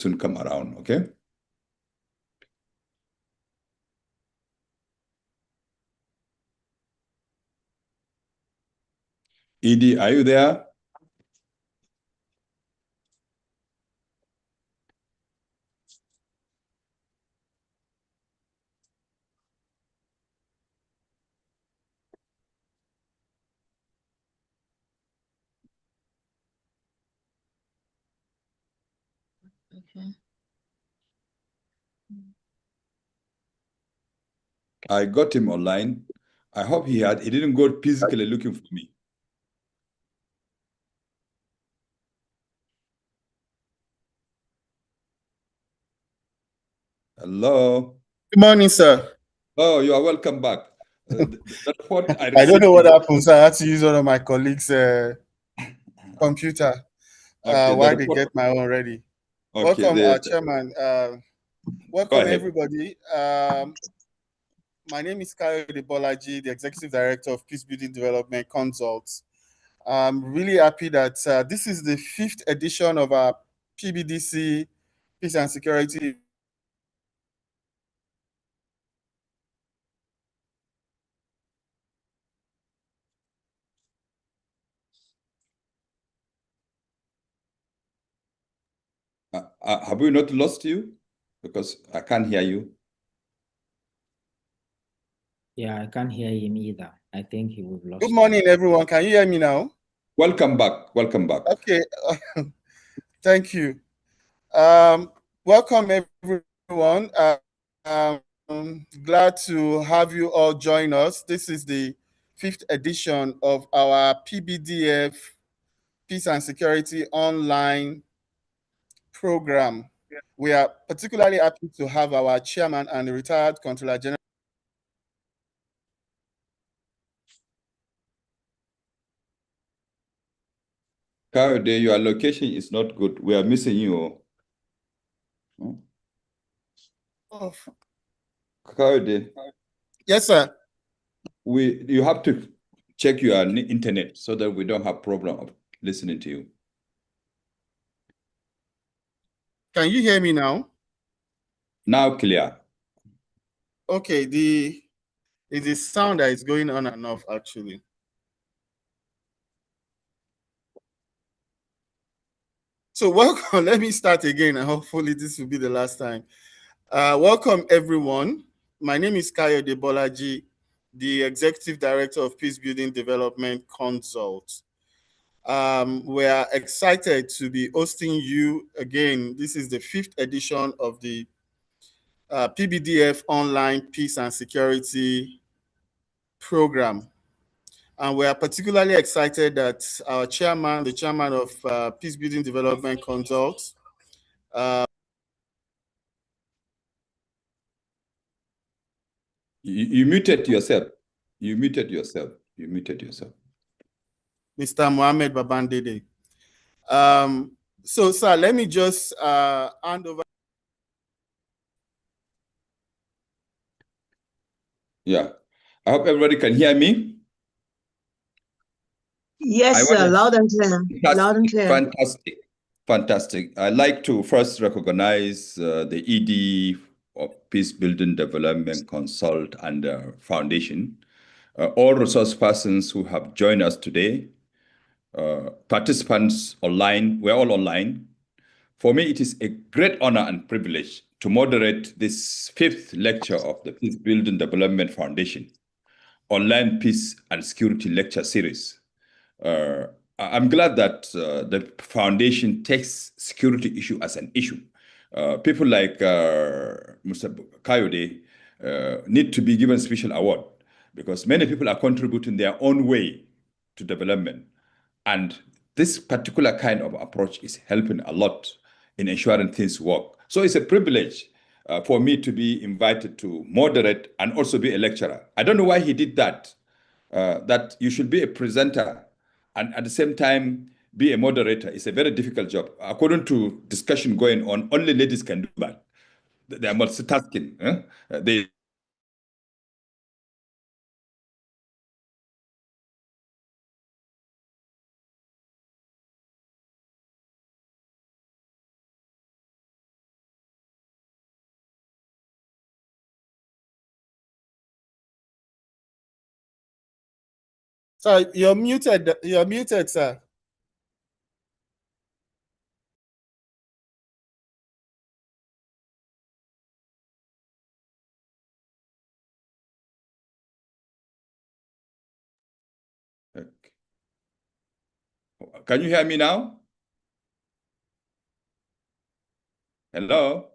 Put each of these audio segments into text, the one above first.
soon come around, okay? Edie, are you there? Okay. I got him online. I hope he didn't go physically looking for me. Hello. Good morning, sir. Oh, you are welcome back. The report I I don't received know what is happened, sir. I had to use one of my colleagues' computer okay. The while they report, get my own ready. okay. Welcome, Chairman. Go Welcome, ahead. everybody. My name is Kayode Bolaji, the Executive Director of Peace Building Development Consults. I'm really happy that this is the 5th edition of our PBDC Peace and Security. Have we not lost you? Because I can't hear you. Yeah, I can't hear him either. I think he would lost. Good morning, everyone. Can you hear me now? Welcome back. Welcome back. Okay. Thank you. Welcome, everyone. Glad to have you all join us. This is the 5th edition of our PBDF Peace and Security online program. We are particularly happy to have our chairman and retired Controller General. Kayode, your location is not good. We are missing you. Oh, Kayode, yes, sir. you have to check your internet so that we don't have problem of listening to you. Can you hear me now? Now clear. Okay, it is sound that is going on and off, actually. So welcome. Let me start again, and hopefully this will be the last time. Welcome, everyone. My name is Kayode Bolaji, the Executive Director of Peace Building Development Consult. We are excited to be hosting you again. This is the 5th edition of the PBDF Online Peace and Security Program. And we are particularly excited that our chairman, the chairman of Peace Building Development Consult, You muted yourself. You muted yourself. You muted yourself. Mr. Mohammed Babandede. So, sir, let me just hand over. Yeah. I hope everybody can hear me. Yes, sir. Loud and clear. Loud and clear. Fantastic. Fantastic. I'd like to first recognize the ED of Peace Building Development Consult and Foundation, all resource persons who have joined us today, participants online, we're all online. For me, it is a great honor and privilege to moderate this 5th lecture of the Peace Building Development Foundation online peace and security lecture series. I'm glad that the foundation takes security issue as an issue. People like Mr. Kayode need to be given special award because many people are contributing their own way to development. And this particular kind of approach is helping a lot in ensuring things work. So it's a privilege for me to be invited to moderate and also be a lecturer. I don't know why he did that. That you should be a presenter and at the same time be a moderator is a very difficult job. According to discussion going on, only ladies can do that. They are multitasking. They Sorry, you're muted. You're muted, sir. Okay. Can you hear me now? Hello?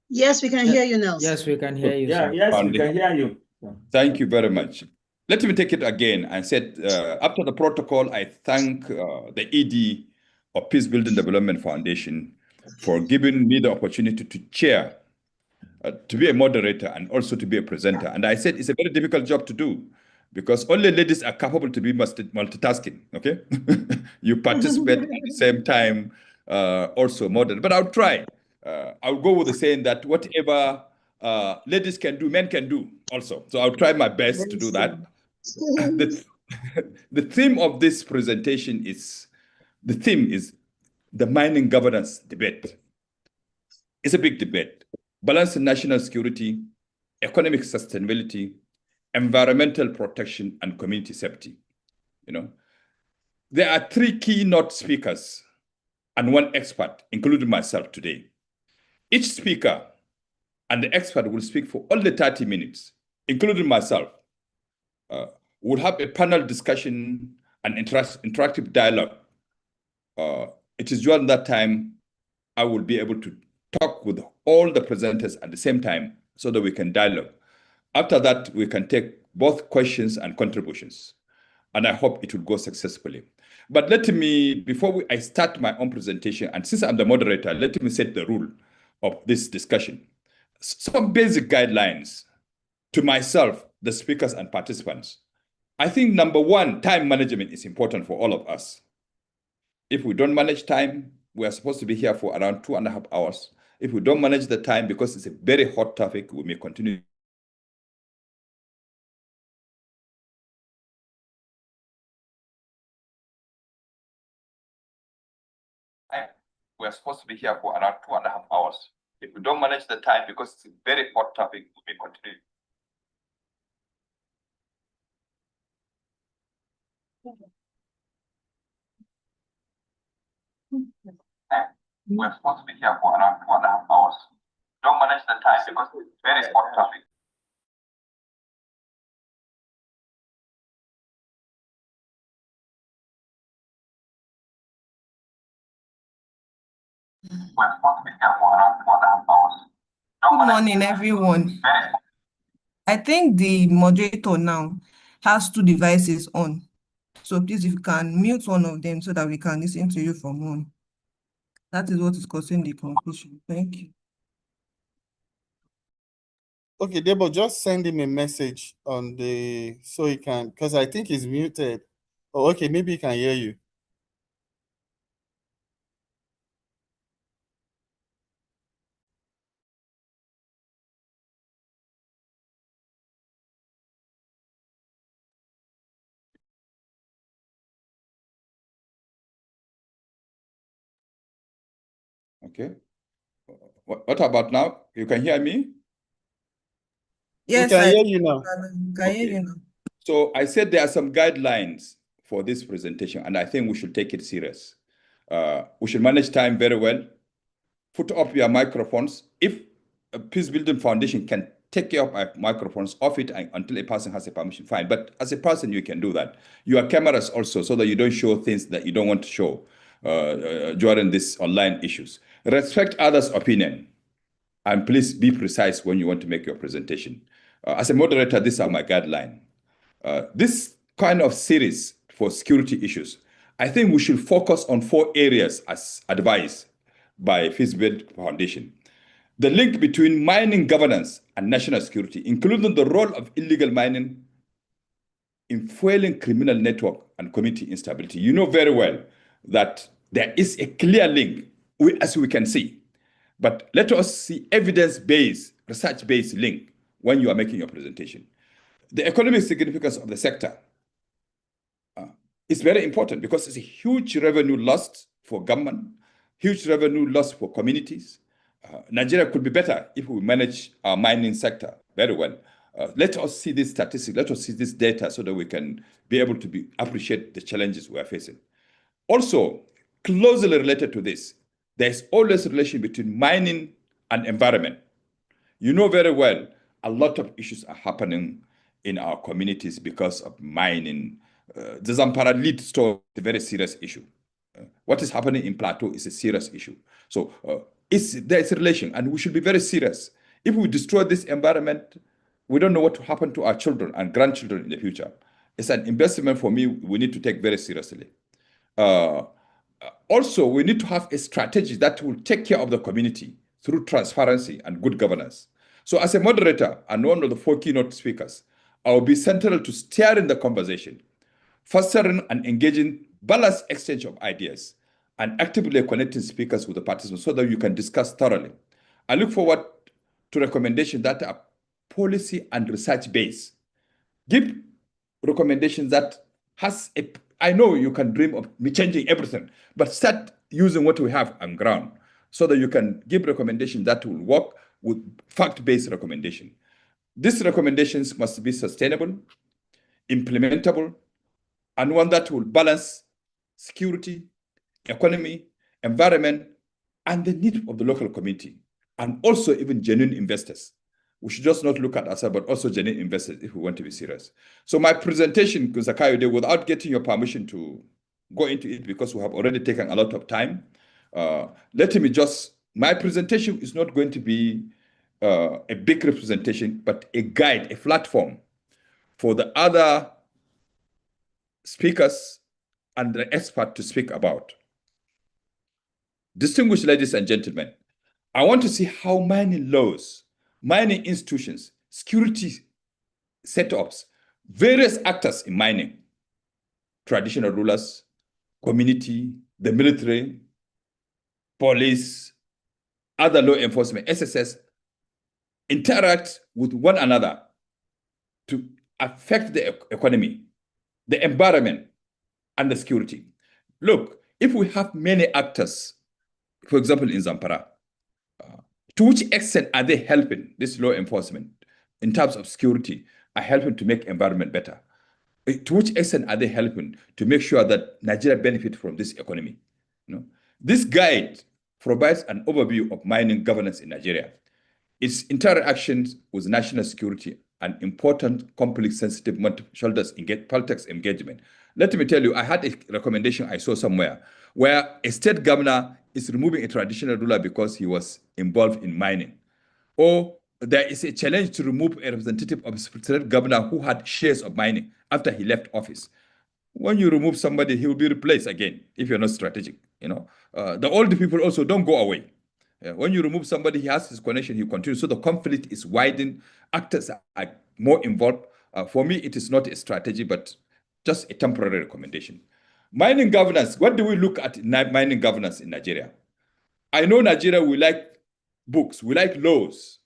Yes, we can hear you now. Yes, we can hear you, Yeah, sir. yes, we can hear you. Thank you very much. Let me take it again. I said, after the protocol, I thank the ED of Peace Building Development Foundation for giving me the opportunity to chair, to be a moderator, and also to be a presenter. And I said it's a very difficult job to do because only ladies are capable to be multitasking, okay? You participate at the same time, also moderate. But I'll try. I'll go with the saying that whatever ladies can do, men can do also. So I'll try my best to do that. The theme of this presentation is, the mining governance debate. It's a big debate. Balancing national security, economic sustainability, environmental protection, and community safety. You know, there are three keynote speakers and one expert, including myself today. Each speaker and the expert will speak for only 30 minutes, including myself. We'll have a panel discussion and interactive dialogue. It is during that time I will be able to talk with all the presenters at the same time so that we can dialogue. After that, we can take both questions and contributions. And I hope it will go successfully. But let me, before I start my own presentation, and since I'm the moderator, let me set the rule of this discussion. Some basic guidelines to myself, the speakers and participants. I think number one, time management is important for all of us. If we don't manage time, we are supposed to be here for around 2.5 hours. If we don't manage the time, because it's a very hot topic, we may continue. We are supposed to be here for around 2.5 hours. If we don't manage the time, because it's a very hot topic, we may continue. We're supposed to be here for around 2.5 hours. Don't manage the time because it's very hot topic. We're supposed to be here for around 2.5 hours. Good morning, everyone. I think the moderator now has two devices on. So please, if you can mute one of them so that we can listen to you from one. That is what is causing the confusion. Thank you. Okay, Debo, just send him a message on the, so he can, because I think he's muted. Oh, okay, maybe he can hear you. Okay. What about now? You can hear me? Yes, we can hear you now. Can hear you now. So I said there are some guidelines for this presentation, and I think we should take it serious. We should manage time very well. Put up your microphones. If a Peace Building Foundation can take care of my microphones off it until a person has a permission, fine. But as a person, you can do that. Your cameras also, so that you don't show things that you don't want to show during these online issues. Respect others' opinion. And please be precise when you want to make your presentation. As a moderator, these are my guidelines. This kind of series for security issues, I think we should focus on 4 areas as advised by Peace Building Foundation. The link between mining governance and national security, including the role of illegal mining in fueling criminal network and community instability. You know very well that there is a clear link, as we can see. But let us see evidence-based, research-based link when you are making your presentation. The economic significance of the sector is very important because it's a huge revenue loss for government, huge revenue loss for communities. Nigeria could be better if we manage our mining sector very well. Let us see this statistic, let us see this data so that we can be able to appreciate the challenges we are facing. Also, closely related to this, there's always a relation between mining and environment. You know very well, a lot of issues are happening in our communities because of mining. The Zampara lead store is a very serious issue. What is happening in Plateau is a serious issue. So there's a relation, and we should be very serious. If we destroy this environment, we don't know what will happen to our children and grandchildren in the future. It's an investment for me we need to take very seriously. Also, we need to have a strategy that will take care of the community through transparency and good governance. So as a moderator and one of the 4 keynote speakers, I will be central to steering the conversation, fostering and engaging balanced exchange of ideas, and actively connecting speakers with the participants so that you can discuss thoroughly. I look forward to recommendations that are policy and research based. Give recommendations that I know you can dream of me changing everything, but start using what we have on ground so that you can give recommendations that will work with fact-based recommendation. These recommendations must be sustainable, implementable, and one that will balance security, economy, environment, and the need of the local community, and also even genuine investors. We should just not look at ourselves, but also genuine investors if we want to be serious. So my presentation, Kayode, without getting your permission to go into it, because we have already taken a lot of time, my presentation is not going to be a big representation, but a guide, a platform for the other speakers and the expert to speak about. Distinguished ladies and gentlemen, I want to see how mining laws, mining institutions, security setups, various actors in mining, traditional rulers, community, the military, police, other law enforcement, SSS, interact with one another to affect the economy, the environment, and the security. Look, if we have many actors, for example, in Zampara, to which extent are they helping this law enforcement in terms of security, are helping to make environment better? To which extent are they helping to make sure that Nigeria benefits from this economy? This guide provides an overview of mining governance in Nigeria, its interactions with national security, and important, complex, sensitive shoulders politics engagement. Let me tell you, I had a recommendation I saw somewhere where a state governor is removing a traditional ruler because he was involved in mining. Or there is a challenge to remove a representative of a state governor who had shares of mining after he left office. When you remove somebody, he will be replaced again if you're not strategic. The old people also don't go away. When you remove somebody, he has his connection, he continues. So the conflict is widened. Actors are more involved. For me, it is not a strategy, but just a temporary recommendation. Mining governance. What do we look at in mining governance in Nigeria? I know Nigeria, we like books, we like laws.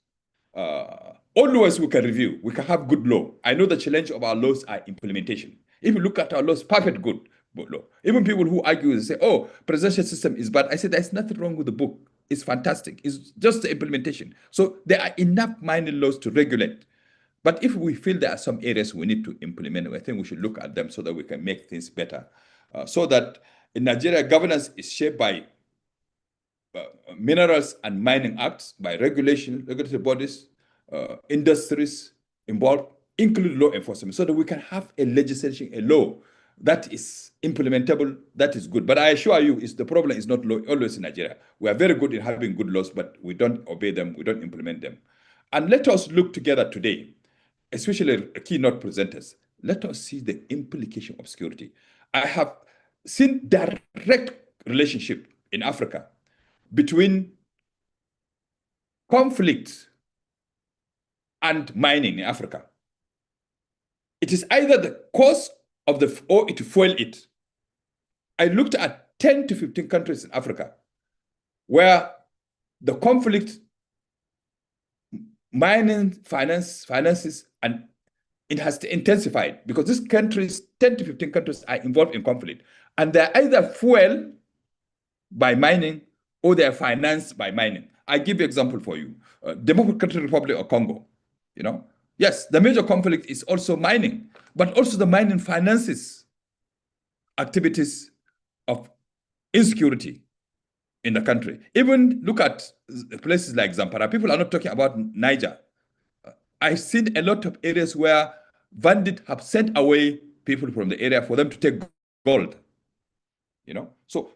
All laws we can review, we can have good law. I know the challenge of our laws are implementation. If you look at our laws, perfect good law. Even people who argue, they say, oh, presidential system is bad. I say there's nothing wrong with the book. It's fantastic. It's just the implementation. So there are enough mining laws to regulate. But if we feel there are some areas we need to implement, I think we should look at them so that we can make things better. So that in Nigeria, governance is shaped by minerals and mining acts, by regulatory bodies, industries involved, including law enforcement, so that we can have a legislation, a law that is implementable, that is good. But I assure you, the problem is not always in Nigeria. We are very good in having good laws, but we don't obey them, we don't implement them. And let us look together today, especially keynote presenters. Let us see the implication of security. I have seen direct relationship in Africa between conflict and mining in Africa. It is either the cause of or it fuel it. I looked at 10 to 15 countries in Africa where the conflict, mining, finances, and it has intensified because these countries, 10 to 15 countries, are involved in conflict. And they're either fueled by mining or they're financed by mining. I give you an example for you. Democratic Republic of Congo, Yes, the major conflict is also mining, but also the mining finances activities of insecurity in the country. Even look at places like Zampara. People are not talking about Niger. I've seen a lot of areas where bandits have sent away people from the area for them to take gold. So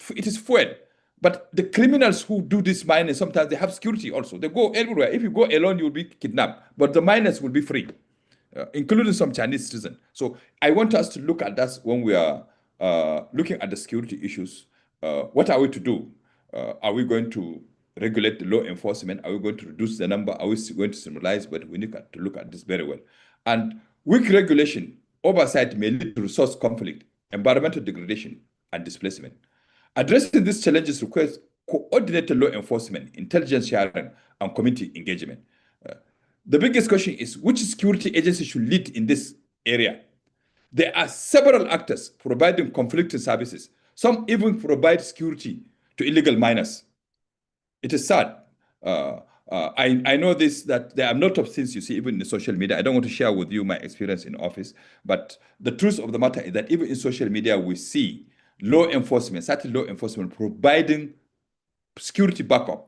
it is fuel. But the criminals who do this mining, sometimes they have security also. They go everywhere. If you go alone, you'll be kidnapped. But the miners will be free, including some Chinese citizens. So I want us to look at that when we are looking at the security issues. What are we to do? Are we going to regulate the law enforcement? Are we going to reduce the number? Are we going to centralize? But we need to look at this very well. And weak regulation, oversight may lead to resource conflict, environmental degradation, and displacement. Addressing these challenges requires coordinated law enforcement, intelligence sharing, and community engagement. The biggest question is which security agency should lead in this area? There are several actors providing conflicting services. Some even provide security to illegal miners. It is sad. I know this, that there are a lot of things you see even in social media. I don't want to share with you my experience in office, but the truth of the matter is that even in social media, we see law enforcement, certain law enforcement providing security backup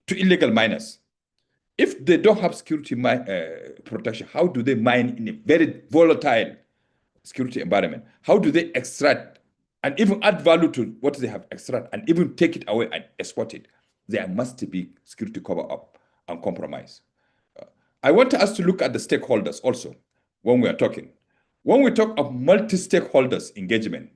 to illegal miners. If they don't have security protection, how do they mine in a very volatile security environment? How do they extract and even add value to what they have extracted and even take it away and export it? There must be security cover up and compromise. I want us to look at the stakeholders also when we are talking. When we talk of multi-stakeholders engagement,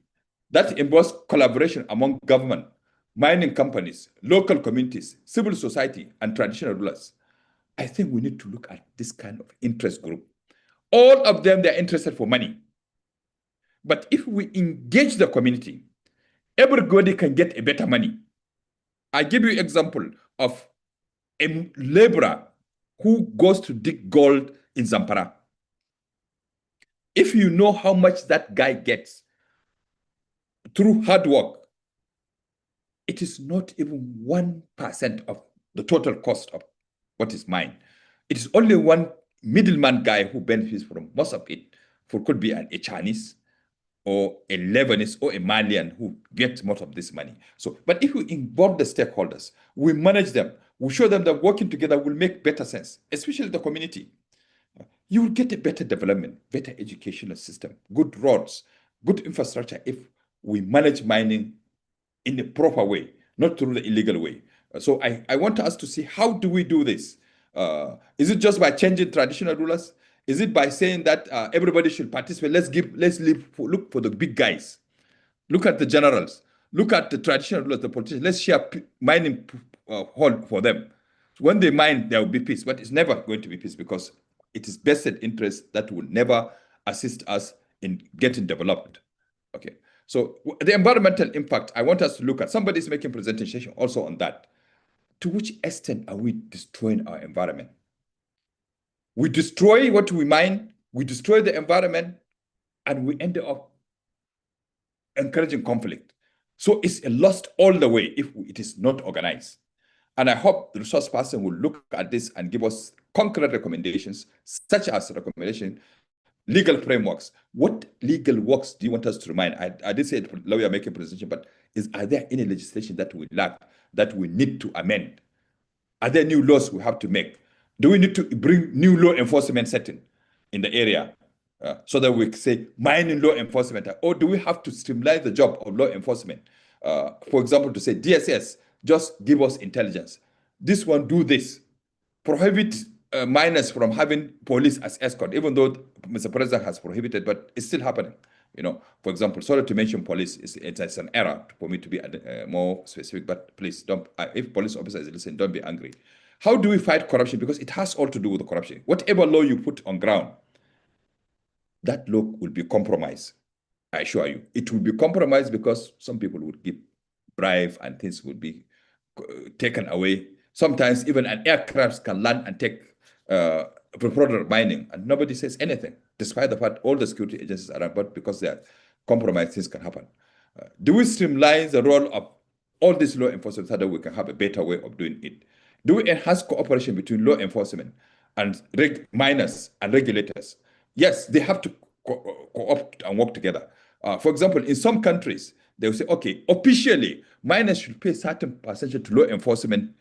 that involves collaboration among government, mining companies, local communities, civil society, and traditional rulers. I think we need to look at this kind of interest group. All of them, they're interested for money. But if we engage the community, everybody can get a better money. I give you an example of a laborer who goes to dig gold in Zampara. If you know how much that guy gets through hard work, it is not even 1% of the total cost of what is mined. It is only one middleman guy who benefits from most of it. For could be a Chinese or a Lebanese or a Malian who gets most of this money. So, but if we involve the stakeholders, we manage them, we show them that working together will make better sense, especially the community. You will get a better development, better educational system, good roads, good infrastructure if we manage mining in a proper way, not through the illegal way. So I want us to see how do we do this? Is it just by changing traditional rulers? Is it by saying that everybody should participate? Look for the big guys. Look at the generals. Look at the traditional rulers, the politicians. Let's share mining hall for them. When they mine, there will be peace, but it's never going to be peace because it is vested interest that will never assist us in getting developed. Okay. So the environmental impact, I want us to look at. Somebody's making presentation also on that. To which extent are we destroying our environment? We destroy what we mine, we destroy the environment, and we end up encouraging conflict. So it's a lost all the way if it is not organized. And I hope the resource person will look at this and give us concrete recommendations, such as legal frameworks. What legal works do you want us to remind? I did say the lawyer making presentation, but are there any legislation that we lack, that we need to amend? Are there new laws we have to make? Do we need to bring new law enforcement setting in the area so that we say mining law enforcement? Or do we have to streamline the job of law enforcement? For example, to say DSS, just give us intelligence. This one, do this. Prohibit miners from having police as escort, even though Mr. President has prohibited, but it's still happening. For example, sorry to mention police, it's an error for me to be more specific, but please don't, if police officers listen, don't be angry. How do we fight corruption? Because it has all to do with the corruption. Whatever law you put on ground, that law will be compromised. I assure you, it will be compromised because some people would give bribe and things would be taken away. Sometimes even an aircraft can land and take product mining, and nobody says anything, despite the fact all the security agencies are around, but because they are compromised, things can happen. Do we streamline the role of all these law enforcement so that we can have a better way of doing it? Do we enhance cooperation between law enforcement and miners and regulators. Yes, they have to co-opt and work together. For example, in some countries, they will say, okay, officially, miners should pay certain percentage to law enforcement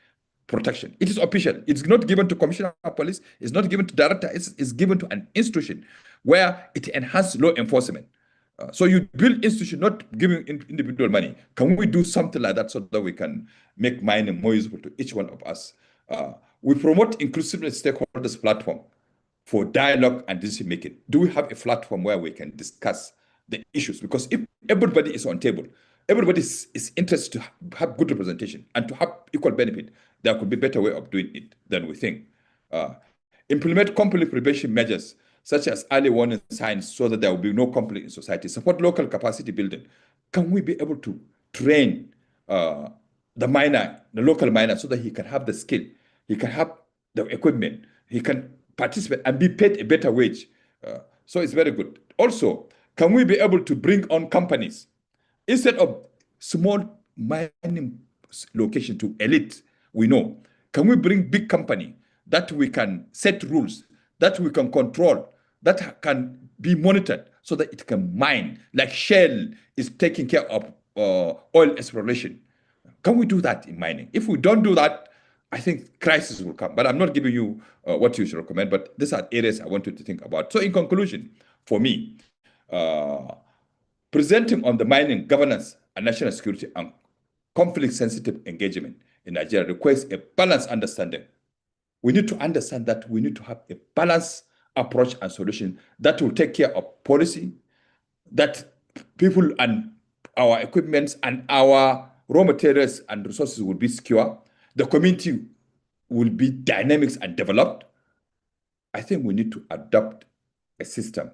protection. It is official. It's not given to commissioner of police. It's not given to director. It's given to an institution where it enhances law enforcement. So you build institution, not giving individual money. Can we do something like that so that we can make mining more useful to each one of us? We promote inclusiveness stakeholders platform for dialogue and decision making. Do we have a platform where we can discuss the issues? Because if everybody is on table, everybody is interested to have good representation and to have equal benefit, there could be a better way of doing it than we think. Implement conflict prevention measures such as early warning signs so that there will be no conflict in society. Support local capacity building. Can we be able to train the local miner, so that he can have the skill, he can have the equipment, he can participate and be paid a better wage? So it's very good. Also, can we be able to bring on companies instead of small mining location to elite? We know. Can we bring big company that we can set rules, that we can control, that can be monitored so that it can mine, like Shell is taking care of oil exploration? Can we do that in mining? If we don't do that, I think crisis will come. But I'm not giving you what you should recommend, but these are areas I want you to think about. So in conclusion, for me, presenting on the mining governance and national security and conflict-sensitive engagement in Nigeria requires a balanced understanding. We need to understand that we need to have a balanced approach and solution that will take care of policy, that people and our equipment and our raw materials and resources will be secure. The community will be dynamic and developed. I think we need to adopt a system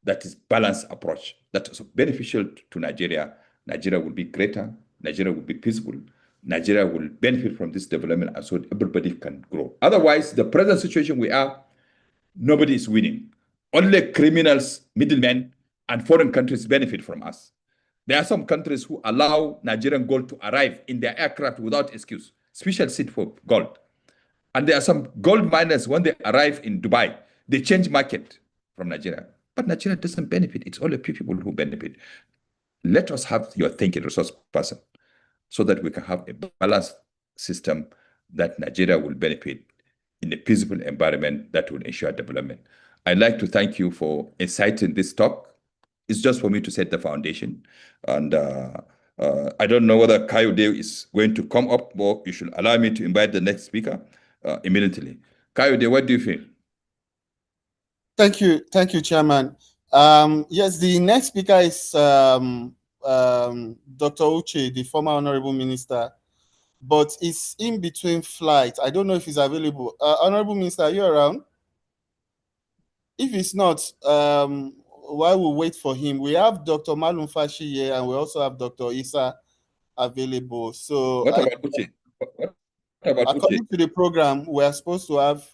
that is balanced approach, that is beneficial to Nigeria. Nigeria will be greater. Nigeria will be peaceful. Nigeria will benefit from this development, and so everybody can grow. Otherwise, the present situation we are, nobody is winning. Only criminals, middlemen, and foreign countries benefit from us. There are some countries who allow Nigerian gold to arrive in their aircraft without excuse, special seat for gold. And there are some gold miners, when they arrive in Dubai, they change market from Nigeria. But Nigeria doesn't benefit. It's only people who benefit. Let us have your thinking resource person so that we can have a balanced system that Nigeria will benefit in a peaceful environment that will ensure development. I'd like to thank you for inciting this talk. It's just for me to set the foundation. And I don't know whether Kayode is going to come up, or you should allow me to invite the next speaker immediately. Kayode, what do you feel? Thank you, Chairman. Yes, the next speaker is Dr. Uche, the former Honorable Minister, but it's in between flights. I don't know if he's available. Honorable Minister, are you around? If he's not, while we wait for him, we have Dr. Malum Fashi here, and we also have Dr. Isa available. So What about Uche? What about according Uche? to the program, we are supposed to have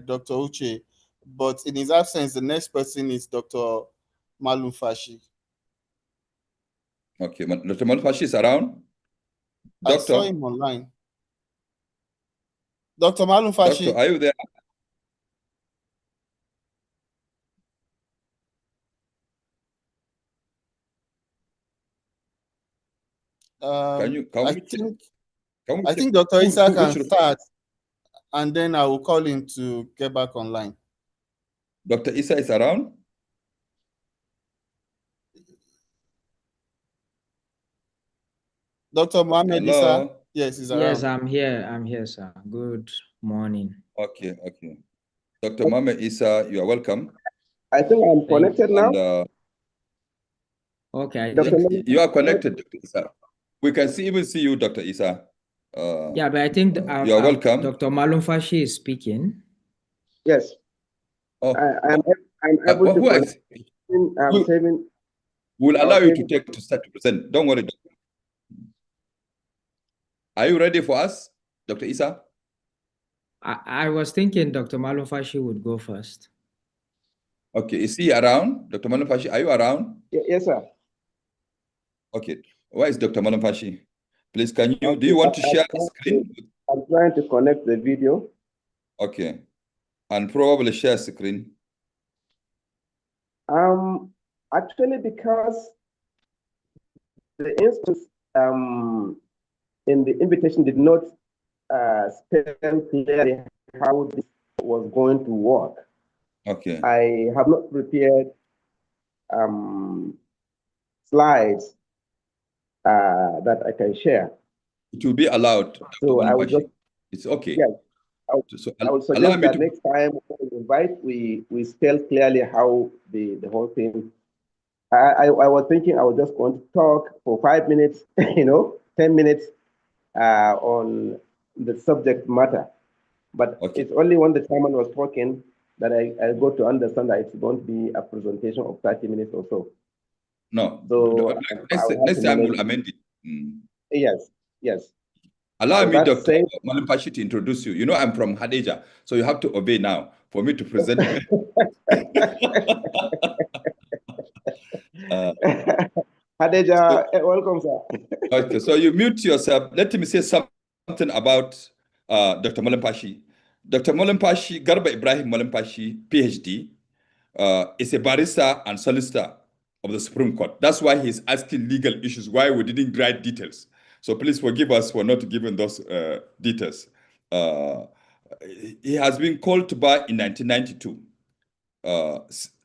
Dr. Uche, but in his absence, the next person is Dr. Malum Fashi. Okay, Dr. Malum Fashi is around? I saw him online. Dr. Malum Fashi. Doctor, are you there? I think Dr. Isa can start, and then I will call him to get back online. Dr. Isa is around? Dr. Mohammed Isa? Yes, he's around. Yes, I'm here, sir. Good morning. Okay. Dr. Mohammed Isa, you are welcome. I think I'm connected now. And, okay, you are connected, Dr. Isa. We can even see you, Dr. Isa. Yeah, but I think you are welcome. Dr. Malum Fashi is speaking. Yes. Oh, I'm able to connect. We'll allow you to start to present. Don't worry. Are you ready for us, Dr. Isa? I was thinking Dr. Malum Fashi would go first. Okay, is he around? Dr. Malum Fashi, are you around? Yes, sir. Okay. Where is Dr. Malum Fashi? Please, do you want to share the screen? I'm trying to connect the video. Okay. and probably share screen. Actually, because the instance in the invitation did not spell clearly how this was going to work. Okay. I have not prepared slides that I can share. It will be allowed. So I will just. It's okay. Yes. I would suggest that next time we invite, we spell clearly how the whole thing. I was thinking I was just going to talk for 5 minutes, 10 minutes on the subject matter. But it's only when the chairman was talking that I got to understand that it's going to be a presentation of 30 minutes or so. No. So next time we'll amend it. Yes. Allow me, Dr. Malampashi, to introduce you. You know, I'm from Hadejia, so you have to obey now for me to present. Hadejia, welcome, sir. Okay, so you mute yourself. Let me say something about Dr. Malampashi. Dr. Malampashi, Garba Ibrahim Malampashi, PhD, is a barrister and solicitor of the Supreme Court. That's why he's asking legal issues, why we didn't write details. So please forgive us for not giving those details. He has been called to bar in 1992.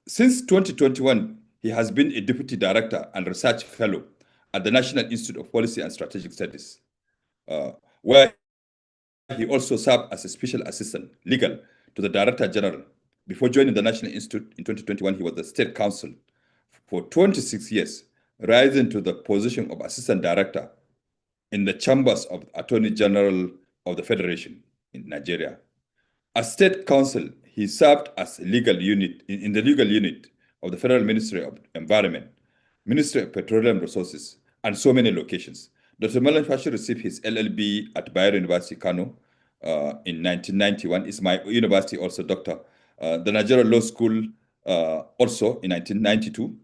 Since 2021, he has been a deputy director and research fellow at the National Institute of Policy and Strategic Studies, where he also served as a special assistant legal to the Director General. Before joining the National Institute in 2021, he was the State Counsel for 26 years, rising to the position of Assistant Director in the Chambers of Attorney General of the Federation in Nigeria. As State Counsel, he served as legal unit in the legal unit of the Federal Ministry of Environment, Ministry of Petroleum Resources, and so many locations. Dr. Malampashi received his LLB at Bayero University, Kano, in 1991. It's my university also, doctor. The Nigerian Law School also in 1992.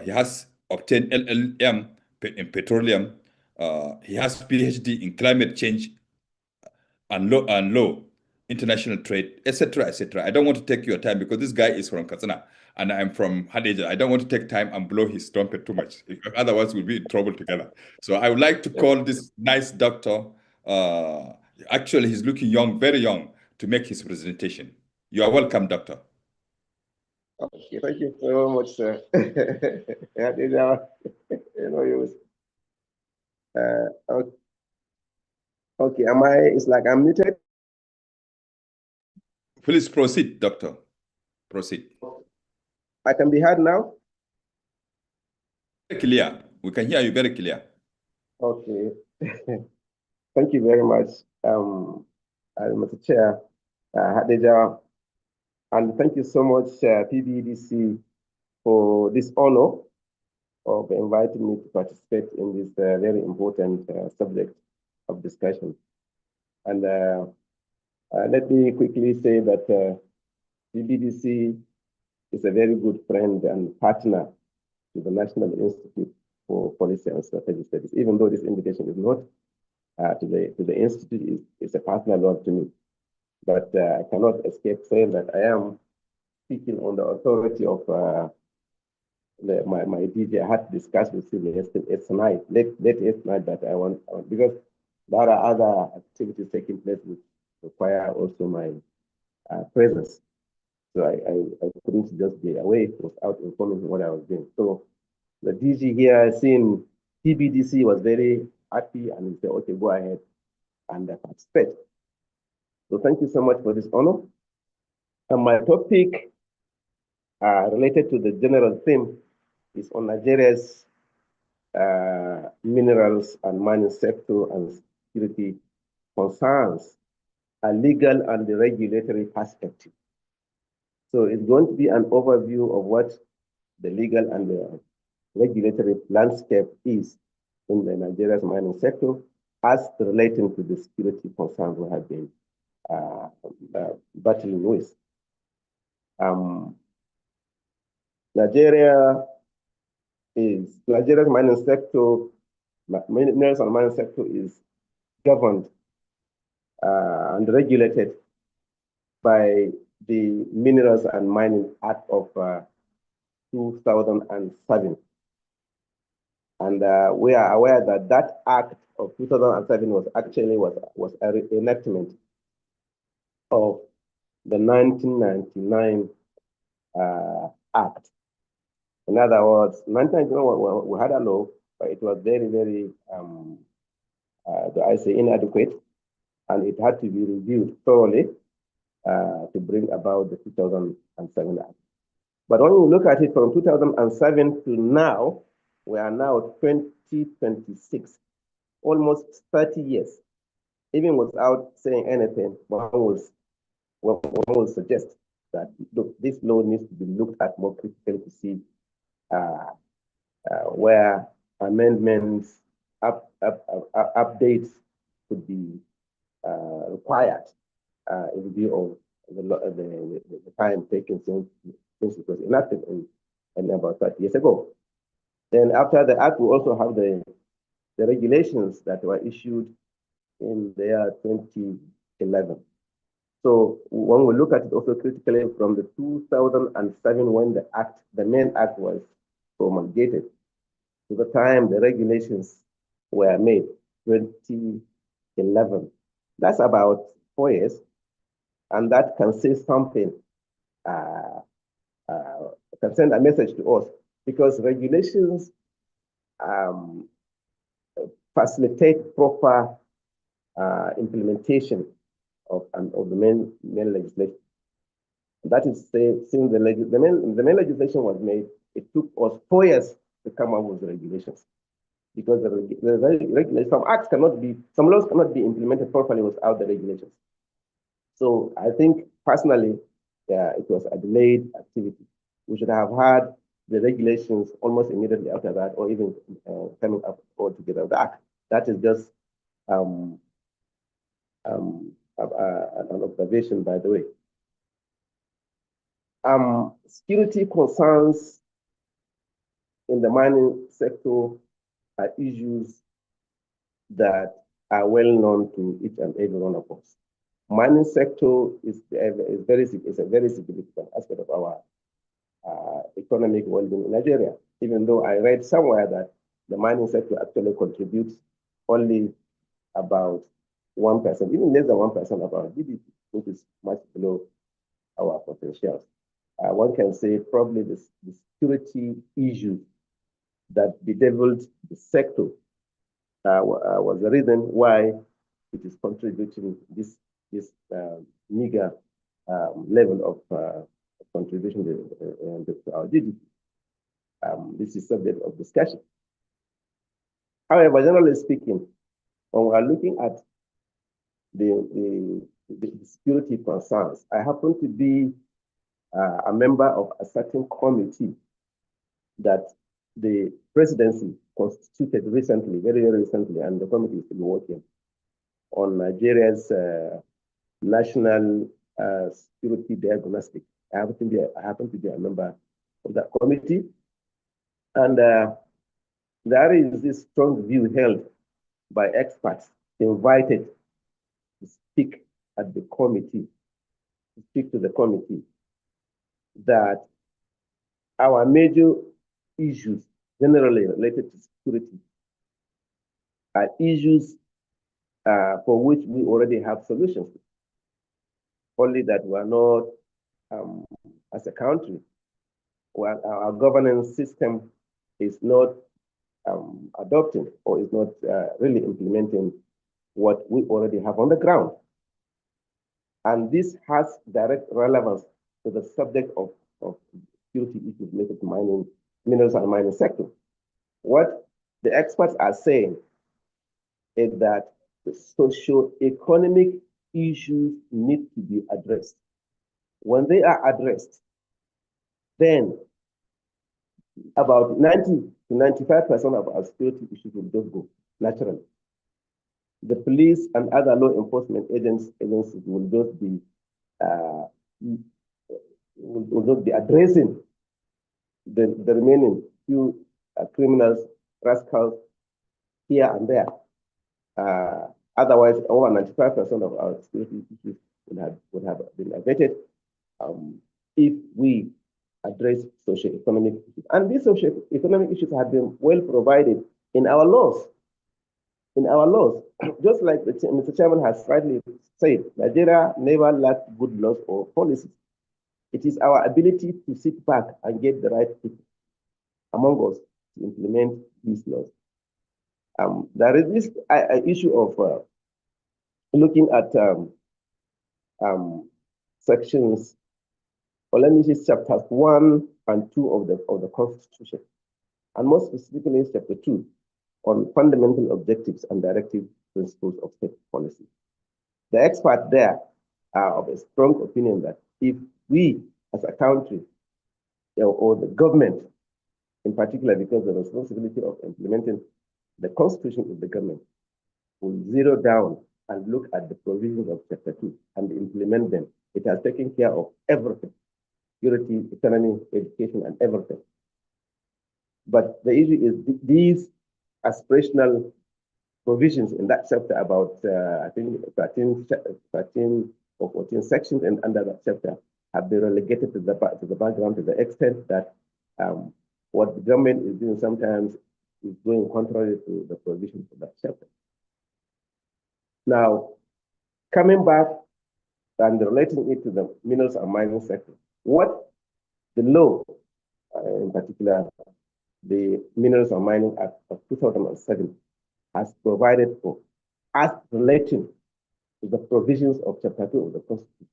He has obtained LLM in petroleum. He has PhD in climate change and law, international trade, etc., etc. I don't want to take your time because this guy is from Katsina and I'm from Hadejia. I don't want to take time and blow his trumpet too much. Otherwise, we'll be in trouble together. So I would like to call this nice doctor. Actually, he's looking young, very young, to make his presentation. You are welcome, doctor. Okay, thank you so much, sir. Okay, it's like I'm muted? Please proceed, doctor. Proceed. I can be heard now? Very clear. We can hear you very clear. Okay. Thank you very much, Mr. Chair, Hadejia, and thank you so much, PBDC, for this honor of inviting me to participate in this very important subject of discussion. And let me quickly say that PBDC is a very good friend and partner to the National Institute for Policy and Strategic Studies, even though this invitation is not to the institute, is a personal one to me. But I cannot escape saying that I am speaking on the authority of my DJ. I had to discuss with him yesterday night, late night, that I want, because there are other activities taking place which require also my presence. So I couldn't just be away without informing him what I was doing. So the DG here, seeing PBDC, was very happy and he said, okay, go ahead and participate. So thank you so much for this honor. And my topic related to the general theme is on Nigeria's minerals and mining sector and security concerns, a legal and the regulatory perspective. So it's going to be an overview of what the legal and the regulatory landscape is in the Nigeria's mining sector as relating to the security concerns we have been battling with. Nigeria's mining sector, minerals and mining sector is governed and regulated by the Minerals and Mining Act of 2007. And we are aware that that act of 2007 was actually was a reenactment of the 1999 act. In other words, 1999 we had a law, but it was very, very, I say, inadequate, and it had to be reviewed thoroughly to bring about the 2007 act. But when we look at it from 2007 to now, we are now 2026, almost 30 years. Even without saying anything, one will suggest that look, this law needs to be looked at more critically to see where amendments, updates could be required in view of the time taken since it was enacted in about 30 years ago. Then after the act, we also have the regulations that were issued in the year 2011. So when we look at it also critically from the 2007, when the main act was promulgated, to the time the regulations were made, 2011, that's about 4 years, and that can say something, can send a message to us, because regulations facilitate proper implementation of the main legislation. That is, since the main legislation was made, it took us 4 years to come up with the regulations, because some acts cannot be, some laws cannot be implemented properly without the regulations. So I think personally, it was a delayed activity. We should have had the regulations almost immediately after that, or even coming up altogether. That is just an observation, by the way. Security concerns in the mining sector are issues that are well known to each and every one of us. Mining sector is a very significant aspect of our economic well-being in Nigeria, even though I read somewhere that the mining sector actually contributes only about 1%, even less than 1% of our GDP, which is much below our potentials. One can say probably the security issue that bedeviled the sector was the reason why it is contributing this meager level of contribution to our GDP. This is subject of discussion. However, generally speaking, when we are looking at the security concerns, I happen to be a member of a certain committee that the presidency constituted recently, very, very recently, and the committee is still working on Nigeria's national security diagnostic. I happen to be a member of that committee, and there is this strong view held by experts invited to speak at the committee, to speak to the committee, that our major issues generally related to security are issues for which we already have solutions, only that we are not, as a country, our governance system is not adopting or is not really implementing what we already have on the ground. And this has direct relevance to the subject of security issues related to mining, minerals and mining sector. What the experts are saying is that the socio-economic issues need to be addressed. When they are addressed, then about 90 to 95% of our security issues will just go naturally. The police and other law enforcement agencies will just be addressing the remaining few criminals, rascals here and there. Otherwise, over 95% of our security issues would have been abated, if we address socio-economic issues. And these socio-economic issues have been well provided in our laws. In our laws, just like Mr. Chairman has rightly said, Nigeria never lacked good laws or policies. It is our ability to sit back and get the right people among us to implement these laws. There is this issue of looking at sections, or let me say chapters 1 and 2 of the Constitution, and more specifically chapter 2 on fundamental objectives and directive principles of state policy. The experts there are of a strong opinion that if we as a country, or the government in particular, because the responsibility of implementing the Constitution is the government, will zero down and look at the provisions of chapter 2 and implement them, it has taken care of everything: security, economy, education, and everything. But the issue is these aspirational provisions in that chapter, about I think 13 or 14 sections and under that chapter, have been relegated to the background to the extent that what the government is doing sometimes is going contrary to the provisions of that chapter. Now, coming back and relating it to the minerals and mining sector, what the law, in particular, the Minerals and Mining Act of 2007, has provided for, as relating to the provisions of Chapter 2 of the Constitution,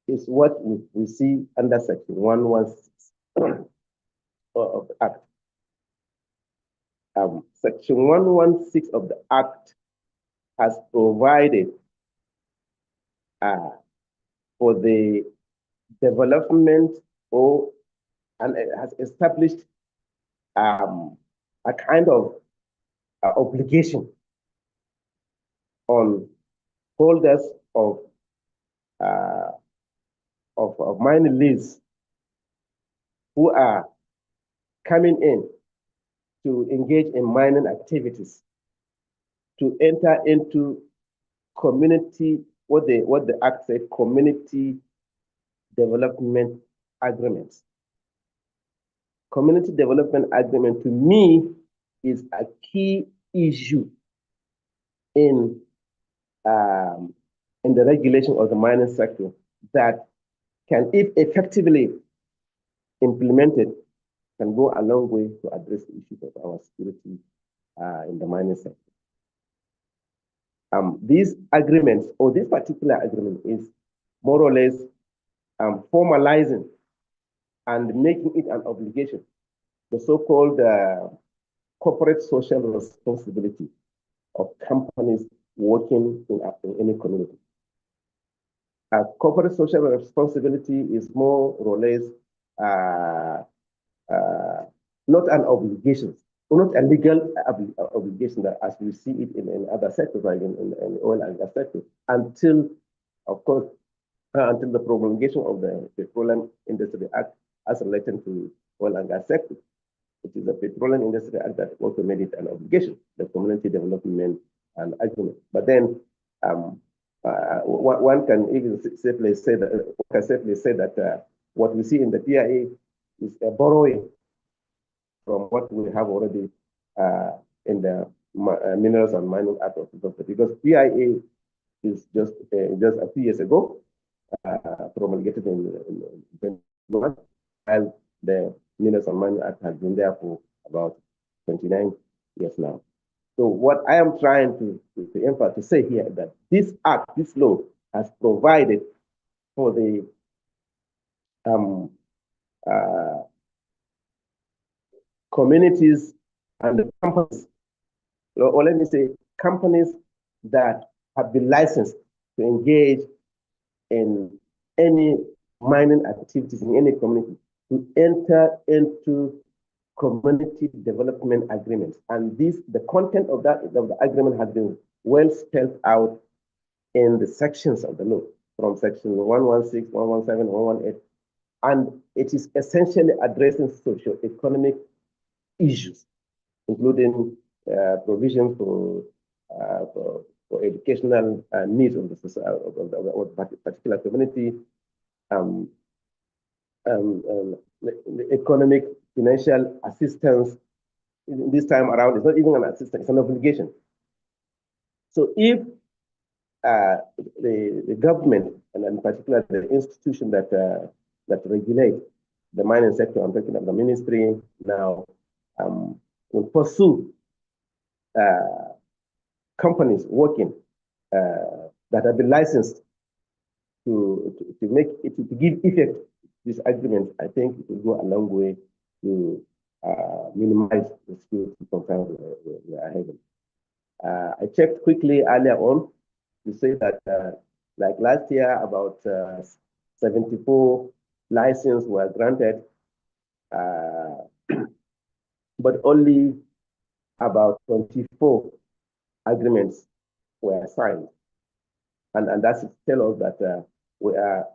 is what we see under Section 116 of the Act. Section 116 of the Act has provided for the development and it has established a kind of obligation on holders of mining leases who are coming in to engage in mining activities to enter into community, what the Act said, community development agreements. Community development agreement, to me, is a key issue in the regulation of the mining sector that can, if effectively implemented, can go a long way to address the issues of our security in the mining sector. These agreements, or this particular agreement, is more or less formalizing and making it an obligation, the so-called corporate social responsibility of companies working in any community. Corporate social responsibility is more or less not an obligation, not a legal obligation that as we see it in other sectors, like in oil and gas sector, until, of course, until the promulgation of the Petroleum Industry Act as related to oil and gas sector. It is the Petroleum Industry Act that also made it an obligation, the community development and agreement. But then one can even safely say that what we see in the PIA is a borrowing from what we have already in the Minerals and Mining Act of 2000, because PIA is just a few years ago promulgated in 2021, and the Minerals and Mining Act has been there for about 29 years now. So what I am trying to say here, that this act, this law, has provided for the communities and the companies, or let me say companies that have been licensed to engage in any mining activities in any community, to enter into community development agreements. And the content of the agreement has been well spelled out in the sections of the law, from section 116, 117, 118. And it is essentially addressing socio-economic issues, including provision for educational needs of the particular community, um, the economic financial assistance. This time around, it's not even an assistance, it's an obligation. So if the government, and in particular the institution that regulate the mining sector, I'm talking of the ministry now, will pursue companies working that have been licensed to make it, to give effect to this agreement. I think it will go a long way to minimize the security concerns we are having. I checked quickly earlier on to say that like last year, about 74 licenses were granted, but only about 24 agreements were signed. And that's to tell us that we are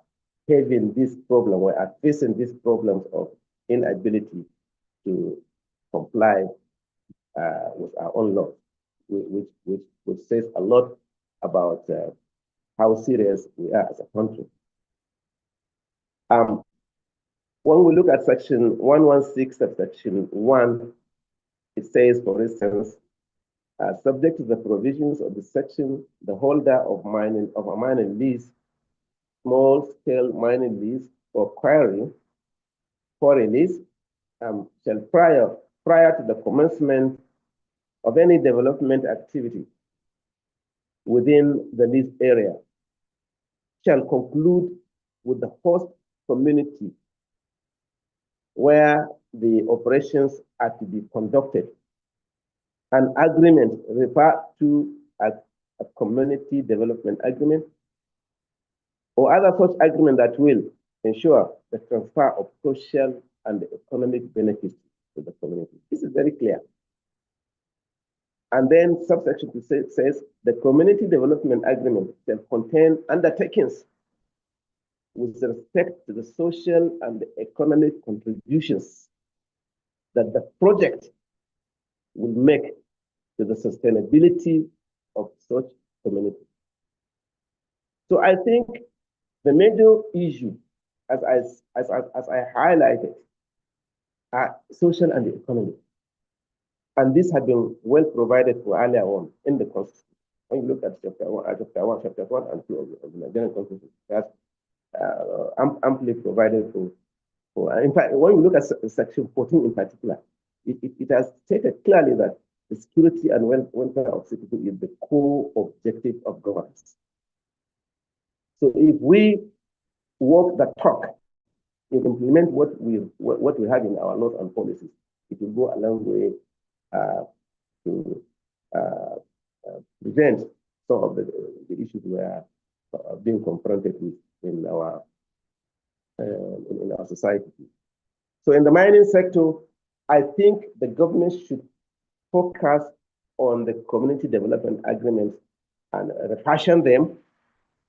having this problem, we are facing these problems of inability to comply with our own laws, which says a lot about how serious we are as a country. When we look at section 116 subsection 1, it says, for instance, subject to the provisions of the section, the holder of a mining lease, small-scale mining lease, or quarry lease, shall prior to the commencement of any development activity within the lease area, shall conclude with the host community where the operations are to be conducted an agreement referred to as a community development agreement or other such agreement that will ensure the transfer of social and economic benefits to the community. This is very clear. And then subsection 2 says the community development agreement shall contain undertakings with respect to the social and economic contributions that the project will make to the sustainability of such community. So I think the major issue, as I highlighted, are social and economic. And this had been well provided for earlier on in the Constitution. When you look at chapter 1 and 2 of the Nigerian Constitution, that's amply provided for. In fact, when you look at section 14 in particular, it has stated clearly that the security and welfare of citizens is the core objective of governance. So if we walk the talk and implement what we have in our laws and policies, it will go a long way to prevent some of the issues we are being confronted with in our society. So in the mining sector, I think the government should focus on the community development agreements and refashion them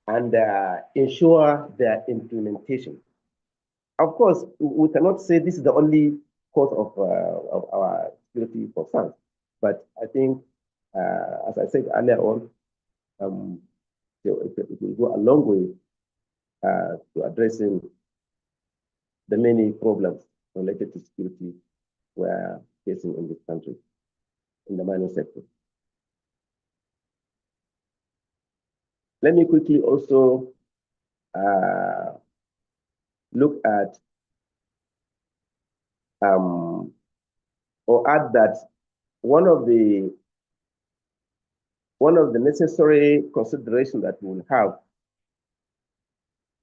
and ensure their implementation. Of course, we cannot say this is the only cause of our security concerns, but I think, as I said earlier on, it will go a long way to addressing the many problems related to security we are facing in this country, in the mining sector. Let me quickly also look at or add that one of the necessary considerations that we will have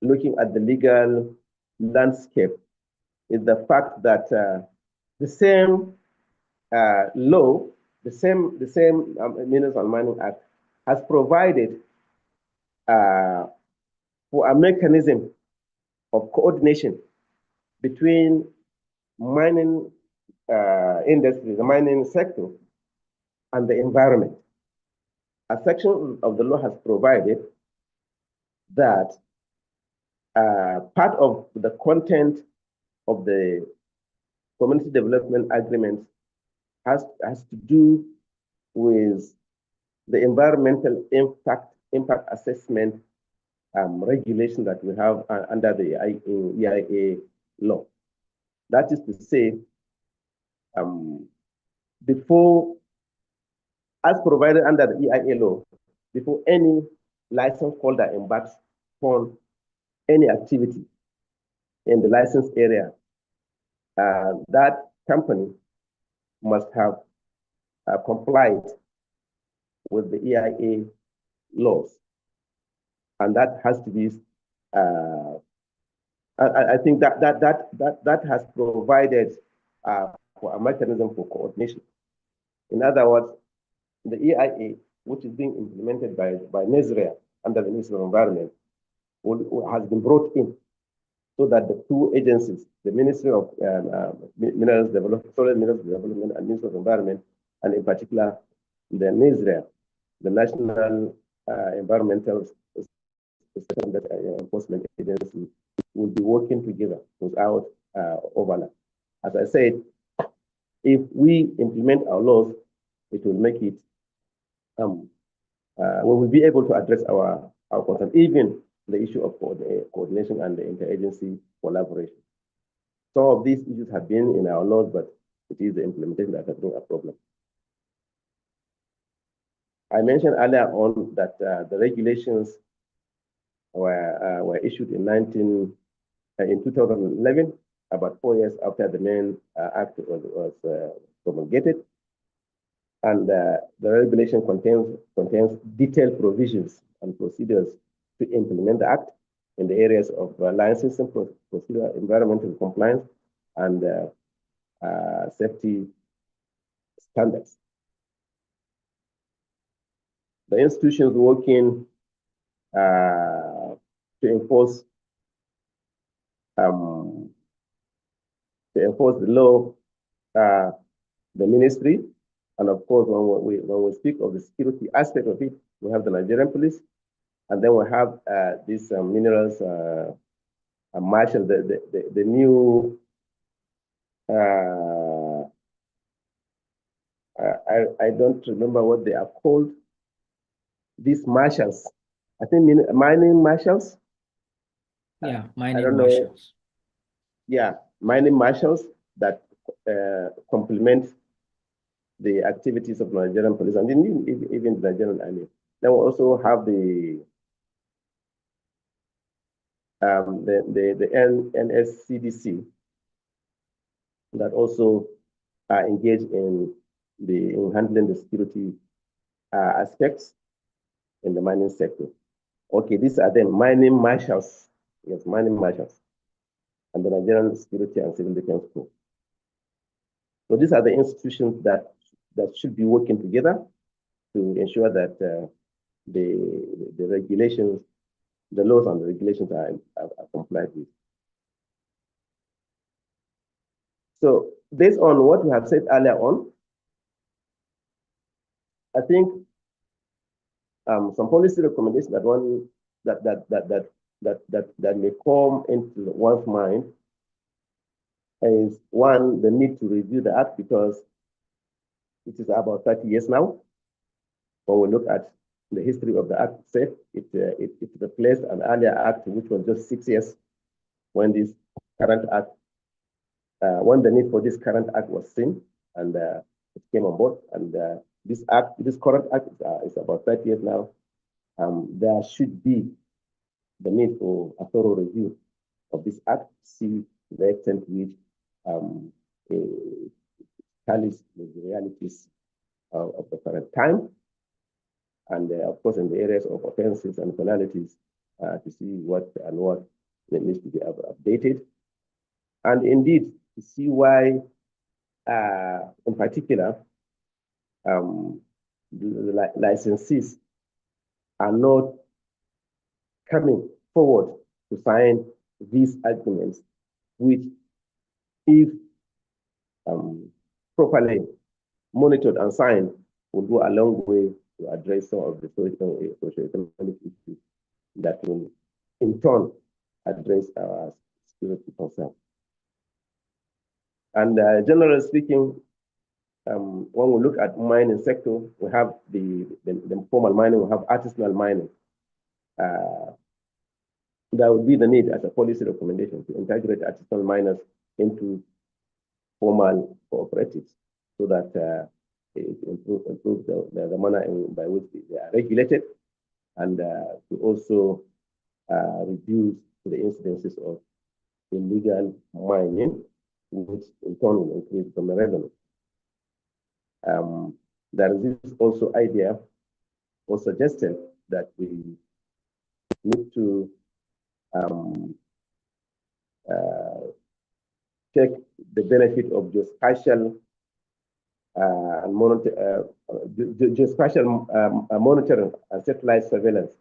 looking at the legal landscape is the fact that the same law, the same Minerals and Mining Act has provided for a mechanism of coordination between mining industry, the mining sector, and the environment. A section of the law has provided that part of the content of the community development agreements has to do with the environmental impact assessment regulation that we have under the EIA law. That is to say, before, as provided under the EIA law, before any license holder embarks upon any activity in the licensed area, that company must have complied with the EIA laws, and that has to be. I think that has provided for a mechanism for coordination. In other words, the EIA, which is being implemented by NESREA under the Ministry of Environment, has been brought in so that the two agencies, the Ministry of Minerals Development, Soil Minerals Development, and Ministry of Environment, and in particular the NESREA, the National Environmental Enforcement Agency, will be working together without overlap. As I said, if we implement our laws, it will make it, we will be able to address our concerns, even the issue of coordination and the interagency collaboration. Some of these issues have been in our laws, but it is the implementation that has been a problem. I mentioned earlier on that the regulations were issued in 2011, about 4 years after the main act was promulgated. And the regulation contains detailed provisions and procedures to implement the act in the areas of licensing procedure, environmental compliance, and safety standards. The institutions working to enforce the law, the ministry, and of course, when we speak of the security aspect of it, we have the Nigerian police, and then we have these minerals marshal, the new. I don't remember what they are called. These marshals, I think mining marshals. Yeah, mining marshals. Yeah, mining marshals that complement the activities of Nigerian police and even the Nigerian army. Then we also have the NSCDC that also engage in handling the security aspects in the mining sector. Okay, these are the mining marshals. Yes, mining marshals, and the Nigerian Security and Civil Defense Corps. So these are the institutions that should be working together to ensure that the regulations, the laws and the regulations are complied with. So based on what we have said earlier on, I think some policy recommendations that that may come into one's mind is one, the need to review the act because it is about 30 years now. When we look at the history of the act itself, it replaced an earlier act which was just 6 years when this current act, when the need for this current act was seen and it came on board. And this current act is about 30 years now. There should be the need for a thorough review of this act to see the extent to which it tallies with the realities of the current time. And of course, in the areas of offenses and penalties, to see what needs to be updated. And indeed, to see why, in particular, the licensees are not coming forward to sign these agreements, which, if properly monitored and signed, will go a long way to address some of the socio-economic issues that will, in turn, address our security concerns. And generally speaking, when we look at mining sector, we have the formal mining, we have artisanal mining. there would be the need as a policy recommendation to integrate artisanal miners into formal cooperatives so that it improves the manner by which they are regulated, and to also reduce the incidences of illegal mining, which in turn will increase the revenue. There is this also idea or suggestion that we need to take the benefit of geospatial monitoring and satellite surveillance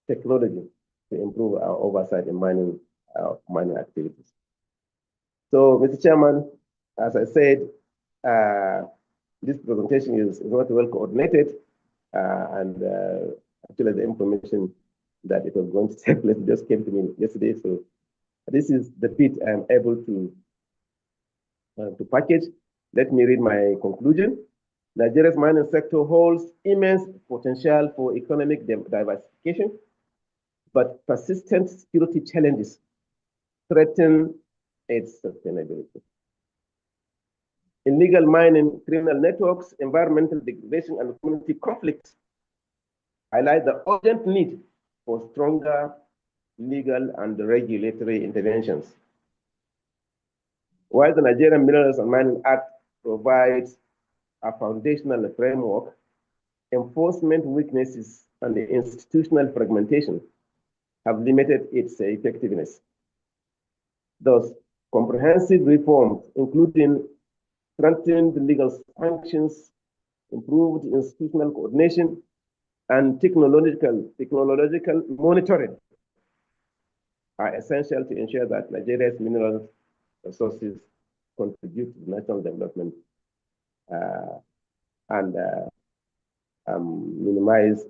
technology to improve our oversight in mining activities. So, Mr. Chairman, as I said, this presentation is not well coordinated, and actually the information that it was going to take place just came to me yesterday. So this is the bit I am able to package. Let me read my conclusion. Nigeria's mining sector holds immense potential for economic diversification, but persistent security challenges threaten its sustainability. Illegal mining, criminal networks, environmental degradation, and community conflicts highlight the urgent need for stronger legal and regulatory interventions. While the Nigerian Minerals and Mining Act provides a foundational framework, enforcement weaknesses and the institutional fragmentation have limited its effectiveness. Thus, comprehensive reforms, including strengthened legal sanctions, improved institutional coordination, and technological monitoring are essential to ensure that Nigeria's mineral resources contribute to national development and minimize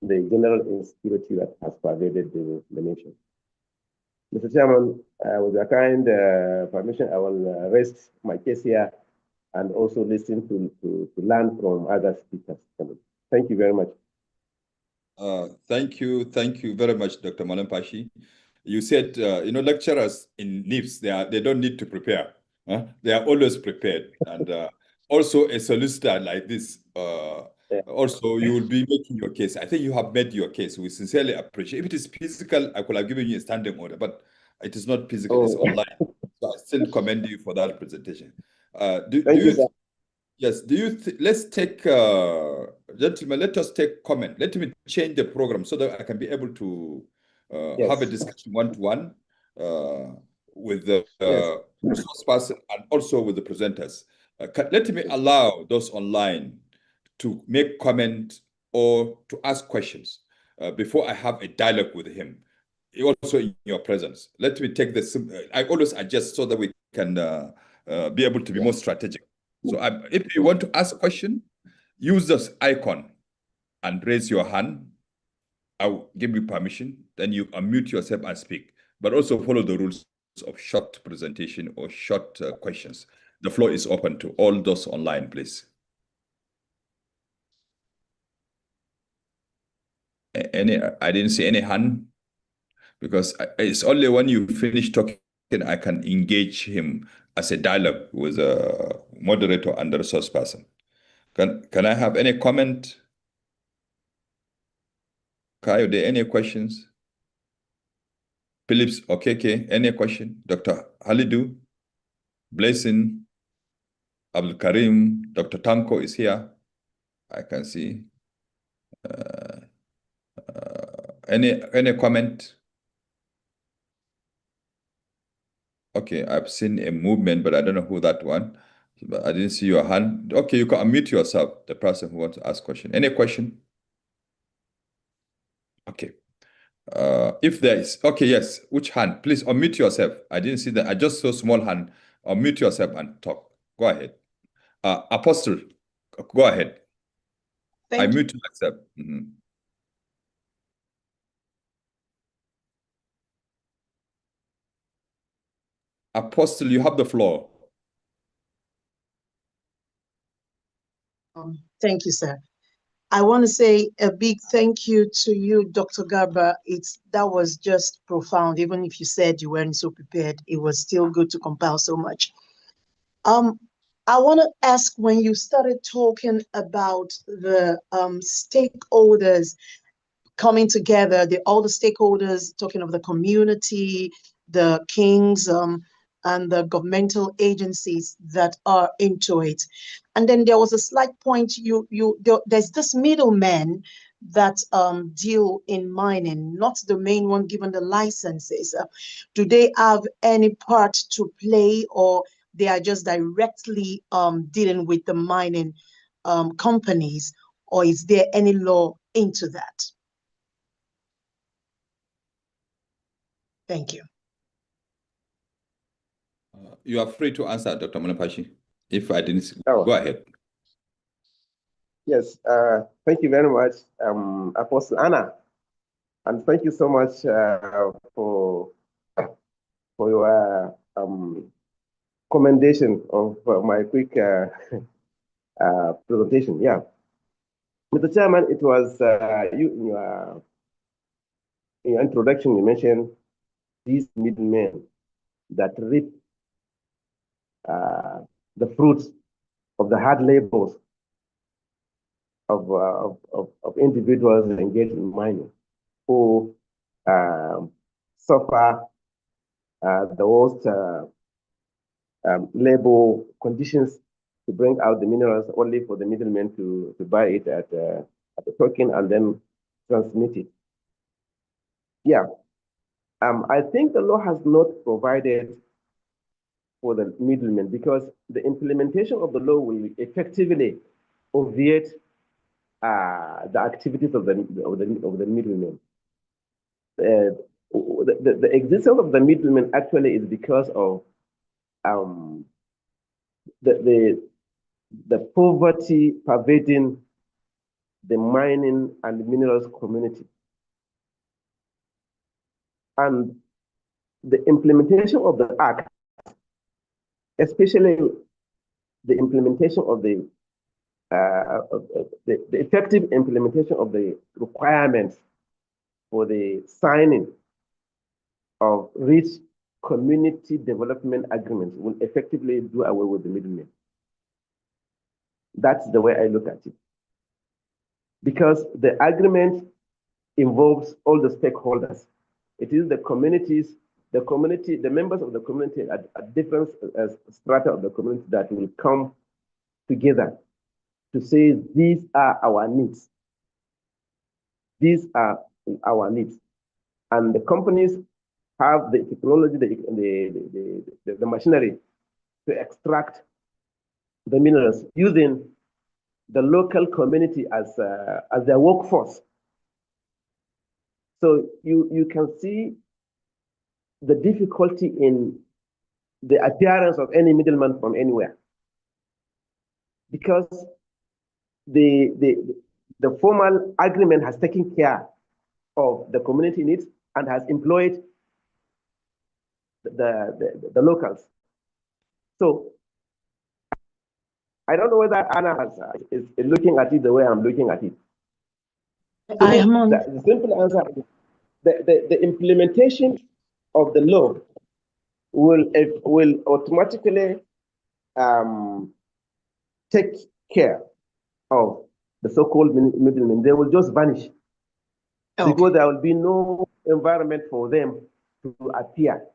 the general insecurity that has pervaded the nation. Mr. Chairman, with your kind permission, I will rest my case here and also listen to learn from other speakers. Thank you very much. Thank you very much, Dr. Malampashi. You said, lecturers in NIPS, they don't need to prepare. They are always prepared. And also a solicitor like this, also you will be making your case. I think you have made your case. We sincerely appreciate. If it is physical, I could have given you a standing order, but it is not physical, it's online. So I still commend you for that presentation. Thank you, sir. Yes, let's take, gentlemen, let us take comment. Let me change the program so that I can be able to have a discussion one-to-one with the resource person and also with the presenters. Let me allow those online to make comment or to ask questions before I have a dialogue with him, also in your presence. Let me take this, I always adjust so that we can be able to be more strategic. So if you want to ask a question, use this icon and raise your hand. I'll give you permission. Then you unmute yourself and speak. But also follow the rules of short presentation or short questions. The floor is open to all those online, please. I didn't see any hand, because it's only when you finish talking I can engage him as a dialogue with a moderator and the resource person. Can I have any comment? Kai, are there any questions? Phillips, okay, any question? Dr. Halidu, Blessing, Abdul Karim, Dr. Tanko is here. I can see. Any comment? Okay, I've seen a movement, but I don't know who that one. But I didn't see your hand. Okay, you can unmute yourself, the person who wants to ask question. Any question? Okay. If there is, okay, yes. Which hand? Please unmute yourself. I didn't see that. I just saw small hand. Unmute yourself and talk. Go ahead. Apostle, go ahead. I mute myself. Apostle, you have the floor. Thank you, sir. I want to say a big thank you to you, Dr. Garba. That was just profound. Even if you said you weren't so prepared, it was still good to compile so much. I want to ask, when you started talking about the stakeholders coming together, all the stakeholders, talking of the community, the kings, and the governmental agencies that are into it. And then there was a slight point, there's this middleman that deal in mining, not the main one given the licenses. Do they have any part to play, or they are just directly dealing with the mining companies, or is there any law into that? Thank you. You are free to answer, Dr. Malumfashi. If I didn't, Oh. go ahead. Yes, thank you very much, Apostle Anna, and thank you so much for your commendation of my quick presentation. Yeah, Mr. Chairman, it was you in your introduction. You mentioned these middlemen that reap the fruits of the hard labors of individuals engaged in mining, who suffer the worst labor conditions to bring out the minerals, only for the middlemen to buy it at the token and then transmit it. Yeah, I think the law has not provided for the middlemen, because the implementation of the law will effectively obviate the activities of the middlemen. The existence of the middlemen actually is because of the poverty pervading the mining and minerals community. And the implementation of the act, especially the implementation of the effective implementation of the requirements for the signing of rich community development agreements, will effectively do away with the middlemen. That's the way I look at it. Because the agreement involves all the stakeholders. It is the communities, the members of the community at different strata of the community that will come together to say, these are our needs. These are our needs. And the companies have the technology, the machinery to extract the minerals using the local community as their workforce. So you can see the difficulty in the appearance of any middleman from anywhere, because the formal agreement has taken care of the community needs and has employed the locals. So I don't know whether Anna is looking at it the way I'm looking at it. So I am on. the simple answer is the implementation of the law will automatically take care of the so-called middlemen. They will just vanish, because there will be no environment for them to appear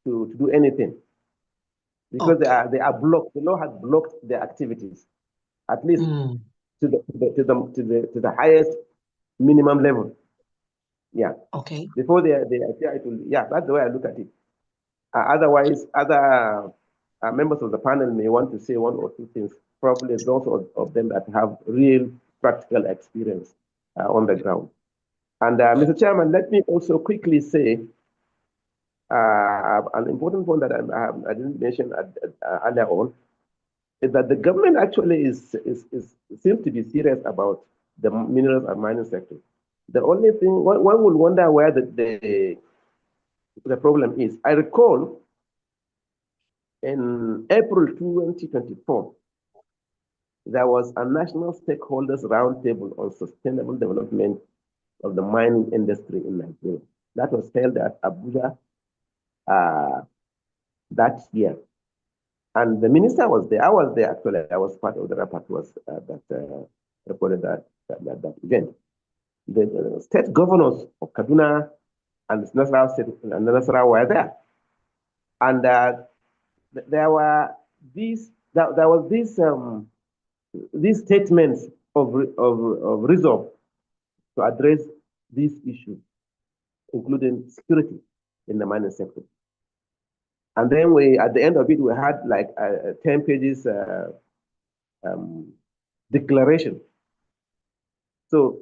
to do anything, because they are blocked. The law has blocked their activities, at least to the highest minimum level. Yeah. Okay. Before they appear, it will. Yeah, that's the way I look at it. Otherwise, other members of the panel may want to say one or two things. Probably those of them that have real practical experience on the ground. And Mr. Chairman, let me also quickly say an important point that I didn't mention earlier on is that the government actually seems to be serious about the minerals and mining sector. The only thing one will wonder where the problem is. I recall in April 2024, there was a national stakeholders roundtable on sustainable development of the mining industry in Nigeria. That was held at Abuja that year. And the minister was there. I was there, actually. I was part of the rapporteurs that reported that event. The state governors of Kaduna and Nasarawa State and Nasarawa were there. And there was these statements of resolve to address these issues, including security in the mining sector. And then at the end of it, we had like 10 pages declaration. So,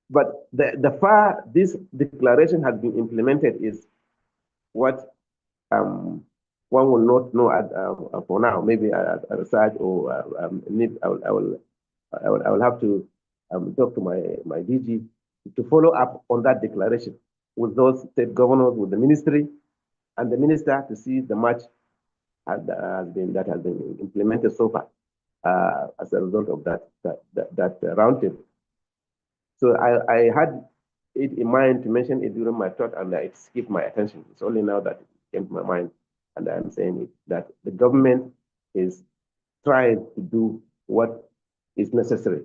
but the far this declaration has been implemented is what one will not know for now. Maybe a research or I will have to talk to my DG to follow up on that declaration with those state governors, with the ministry, and the minister to see the match that has been implemented so far as a result of that roundtable. So I had it in mind to mention it during my talk, and it skipped my attention. It's only now that it came to my mind, and I'm saying it, that the government is trying to do what is necessary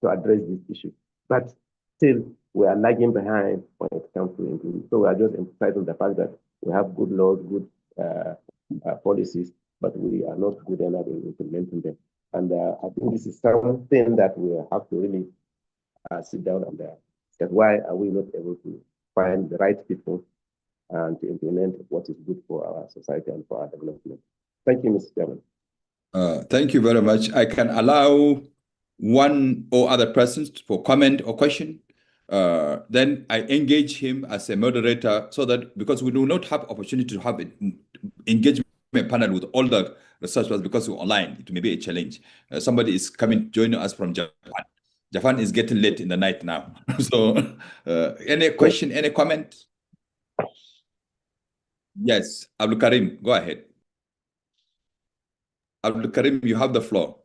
to address this issue, but still we are lagging behind when it comes to implementing. So we are just emphasizing the fact that we have good laws, good policies, but we are not good enough in implementing them. And I think this is something that we have to really sit down and say, why are we not able to find the right people and to implement what is good for our society and for our development? Thank you, Mr. Chairman. Thank you very much. I can allow one or other persons for comment or question. Then I engage him as a moderator so that, because we do not have opportunity to have an engagement panel with all the researchers because we're online, it may be a challenge. Somebody is coming, joining us from Japan. Japan is getting late in the night now. So any question, any comment? Yes, Abdul Karim, go ahead. Abdul Karim, you have the floor.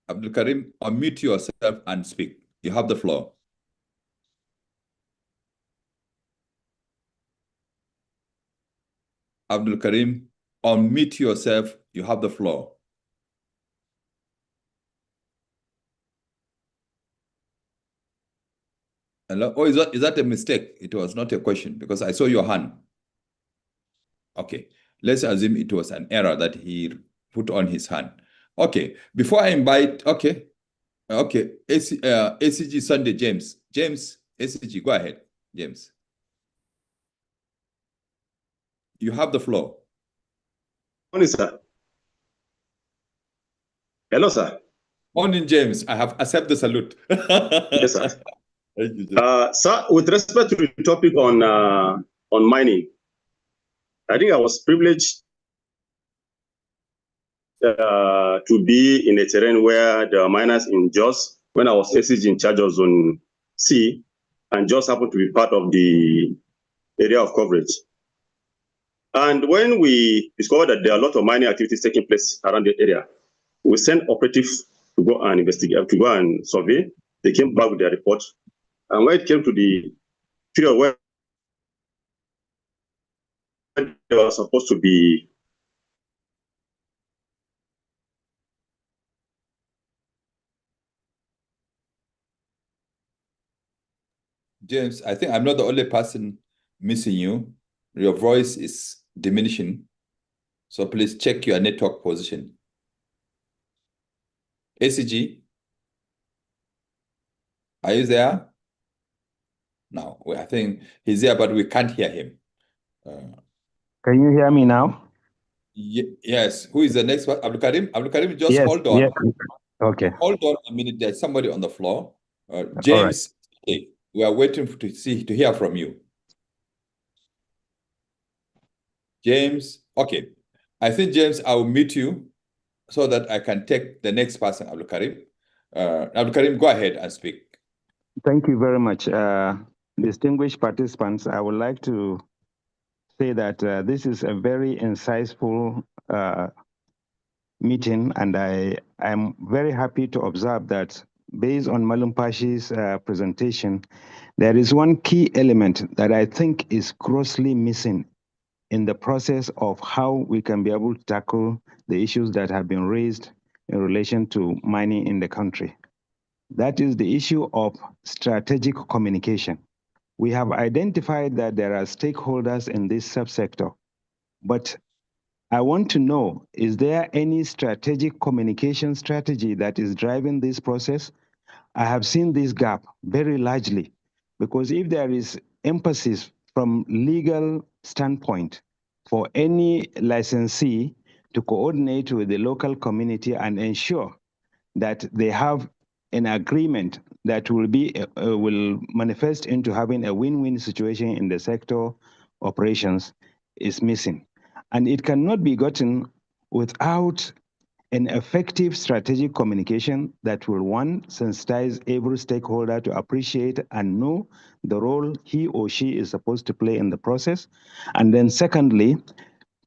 Abdul Karim, unmute yourself and speak. You have the floor. Abdul Karim, unmute yourself. You have the floor. Hello? Oh, is that a mistake? It was not a question because I saw your hand. Okay, let's assume it was an error that he put on his hand. Okay, before I invite, okay, ACG Sunday, James, ACG, go ahead, James. You have the floor. Morning, sir. Hello, sir. Morning, James. I have accepted the salute. Yes, sir. Thank you, James. Sir, with respect to the topic on mining, I think I was privileged to be in a terrain where there are miners in Jos when I was ACG in charge of Zone C, and Jos happened to be part of the area of coverage. And when we discovered that there are a lot of mining activities taking place around the area, we sent operatives to go and investigate, to go and survey. They came back with their report. And when it came to the period where they were supposed to be James, I think I'm not the only person missing you. Your voice is diminishing. So please check your network position. ACG, are you there? No, I think he's there, but we can't hear him. Can you hear me now? Yes. Who is the next one? Abdul Karim? Abdul Karim, just Yes, hold on. yes. Okay. Hold on a minute. There's somebody on the floor. James, okay, we are waiting to hear from you. James, okay. I think, James, I will meet you so that I can take the next person, Abdul Karim. Abdul Karim, go ahead and speak. Thank you very much. distinguished participants, I would like to say that this is a very insightful meeting, and I am very happy to observe that based on Malum Pashi's presentation, there is one key element that I think is grossly missing in the process of how we can be able to tackle the issues that have been raised in relation to mining in the country. That is the issue of strategic communication. We have identified that there are stakeholders in this subsector, but I want to know, is there any strategic communication strategy that is driving this process? I have seen this gap very largely, because if there is emphasis from legal standpoint for any licensee to coordinate with the local community and ensure that they have an agreement that will manifest into having a win-win situation in the sector operations is missing. And it cannot be gotten without an effective strategic communication that will, one, sensitize every stakeholder to appreciate and know the role he or she is supposed to play in the process. And then secondly,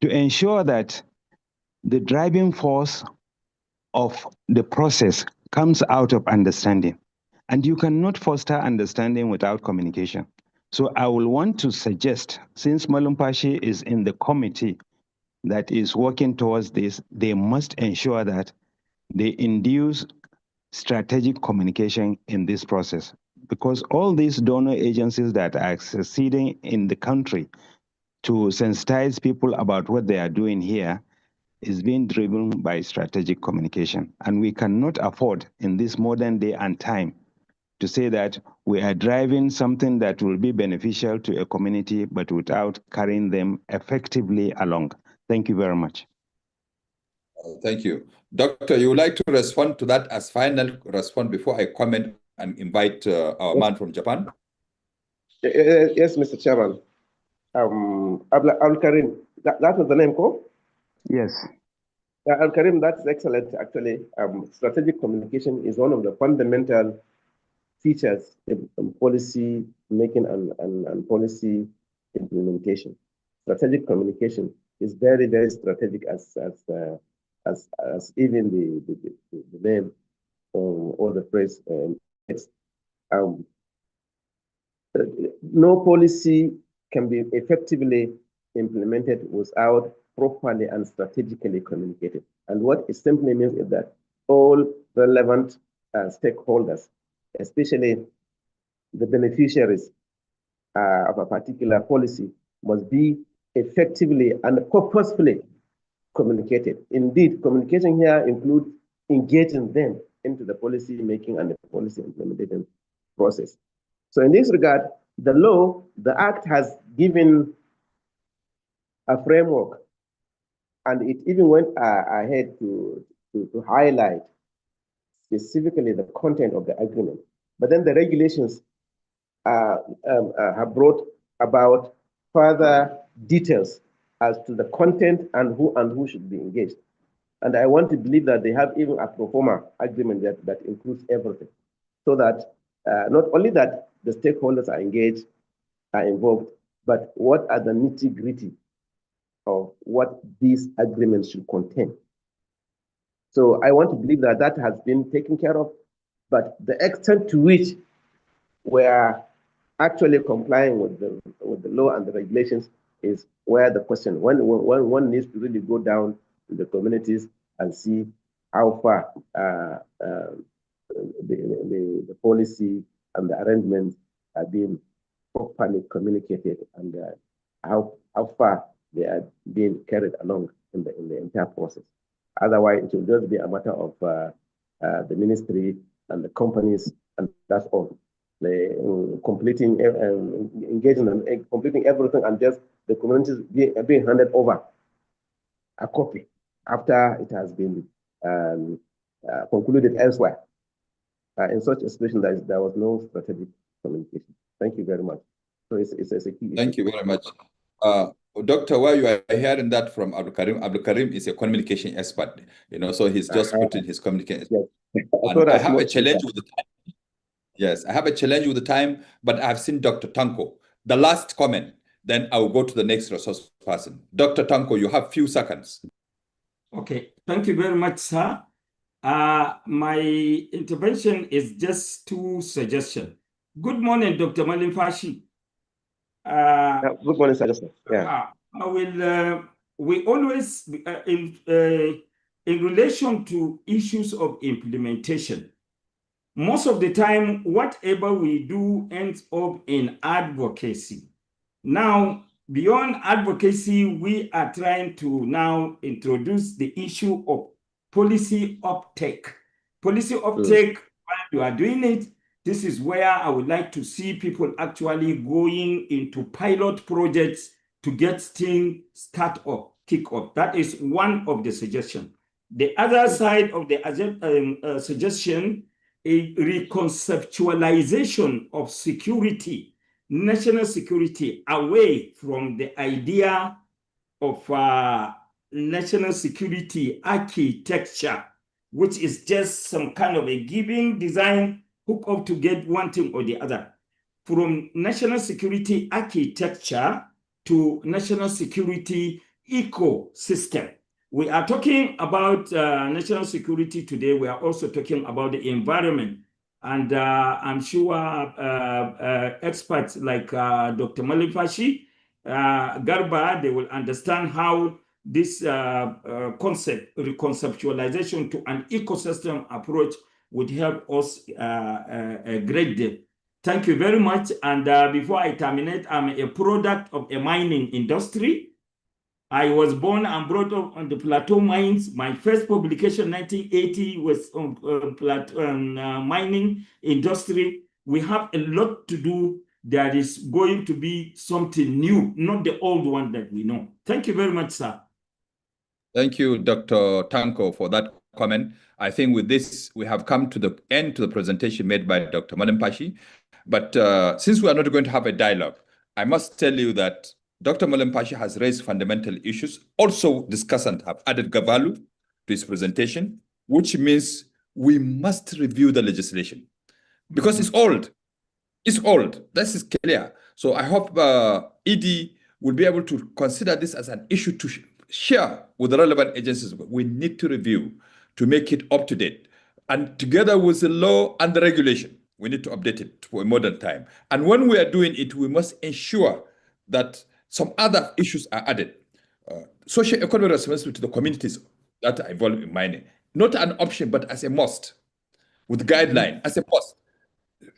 to ensure that the driving force of the process comes out of understanding. And you cannot foster understanding without communication. So I will want to suggest, since Malum Pashi is in the committee that is working towards this, they must ensure that they induce strategic communication in this process. Because all these donor agencies that are succeeding in the country to sensitize people about what they are doing here is being driven by strategic communication. And we cannot afford in this modern day and time to say that we are driving something that will be beneficial to a community, but without carrying them effectively along. Thank you very much. Thank you. Doctor, you would like to respond to that as final response before I comment and invite our man from Japan? Yes, Mr. Chairman. Al-Karim, that was the name, Ko? Yes. Al-Karim, that's excellent, actually. Strategic communication is one of the fundamental features in policy making and policy implementation. Strategic communication is very, very strategic as even the name or the phrase. No policy can be effectively implemented without properly and strategically communicated. And what it simply means is that all relevant stakeholders, especially the beneficiaries of a particular policy, must be effectively and purposefully communicated. Indeed, communication here includes engaging them into the policy making and the policy implementation process. So in this regard, the law, the Act has given a framework, and it even went ahead to highlight specifically the content of the agreement. But then the regulations have brought about further details as to the content and who should be engaged. And I want to believe that they have even a pro forma agreement that includes everything, so that not only that the stakeholders are engaged, are involved, but what are the nitty-gritty of what these agreements should contain. So I want to believe that that has been taken care of, but the extent to which we are actually complying with the law and the regulations is where the question, when one needs to really go down to the communities and see how far the policy and the arrangements are being properly communicated, and how far they are being carried along in the entire process. Otherwise, it will just be a matter of the ministry and the companies, and that's all. Completing, engaging and completing everything, and just the communities being handed over a copy after it has been concluded elsewhere. In such a situation, there was no strategic communication. Thank you very much. So it's a key issue. Thank you very much. Doctor, where you are hearing that from Abdul Karim is a communication expert, so he's just putting his communication. Yes. And I have a challenge with the time. Yes, I have a challenge with the time, but I've seen Dr. Tanko. The last comment, then I will go to the next resource person. Dr. Tanko, you have few seconds. Okay, thank you very much, sir. My intervention is just two suggestions. Good morning, Dr. Malim Fashi. Good morning, sir. Yeah. I will. We always in relation to issues of implementation. Most of the time, whatever we do ends up in advocacy. Now, beyond advocacy, we are trying to now introduce the issue of policy uptake. Policy uptake, while you are doing it, this is where I would like to see people actually going into pilot projects to get things start up, kick off. That is one of the suggestions. The other side of the suggestion, a reconceptualization of security, national security, away from the idea of national security architecture, which is just some kind of a given design hook up to get one thing or the other. From national security architecture to national security ecosystem. We are talking about national security today. We are also talking about the environment. And I'm sure experts like Dr. Malifashi, Garba, they will understand how this concept, reconceptualization to an ecosystem approach would help us a great deal. Thank you very much. And before I terminate, I'm a product of a mining industry. I was born and brought up on the Plateau mines. My first publication, 1980, was on mining industry. We have a lot to do. There is going to be something new, not the old one that we know. Thank you very much, sir. Thank you, Dr. Tanko, for that comment. I think with this, we have come to the end to the presentation made by Dr. Malempashi. But since we are not going to have a dialogue, I must tell you that Dr. Malempashi has raised fundamental issues. Also, discussants have added value to his presentation, which means we must review the legislation because it's old. It's old. This is clear. So I hope ED will be able to consider this as an issue to share with the relevant agencies. We need to review to make it up to date. And together with the law and the regulation, we need to update it for a modern time. And when we are doing it, we must ensure that some other issues are added. Social economic responsibility to the communities that are involved in mining. Not an option, but as a must, with guideline, as a must.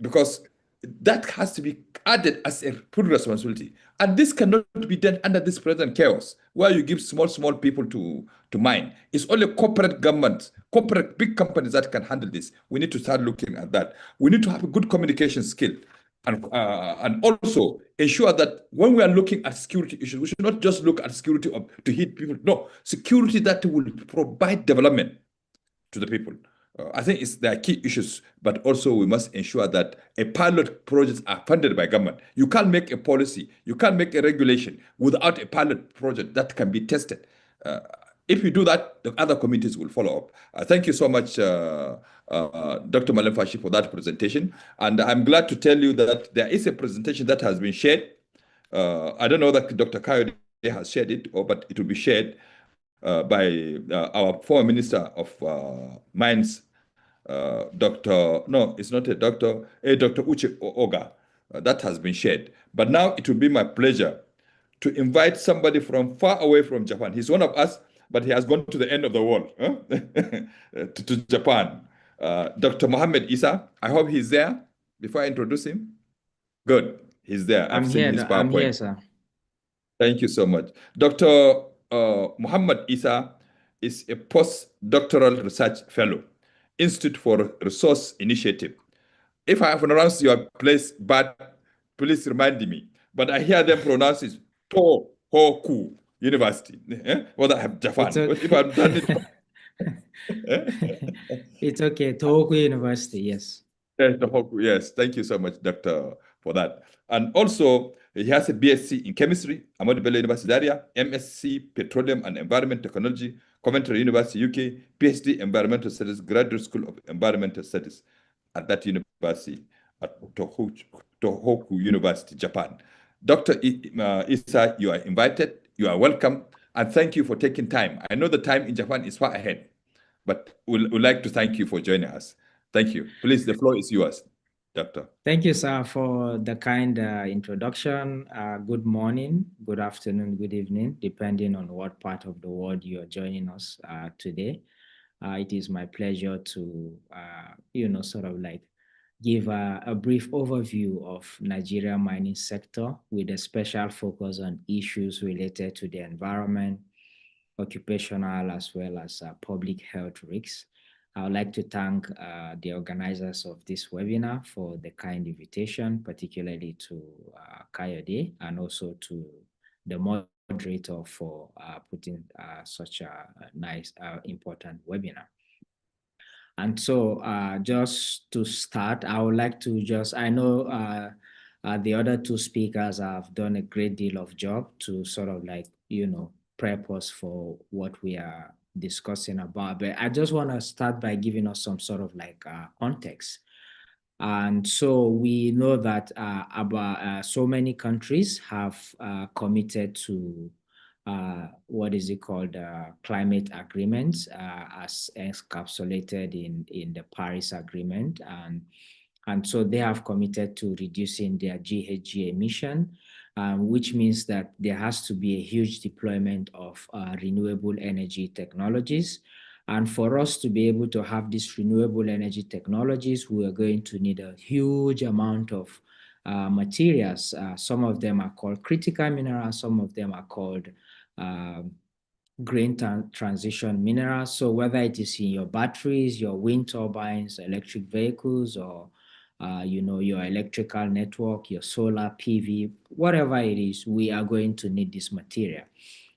Because that has to be added as a full responsibility. And this cannot be done under this present chaos, where you give small people to mine. It's only corporate government, corporate big companies that can handle this. We need to start looking at that. We need to have a good communication skill. And also ensure that when we are looking at security issues, we should not just look at security to hit people. No, security that will provide development to the people. I think there are key issues, but also we must ensure that a pilot projects are funded by government. You can't make a policy, you can't make a regulation without a pilot project that can be tested. If you do that, the other communities will follow up. Thank you so much, Dr. Malemfashi, for that presentation. And I'm glad to tell you that there is a presentation that has been shared. I don't know that Dr. Kayode has shared it, but it will be shared by our former Minister of Mines, Dr. Uche Oga. That has been shared. But now it will be my pleasure to invite somebody from far away from Japan. He's one of us, but he has gone to the end of the world, to Japan. Dr. Mohammed Isa, I hope he's there before I introduce him. Good, he's there. I'm here, sir. Thank you so much. Dr. Muhammad Isa is a postdoctoral research fellow, Institute for Resource Initiative. If I have pronounced your place bad, please remind me. But I hear them pronounce it Tohoku University. Well, I have Japan. But if I've done it, it's okay. Tohoku University, yes. Yes, thank you so much, Doctor, for that. And also, he has a BSc in Chemistry, Ahmadu Bello University Zaria, MSc Petroleum and Environment Technology, Coventry University, UK, PhD Environmental Studies, Graduate School of Environmental Studies at that university. at Tohoku University, Japan. Dr. Issa, you are invited, you are welcome, and thank you for taking time. I know the time in Japan is far ahead, but we'd like to thank you for joining us. Thank you. Please, the floor is yours, Doctor. Thank you, sir, for the kind introduction. Good morning, good afternoon, good evening, depending on what part of the world you are joining us today. It is my pleasure to, sort of like give a brief overview of Nigeria mining sector with a special focus on issues related to the environment, occupational, as well as public health risks. I would like to thank the organizers of this webinar for the kind invitation, particularly to Kayode and also to the moderator for putting such a nice, important webinar. And so just to start, I would like to I know the other two speakers have done a great deal of job to sort of like, prep us for what we are discussing about. But I just want to start by giving us some sort of like context. And so we know that about so many countries have committed to what is it called, climate agreements as encapsulated in the Paris Agreement. And so they have committed to reducing their GHG emission, which means that there has to be a huge deployment of renewable energy technologies. And for us to be able to have these renewable energy technologies, we are going to need a huge amount of materials. Some of them are called critical minerals, some of them are called green transition minerals. So whether it is in your batteries, your wind turbines, electric vehicles, or your electrical network, your solar PV, whatever it is, we are going to need this material.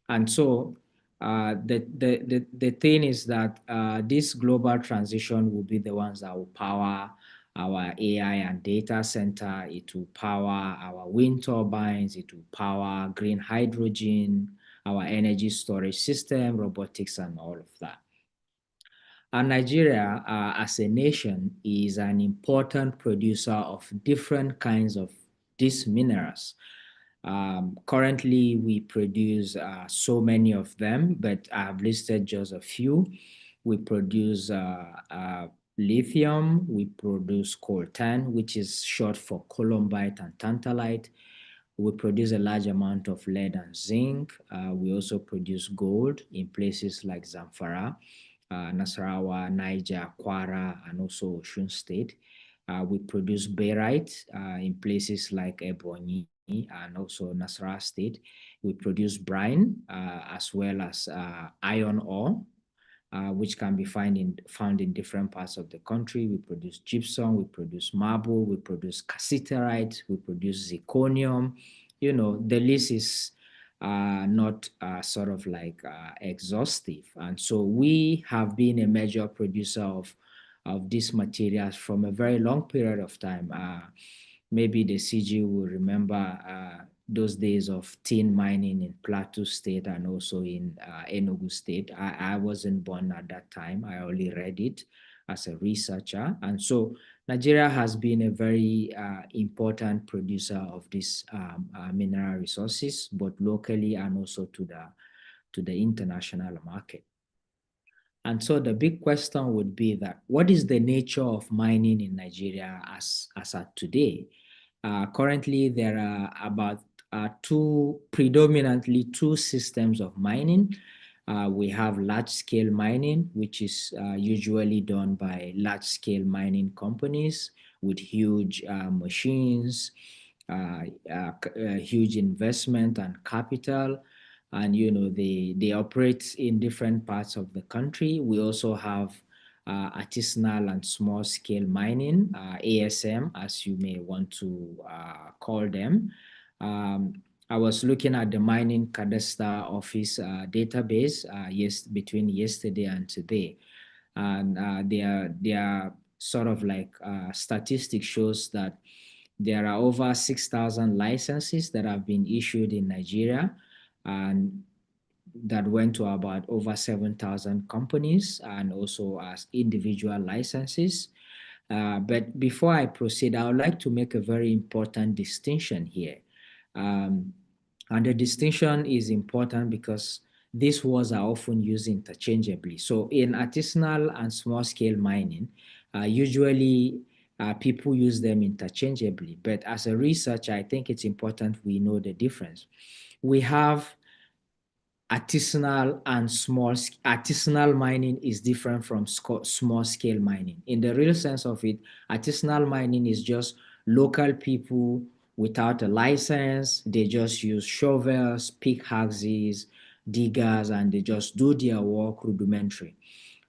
And so the thing is that this global transition will be the ones that will power our AI and data center. It will power our wind turbines. It will power green hydrogen, our energy storage system, robotics, and all of that. And Nigeria, as a nation, is an important producer of different kinds of these minerals. Currently, we produce so many of them, but I've listed just a few. We produce lithium, we produce coltan, which is short for columbite and tantalite. We produce a large amount of lead and zinc. We also produce gold in places like Zamfara, Nasarawa, Niger, Kwara, and also Osun State. We produce barite in places like Ebonyi and also Nasarawa State. We produce brine as well as iron ore, which can be found in different parts of the country. We produce gypsum, we produce marble, we produce cassiterite, we produce zirconium. The list is not sort of like exhaustive. And so we have been a major producer of these materials from a very long period of time. Maybe the CG will remember those days of tin mining in Plateau State and also in Enugu State. I wasn't born at that time. I only read it as a researcher. And so Nigeria has been a very important producer of these mineral resources, both locally and also to the international market. And so the big question would be that what is the nature of mining in Nigeria as at today? Currently, there are about predominantly two systems of mining. We have large-scale mining, which is usually done by large-scale mining companies with huge machines, huge investment and capital. And, they operate in different parts of the country. We also have artisanal and small-scale mining, ASM, as you may want to call them. I was looking at the mining cadastre office database between yesterday and today, and their sort of like statistics shows that there are over 6,000 licenses that have been issued in Nigeria, and that went to about over 7,000 companies and also as individual licenses. But before I proceed, I would like to make a very important distinction here. And the distinction is important because these words are often used interchangeably. So in artisanal and small-scale mining, usually people use them interchangeably. But as a researcher, I think it's important we know the difference. We have artisanal and artisanal mining is different from small scale mining. In the real sense of it, artisanal mining is just local people without a license. They just use shovels, pickaxes, diggers, and they just do their work rudimentary.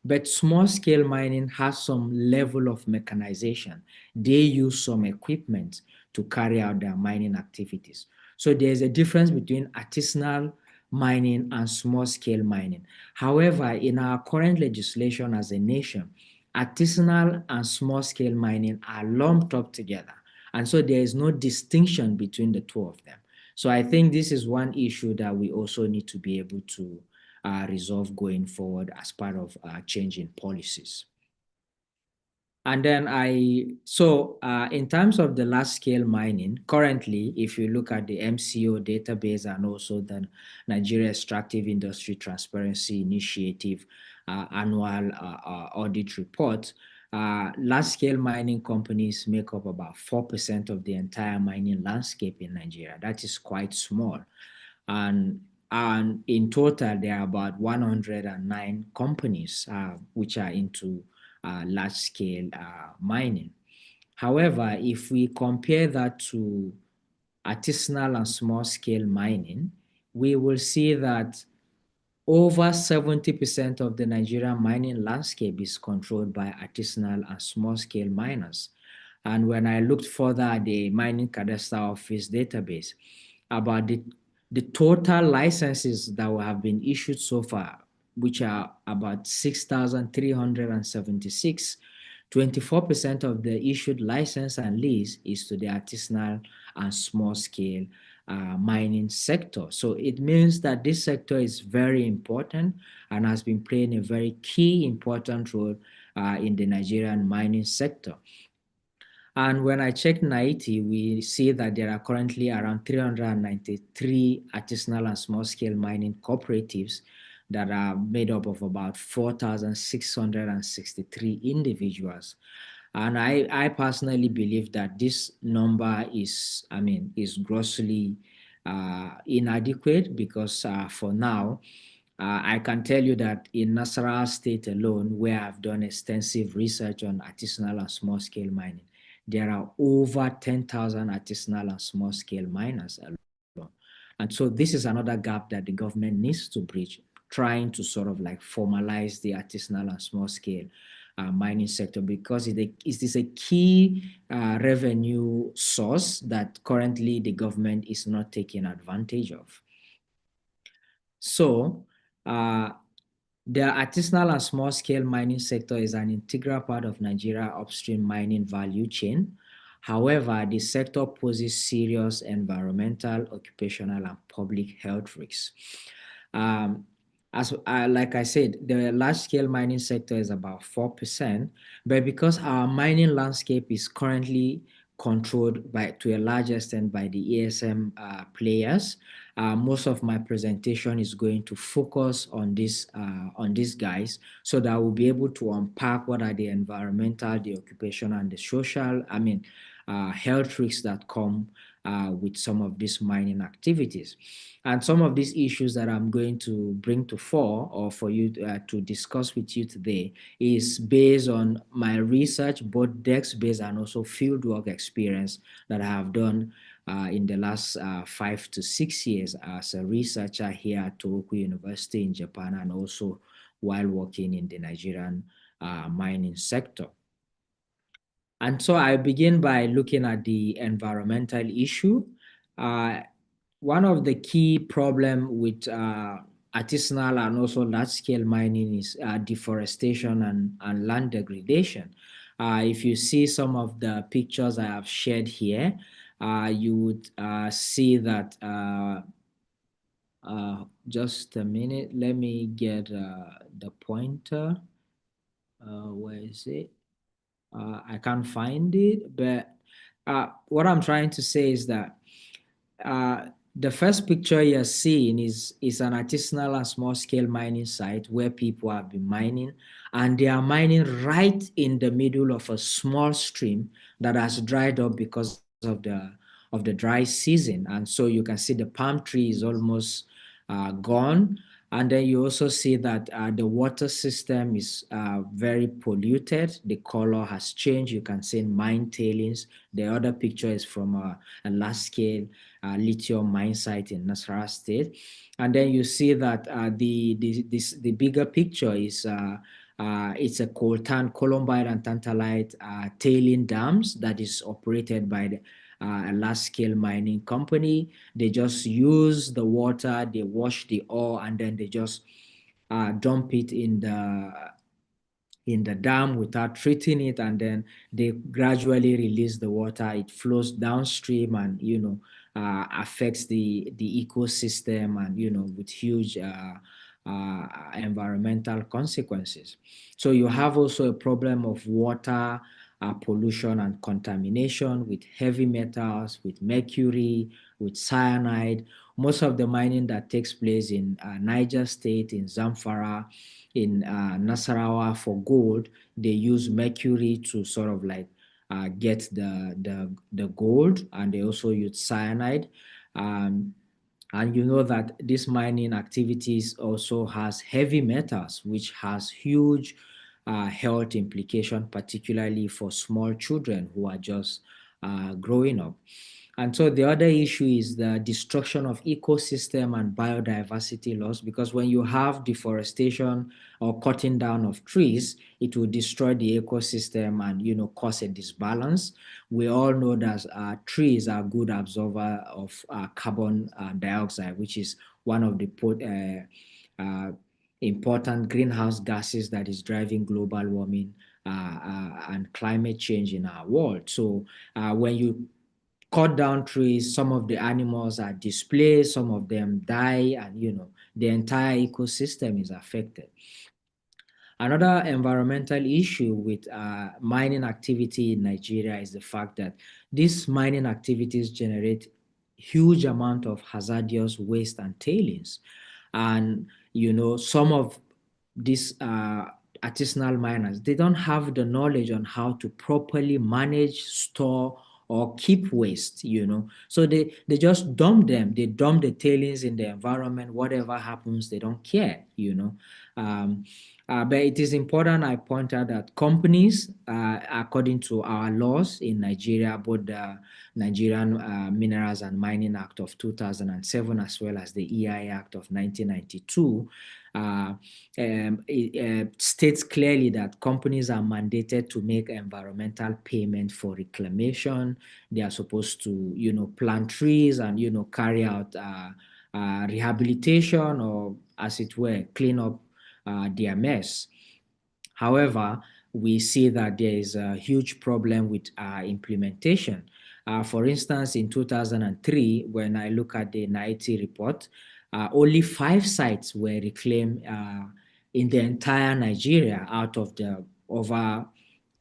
But small scale mining has some level of mechanization. They use some equipment to carry out their mining activities. So there's a difference between artisanal mining and small scale mining. However, in our current legislation as a nation, artisanal and small scale mining are lumped up together. And so there is no distinction between the two of them. So I think this is one issue that we also need to be able to resolve going forward as part of changing policies. And then in terms of the large scale mining, currently, if you look at the MCO database and also the Nigeria Extractive Industry Transparency Initiative annual audit report, large scale mining companies make up about 4% of the entire mining landscape in Nigeria. That is quite small. And in total, there are about 109 companies which are into large-scale mining. However, if we compare that to artisanal and small-scale mining, we will see that over 70% of the Nigerian mining landscape is controlled by artisanal and small-scale miners. And when I looked further at the Mining Cadastre Office database, about the total licenses that have been issued so far, which are about 6,376, 24% of the issued license and lease is to the artisanal and small-scale mining sector. So it means that this sector is very important and has been playing a very key important role in the Nigerian mining sector. And when I check NITI, we see that there are currently around 393 artisanal and small-scale mining cooperatives that are made up of about 4,663 individuals. And I personally believe that this number is grossly inadequate because for now, I can tell you that in Nasarawa State alone, where I've done extensive research on artisanal and small-scale mining, there are over 10,000 artisanal and small-scale miners alone. And so this is another gap that the government needs to bridge, trying to sort of like formalize the artisanal and small-scale mining sector because it is a key revenue source that currently the government is not taking advantage of. So the artisanal and small-scale mining sector is an integral part of Nigeria upstream mining value chain. However, the sector poses serious environmental, occupational, and public health risks. Like I said, the large-scale mining sector is about 4%, but because our mining landscape is currently controlled to a large extent by the ESM players, most of my presentation is going to focus on these guys so that we'll be able to unpack what are the environmental, the occupational, and the social, health risks that come with some of these mining activities. And some of these issues that I'm going to bring to fore or for you to discuss with you today is based on my research, both desk-based and also fieldwork experience that I have done in the last 5 to 6 years as a researcher here at Tohoku University in Japan and also while working in the Nigerian mining sector. And so I begin by looking at the environmental issue. One of the key problems with artisanal and also large-scale mining is deforestation and land degradation. If you see some of the pictures I have shared here, you would see that, just a minute, let me get the pointer. Where is it? I can't find it, but what I'm trying to say is that the first picture you're seeing is an artisanal and small scale mining site where people have been mining, and they are mining right in the middle of a small stream that has dried up because of the dry season. And so you can see the palm tree is almost gone. And then you also see that the water system is very polluted. The color has changed. You can see mine tailings. The other picture is from a large scale lithium mine site in Nasarawa State. And then you see that the bigger picture is it's a coltan, columbite and tantalite tailing dams that is operated by a large-scale mining company. They just use the water, they wash the ore, and then they just dump it in the dam without treating it, and then they gradually release the water. It flows downstream and affects the ecosystem, and with huge environmental consequences. So you have also a problem of water pollution and contamination with heavy metals, with mercury, with cyanide. Most of the mining that takes place in Niger State, in Zamfara, in Nasarawa for gold, they use mercury to sort of like get the gold, and they also use cyanide. And you know that this mining activities also has heavy metals, which has huge health implication, particularly for small children who are just growing up. And so the other issue is the destruction of ecosystem and biodiversity loss, because when you have deforestation or cutting down of trees, it will destroy the ecosystem and cause a disbalance. We all know that trees are good absorber of carbon dioxide, which is one of the important greenhouse gases that is driving global warming and climate change in our world. So when you cut down trees, some of the animals are displaced, some of them die, and the entire ecosystem is affected. Another environmental issue with mining activity in Nigeria is the fact that these mining activities generate huge amount of hazardous waste and tailings. And some of these artisanal miners, they don't have the knowledge on how to properly manage, store, or keep waste, So they just dump them. They dump the tailings in the environment. Whatever happens, they don't care, but it is important I point out that companies, according to our laws in Nigeria, both the Nigerian Minerals and Mining Act of 2007, as well as the EIA Act of 1992, it states clearly that companies are mandated to make environmental payment for reclamation. They are supposed to, plant trees and, carry out rehabilitation, or, as it were, clean up their mess. However, we see that there is a huge problem with implementation. For instance, in 2003, when I look at the NIT report, only 5 sites were reclaimed in the entire Nigeria out of the over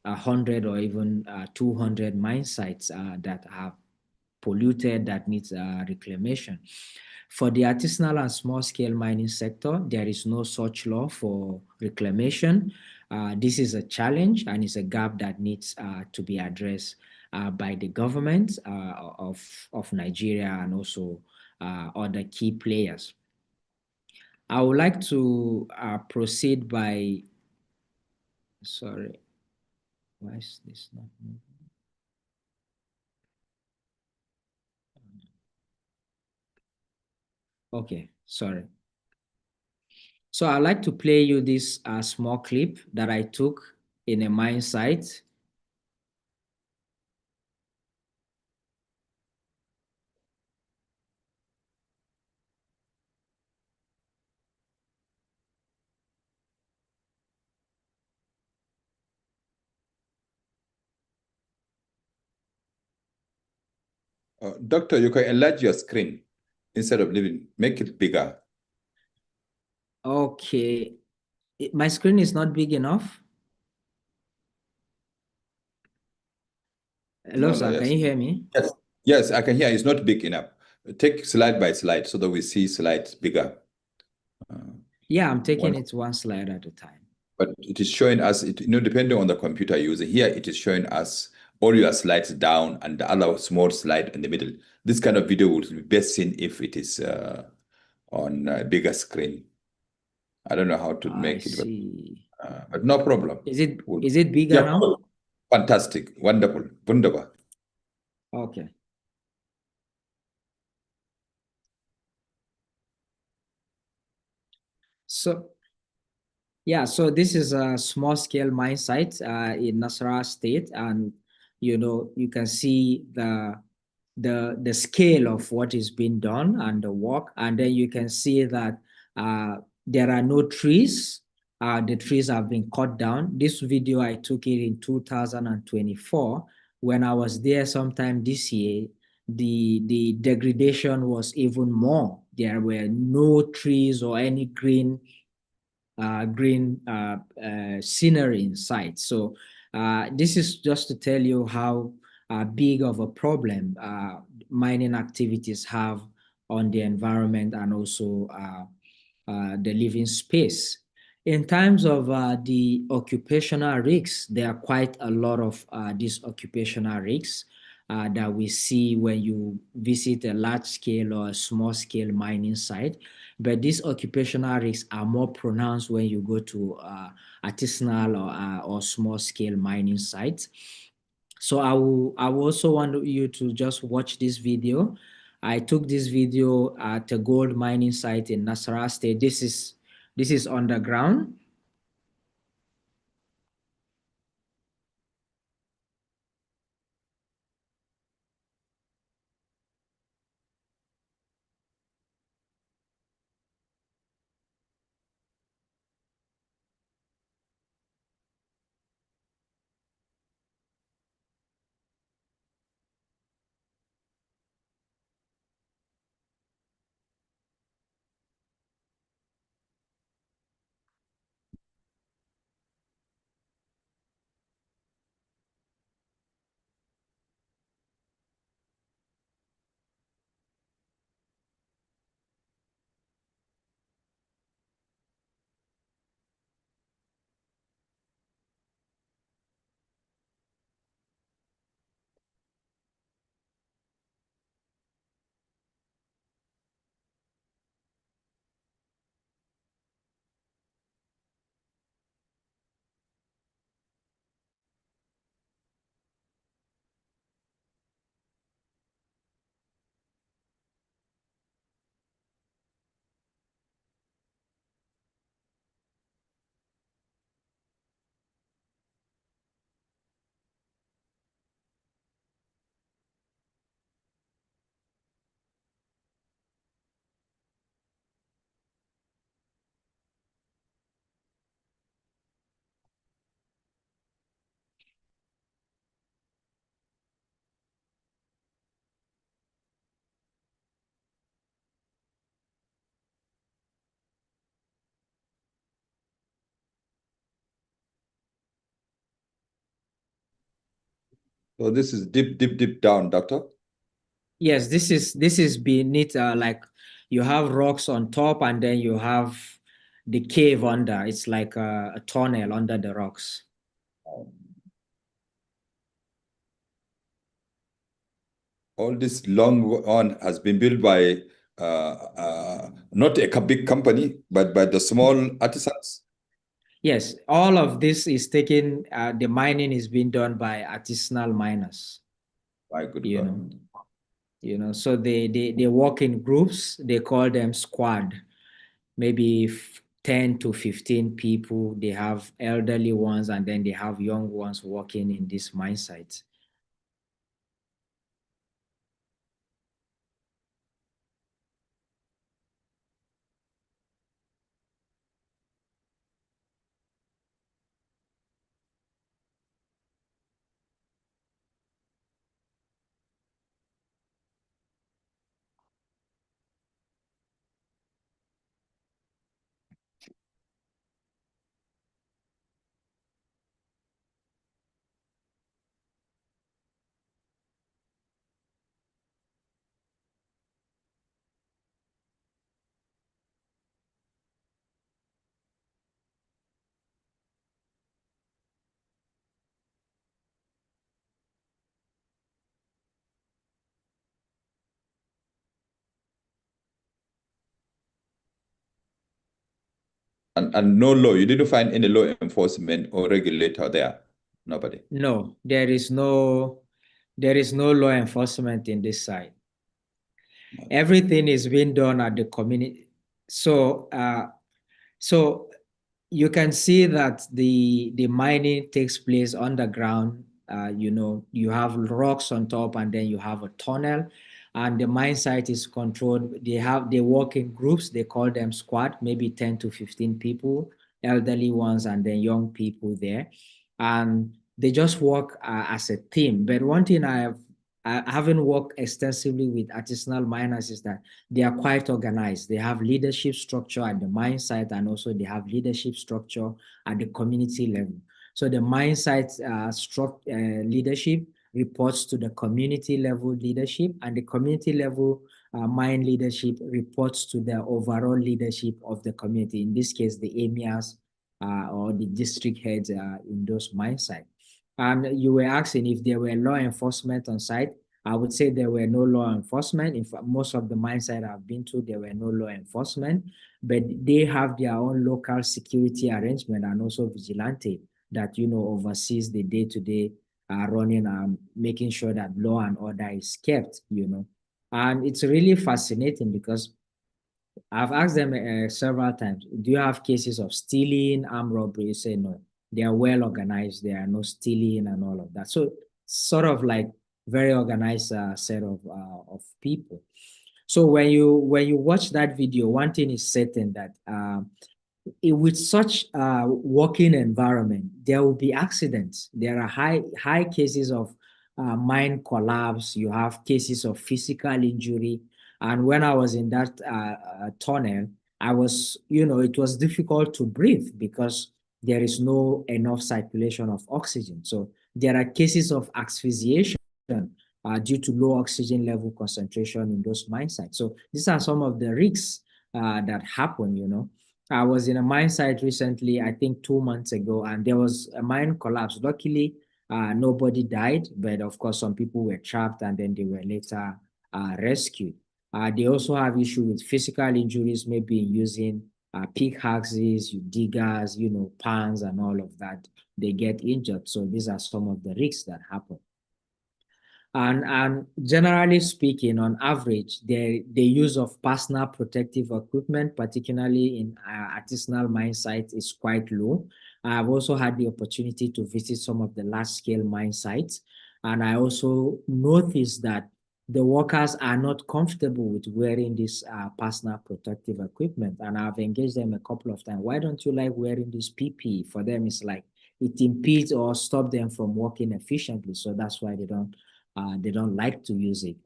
100 or even 200 mine sites that have polluted, that needs reclamation. For the artisanal and small-scale mining sector, there is no such law for reclamation. This is a challenge, and it's a gap that needs to be addressed by the government of Nigeria and also other key players. I would like to proceed by, sorry, why is this not moving? Okay, sorry. So I'd like to play you this small clip that I took in a mine site. Doctor, you can enlarge your screen instead of leaving, make it bigger. Okay, my screen is not big enough. Hello, sir. Can you hear me? Yes, yes, I can hear. It's not big enough. Take slide by slide so that we see slides bigger. Yeah, I'm taking it one slide at a time. But it is showing us, depending on the computer user, here it is showing us all your slides down and the other small slide in the middle. This kind of video will be best seen if it is on a bigger screen. I don't know how to make it, but no problem. Is it bigger now? Fantastic, wonderful, wunderbar. Okay. So, yeah, so this is a small scale mine site in Nasarawa State, and you can see the scale of what is being done and the work, and then you can see that there are no trees. The trees have been cut down. This video I took it in 2024. When I was there sometime this year, the degradation was even more. There were no trees or any green scenery in sight. So this is just to tell you how big of a problem mining activities have on the environment and also the living space. In terms of the occupational risks, there are quite a lot of these occupational risks that we see when you visit a large scale or a small scale mining site. But these occupational risks are more pronounced when you go to artisanal or small scale mining sites. So I will also want you to just watch this video. I took this video at a gold mining site in Nasarawa State. This is underground. So this is deep, deep, deep down, doctor? Yes, this is beneath, like you have rocks on top and then you have the cave under. It's like a tunnel under the rocks. All this long on has been built by not a big company, but by the small artisans. Yes, all of this is taken, the mining is being done by artisanal miners. My good you God. know, so they work in groups, they call them squad, maybe 10 to 15 people. They have elderly ones and then they have young ones working in these mine sites. And no law. You didn't find any law enforcement or regulator there. Nobody. No, there is no law enforcement in this side. Everything is being done at the community. So you can see that the mining takes place underground. You have rocks on top, and then you have a tunnel, and the mine site is controlled. They work in groups. They call them squad, maybe 10 to 15 people, elderly ones, and then young people there, and they just work as a team. But one thing I haven't worked extensively with artisanal miners is that they are quite organized. They have leadership structure at the mine site, and also they have leadership structure at the community level. So the mine site leadership reports to the community level leadership, and the community level mine leadership reports to the overall leadership of the community. In this case, the emirs or the district heads in those mine sites. And you were asking if there were law enforcement on site. I would say there were no law enforcement. In fact, most of the mine sites I've been to, there were no law enforcement, but they have their own local security arrangement and also vigilante that, oversees the day-to-day running and making sure that law and order is kept, And it's really fascinating because I've asked them several times, do you have cases of stealing, armed robbery? You say no. They are well organized. There are no stealing and all of that. So sort of like very organized set of people. So when you watch that video, one thing is certain that with such a working environment, there will be accidents. There are high cases of mine collapse. You have cases of physical injury. And when I was in that tunnel, I was, it was difficult to breathe because there is no enough circulation of oxygen. So there are cases of asphyxiation due to low oxygen level concentration in those mine sites. So these are some of the risks that happen, I was in a mine site recently, I think 2 months ago, and there was a mine collapse. Luckily, nobody died, but of course, some people were trapped and then they were later rescued. They also have issue with physical injuries, maybe using pickaxes, diggers, pans and all of that. They get injured. So these are some of the risks that happen. And generally speaking, on average, the use of personal protective equipment, particularly in artisanal mine sites, is quite low. I've also had the opportunity to visit some of the large-scale mine sites, and I also noticed that the workers are not comfortable with wearing this personal protective equipment. And I've engaged them a couple of times. Why don't you like wearing this PPE? For them, it's like it impedes or stops them from working efficiently. So that's why they don't like to use it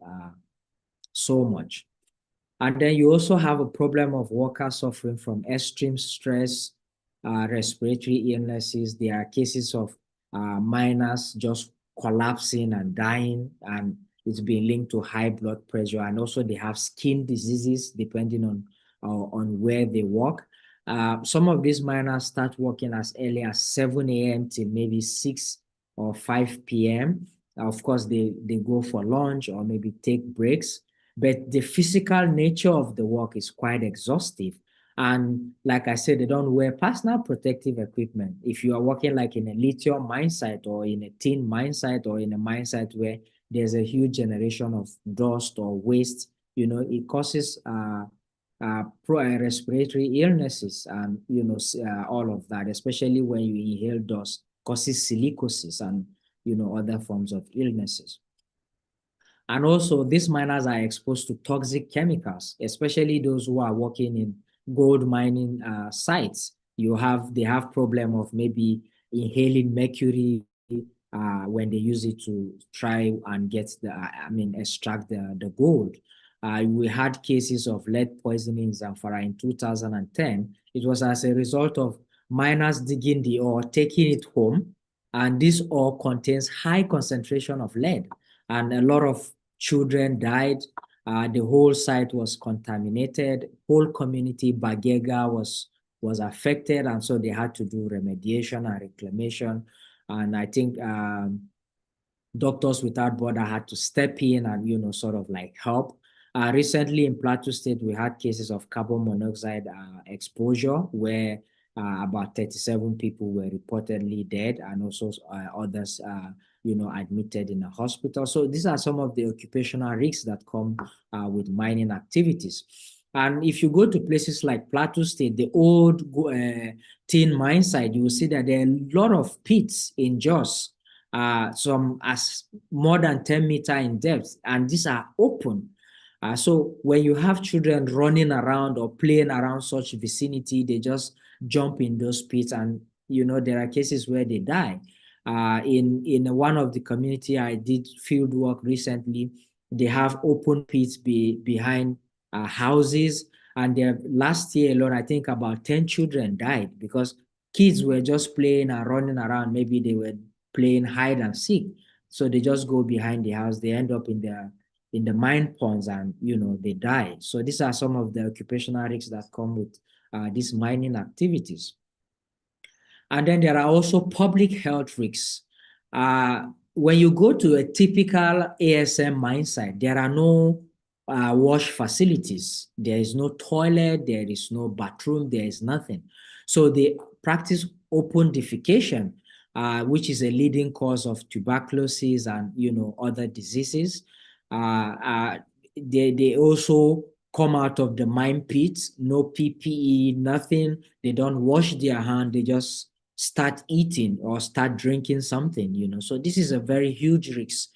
so much. And then you also have a problem of workers suffering from extreme stress, respiratory illnesses. There are cases of miners just collapsing and dying, and it's been linked to high blood pressure. And also they have skin diseases depending on where they work. Some of these miners start working as early as 7 a.m. till maybe 6 or 5 p.m. Of course, they go for lunch or maybe take breaks, but the physical nature of the work is quite exhaustive. And like I said, they don't wear personal protective equipment. If you are working like in a lithium mine site or in a tin mine site or in a mine site where there's a huge generation of dust or waste, it causes respiratory illnesses and, all of that, especially when you inhale dust, causes silicosis and other forms of illnesses. And also, these miners are exposed to toxic chemicals, especially those who are working in gold mining sites. They have problem of maybe inhaling mercury when they use it to try and get extract the gold. We had cases of lead poisoning in Zamfara in 2010. It was as a result of miners digging the ore, taking it home, and this ore contains high concentration of lead, and a lot of children died. The whole site was contaminated. Whole community, Bagega, was affected, and so they had to do remediation and reclamation. And I think Doctors Without Border had to step in and sort of like help. Recently in Plateau State, we had cases of carbon monoxide exposure where About 37 people were reportedly dead, and also others, admitted in a hospital. So these are some of the occupational risks that come with mining activities. And if you go to places like Plateau State, the old tin mine site, you will see that there are a lot of pits in Jos, some as more than 10 meters in depth, and these are open. So when you have children running around or playing around such vicinity, they just jump in those pits, and there are cases where they die. In one of the community I did field work recently, they have open pits behind houses, and there last year alone, I think about 10 children died because kids were just playing and running around. Maybe they were playing hide and seek, so they just go behind the house. They end up in the mine ponds, and they die. So these are some of the occupational risks that come with these mining activities. And then there are also public health risks. When you go to a typical ASM mine site, there are no wash facilities. There is no toilet, there is no bathroom, there is nothing. So they practice open defecation, which is a leading cause of tuberculosis and other diseases. They also come out of the mine pits, no PPE, nothing. They don't wash their hand. They just start eating or start drinking something, So this is a very huge risk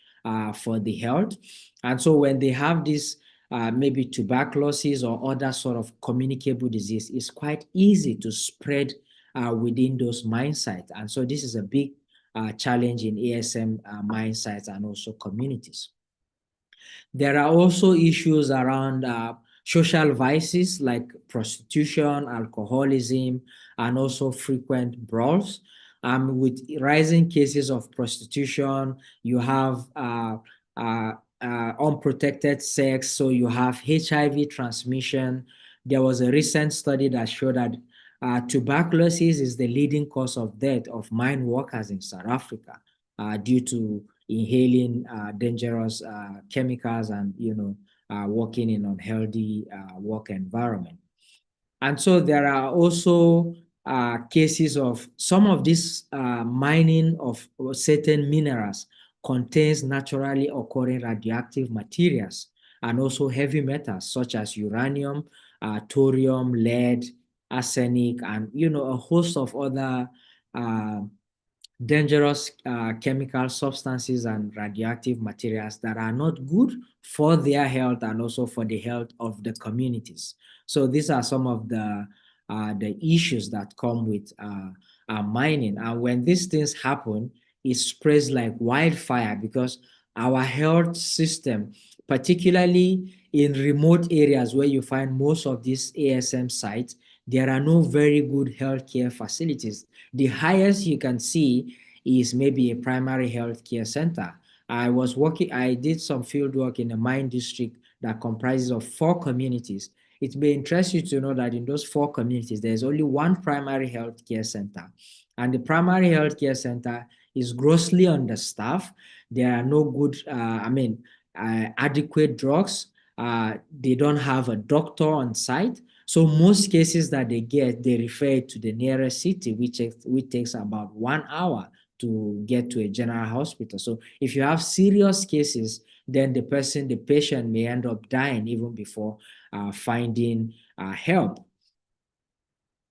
for the health. And so when they have this maybe tuberculosis or other sort of communicable disease, it's quite easy to spread within those mine sites. And so this is a big challenge in ASM mine sites and also communities. There are also issues around social vices like prostitution, alcoholism, and also frequent brawls. With rising cases of prostitution, you have unprotected sex, so you have HIV transmission. There was a recent study that showed that tuberculosis is the leading cause of death of mine workers in South Africa due to inhaling dangerous chemicals and working in unhealthy work environment. And so there are also cases of some of this mining of certain minerals contains naturally occurring radioactive materials and also heavy metals such as uranium, thorium, lead, arsenic, and a host of other dangerous chemical substances and radioactive materials that are not good for their health and also for the health of the communities. So these are some of the issues that come with mining. And when these things happen, it spreads like wildfire because our health system, particularly in remote areas where you find most of these ASM sites, there are no very good healthcare facilities. The highest you can see is maybe a primary healthcare center. I did some field work in a mine district that comprises of 4 communities. It may interest you to know that in those 4 communities, there's only one primary healthcare center. And the primary healthcare center is grossly understaffed. There are no good, adequate drugs. They don't have a doctor on site. So most cases that they get, they refer to the nearest city, which takes about 1 hour to get to a general hospital. So if you have serious cases, then the patient may end up dying even before finding help.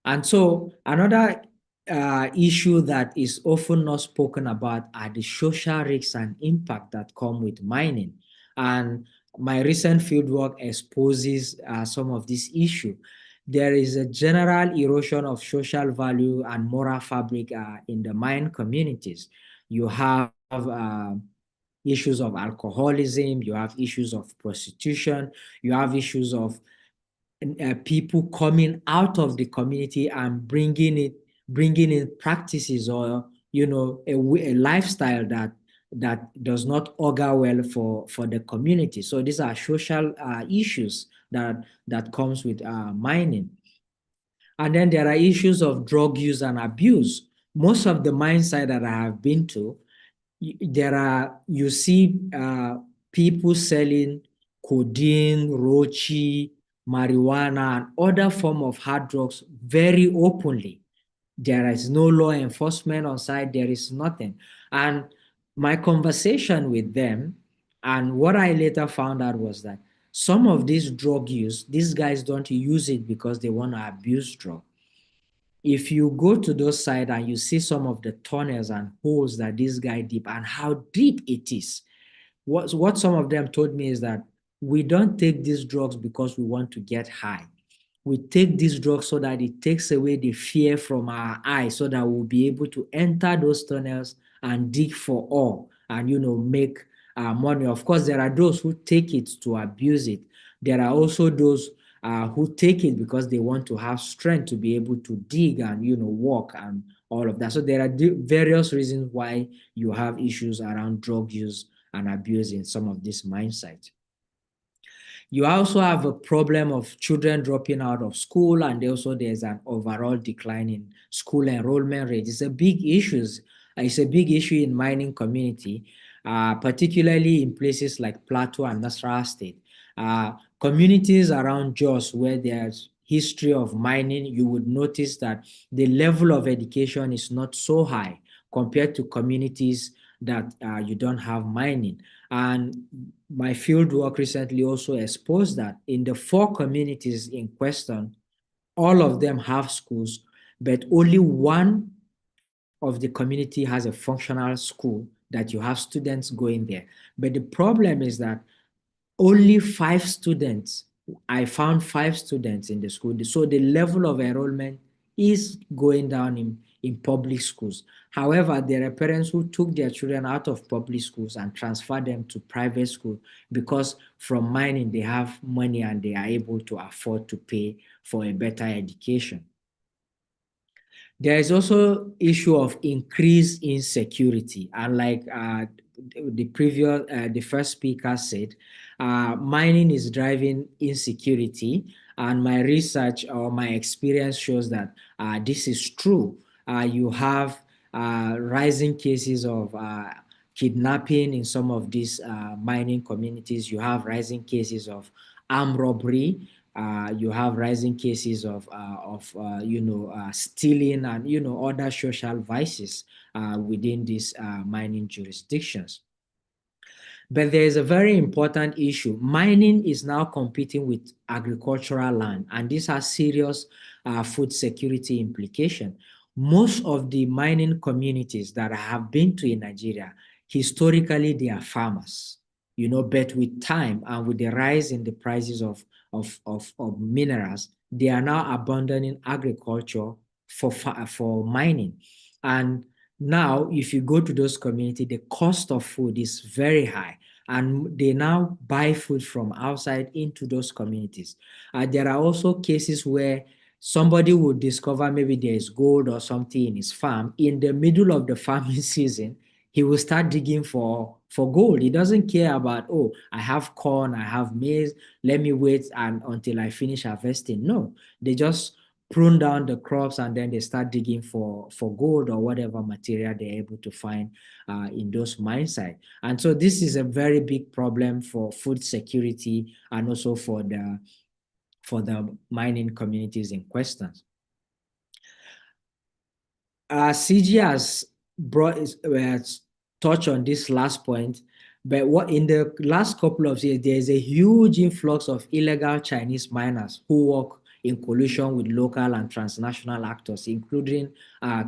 And so another issue that is often not spoken about are the social risks and impact that come with mining. And my recent fieldwork exposes some of this issue. There is a general erosion of social value and moral fabric in the mine communities. You have issues of alcoholism, you have issues of prostitution, you have issues of people coming out of the community and bringing in practices or a lifestyle that does not augur well for the community. So these are social issues that comes with mining. And then there are issues of drug use and abuse. Most of the mine sites that I have been to, you see people selling codeine, rochi, marijuana, and other form of hard drugs very openly. There is no law enforcement on site. There is nothing. And my conversation with them and what I later found out was that some of this drug use, these guys don't use it because they want to abuse drug. If you go to those sites and you see some of the tunnels and holes that this guy deep and how deep it is, what some of them told me is that we don't take these drugs because we want to get high. We take these drugs so that it takes away the fear from our eyes so that we'll be able to enter those tunnels and dig for ore and, make money. Of course, there are those who take it to abuse it. There are also those who take it because they want to have strength to be able to dig and, walk and all of that. So there are various reasons why you have issues around drug use and abuse in some of these mine sites. You also have a problem of children dropping out of school, and also there's an overall decline in school enrollment rate. It's a big issue. It's a big issue in mining community, particularly in places like Plateau and Nasarawa State. Communities around Jos where there's history of mining, you would notice that the level of education is not so high compared to communities that you don't have mining. And my field work recently also exposed that in the 4 communities in question, all of them have schools, but only one of the community has a functional school that you have students going there. But the problem is that only 5 students, I found 5 students in the school. So the level of enrollment is going down in public schools. However, there are parents who took their children out of public schools and transferred them to private school because from mining, they have money and they are able to afford to pay for a better education. There is also issue of increased insecurity. And like the first speaker said, mining is driving insecurity. And my research or my experience shows that this is true. You have rising cases of kidnapping in some of these mining communities. You have rising cases of armed robbery. You have rising cases of stealing and other social vices within these mining jurisdictions. But there is a very important issue. Mining is now competing with agricultural land, and this has serious food security implication. Most of the mining communities that I have been to in Nigeria, historically they are farmers, but with time and with the rise in the prices of minerals, they are now abandoning agriculture for mining. And now, if you go to those communities, the cost of food is very high, and they now buy food from outside into those communities. There are also cases where somebody would discover maybe there is gold or something in his farm. In the middle of the farming season, he will start digging for gold. He doesn't care about, oh, I have corn, I have maize, let me wait until I finish harvesting. No, they just prune down the crops and then they start digging for gold or whatever material they're able to find in those mine sites. And so this is a very big problem for food security and also for the mining communities in question. CG has touched on this last point, but what in the last couple of years, there's a huge influx of illegal Chinese miners who work in collusion with local and transnational actors, including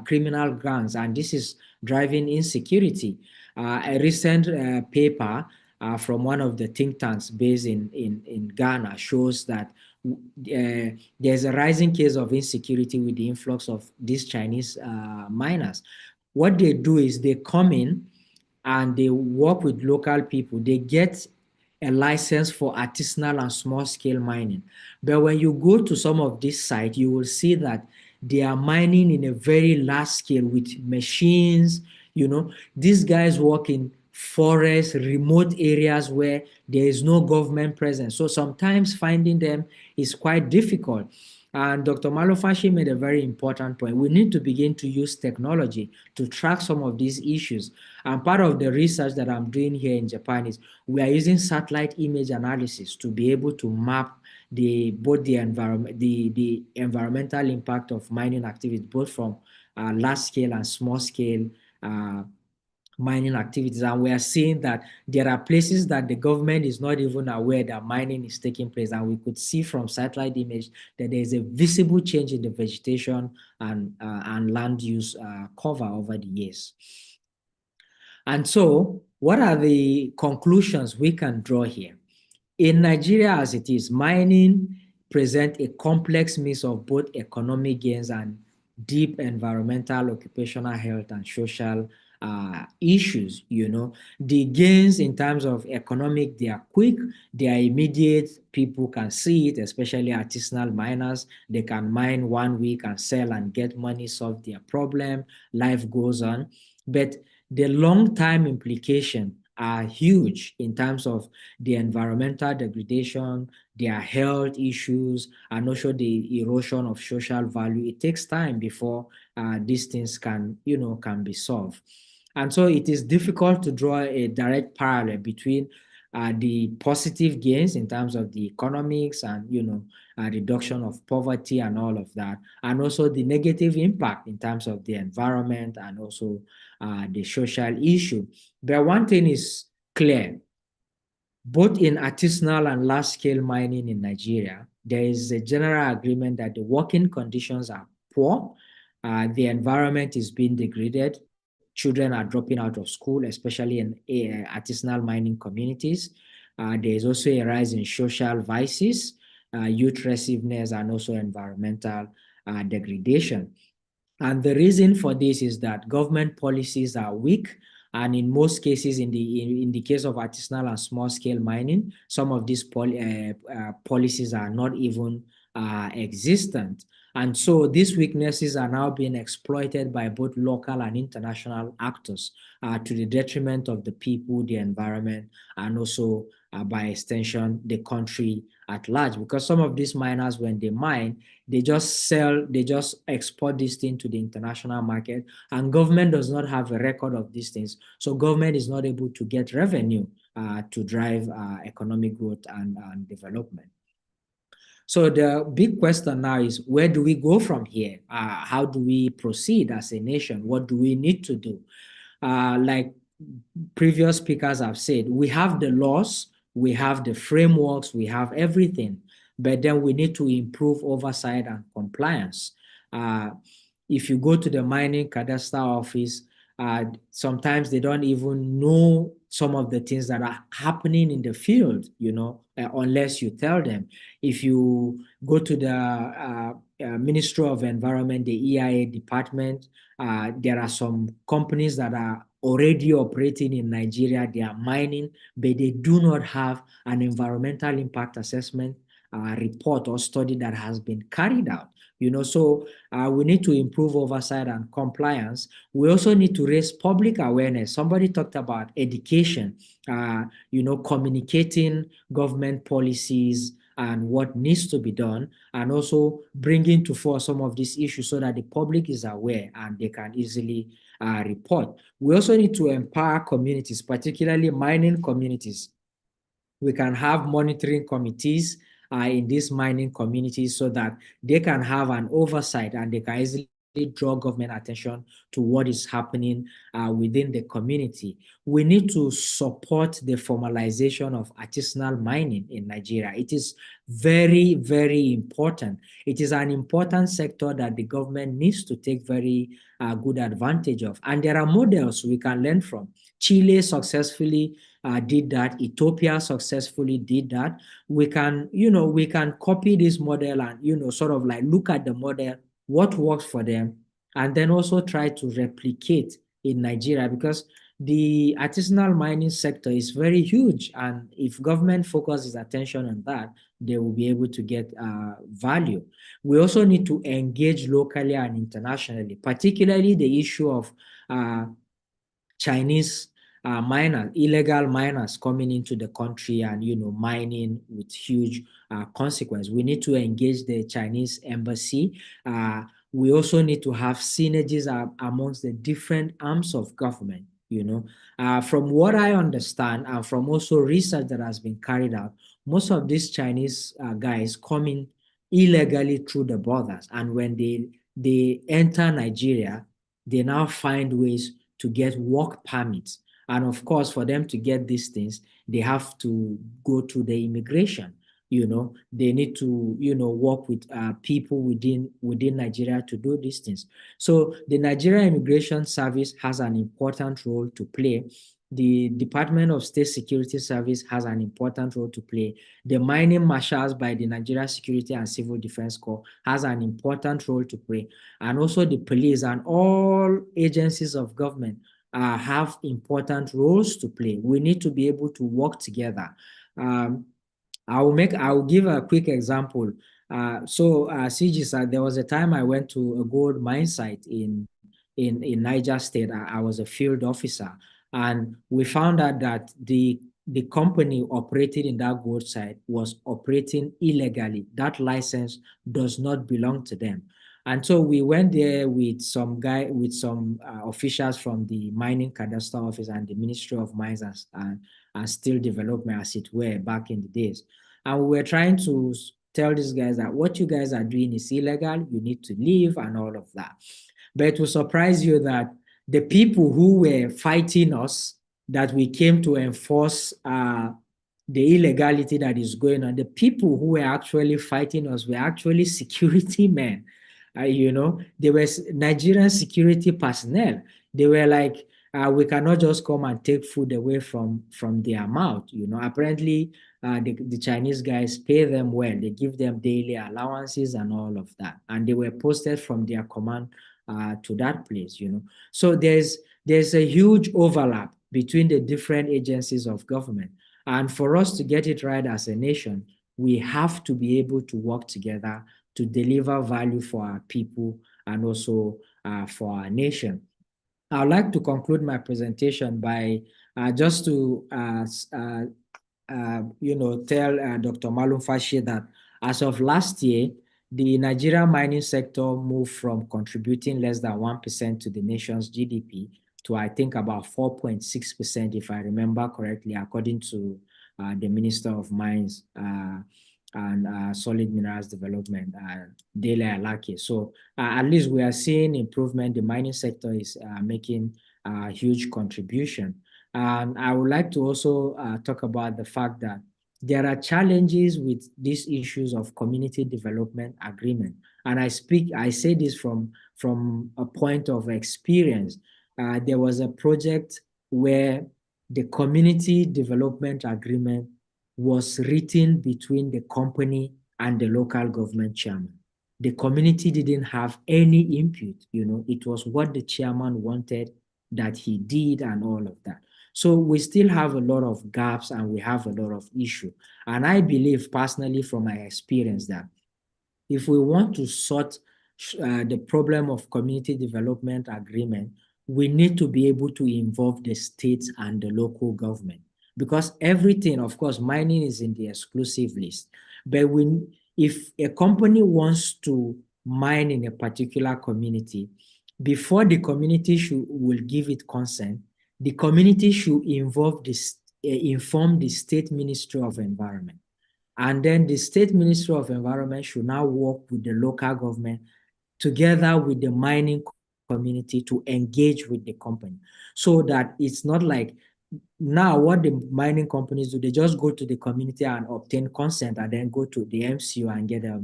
criminal gangs, and this is driving insecurity. A recent paper from one of the think tanks based in Ghana shows that there's a rising case of insecurity with the influx of these Chinese miners. What they do is they come in and they work with local people. They get a license for artisanal and small-scale mining. But when you go to some of these sites, you will see that they are mining in a very large scale with machines. These guys work in forests, remote areas where there is no government presence. So sometimes finding them is quite difficult. And Dr. Malofashi made a very important point. We need to begin to use technology to track some of these issues. And part of the research that I'm doing here in Japan is we are using satellite image analysis to be able to map both the environmental impact of mining activities, both from large scale and small scale mining activities. And we are seeing that there are places that the government is not even aware that mining is taking place. And we could see from satellite image that there is a visible change in the vegetation and land use cover over the years. And so what are the conclusions we can draw here? In Nigeria as it is, mining presents a complex mix of both economic gains and deep environmental, occupational health, and social issues. The gains in terms of economic, they are quick, they are immediate, people can see it, especially artisanal miners. They can mine 1 week and sell and get money, solve their problem, life goes on. But the long-term implication are huge in terms of the environmental degradation, their health issues, and also the erosion of social value. It takes time before these things can be solved. And so it is difficult to draw a direct parallel between the positive gains in terms of the economics and, reduction of poverty and all of that, and also the negative impact in terms of the environment and also the social issue. But one thing is clear, both in artisanal and large-scale mining in Nigeria, there is a general agreement that the working conditions are poor, the environment is being degraded, children are dropping out of school, especially in artisanal mining communities. There is also a rise in social vices, youth restiveness, and also environmental degradation. And the reason for this is that government policies are weak, and in most cases, in the case of artisanal and small-scale mining, some of these policies are not even existent. And so these weaknesses are now being exploited by both local and international actors to the detriment of the people, the environment, and also by extension, the country at large. Because some of these miners, when they mine, they just export this thing to the international market, and government does not have a record of these things. So government is not able to get revenue to drive economic growth and development. So the big question now is, where do we go from here? How do we proceed as a nation? What do we need to do? Like previous speakers have said, we have the laws, we have the frameworks, we have everything, but then we need to improve oversight and compliance. If you go to the mining cadastral office, sometimes they don't even know some of the things that are happening in the field, unless you tell them. If you go to the Ministry of Environment, the EIA department, there are some companies that are already operating in Nigeria, they are mining, but they do not have an environmental impact assessment report or study that has been carried out. So we need to improve oversight and compliance. We also need to raise public awareness. Somebody talked about education, communicating government policies and what needs to be done, and also bringing to fore some of these issues so that the public is aware and they can easily report. We also need to empower communities, particularly mining communities. We can have monitoring committees in these mining communities so that they can have an oversight and they can easily draw government attention to what is happening within the community. We need to support the formalization of artisanal mining in Nigeria. It is very, very important. It is an important sector that the government needs to take very good advantage of. And there are models we can learn from. Chile successfully did that. Ethiopia successfully did that. We can copy this model and, sort of like look at the model, what works for them, and then also try to replicate in Nigeria, because the artisanal mining sector is very huge. And if government focuses attention on that, they will be able to get value. We also need to engage locally and internationally, particularly the issue of Chinese illegal miners coming into the country and, mining with huge consequence. We need to engage the Chinese embassy. We also need to have synergies amongst the different arms of government. From what I understand and from also research that has been carried out, most of these Chinese guys come in illegally through the borders, and when they they enter Nigeria, they now find ways to get work permits. And of course, for them to get these things, they have to go to the immigration. They need to, work with people within Nigeria to do these things. So the Nigeria Immigration Service has an important role to play. The Department of State Security Service has an important role to play. The mining marshals by the Nigeria Security and Civil Defense Corps has an important role to play. And also the police and all agencies of government have important roles to play. We need to be able to work together. I'll give a quick example. CG said there was a time I went to a gold mine site in Niger State. I was a field officer, and we found out that the company operating in that gold site was operating illegally. That license does not belong to them. And so we went there with some officials from the Mining Cadastral Office and the Ministry of Mines and Steel Development, as it were, back in the days. And we were trying to tell these guys that what you guys are doing is illegal, you need to leave and all of that. But it will surprise you that the people who were fighting us, that we came to enforce the illegality that is going on, the people who were actually fighting us were actually security men. They were Nigerian security personnel. They were like, we cannot just come and take food away from their mouth. Apparently, the Chinese guys pay them well. They give them daily allowances and all of that. And they were posted from their command to that place. So there's a huge overlap between the different agencies of government. And for us to get it right as a nation, we have to be able to work together to deliver value for our people and also for our nation. I'd like to conclude my presentation by just to tell Dr. Malum Fashi that as of last year, the Nigerian mining sector moved from contributing less than 1% to the nation's GDP to, I think, about 4.6%, if I remember correctly, according to the Minister of Mines and Solid Minerals Development, Dele Alake. So at least we are seeing improvement. The mining sector is making a huge contribution. And I would like to also talk about the fact that there are challenges with these issues of community development agreement. And I say this from a point of experience. There was a project where the community development agreement was written between the company and the local government chairman. The community didn't have any input. It was what the chairman wanted that he did and all of that. So we still have a lot of gaps and we have a lot of issues. And I believe personally from my experience that if we want to sort the problem of community development agreement, we need to be able to involve the states and the local government. Because everything, of course, mining is in the exclusive list. But if a company wants to mine in a particular community, before the community will give it consent, the community should inform the State Ministry of Environment. And then the State Ministry of Environment should now work with the local government together with the mining community to engage with the company. So that it's not like now what the mining companies do, they just go to the community and obtain consent and then go to the MCO and get a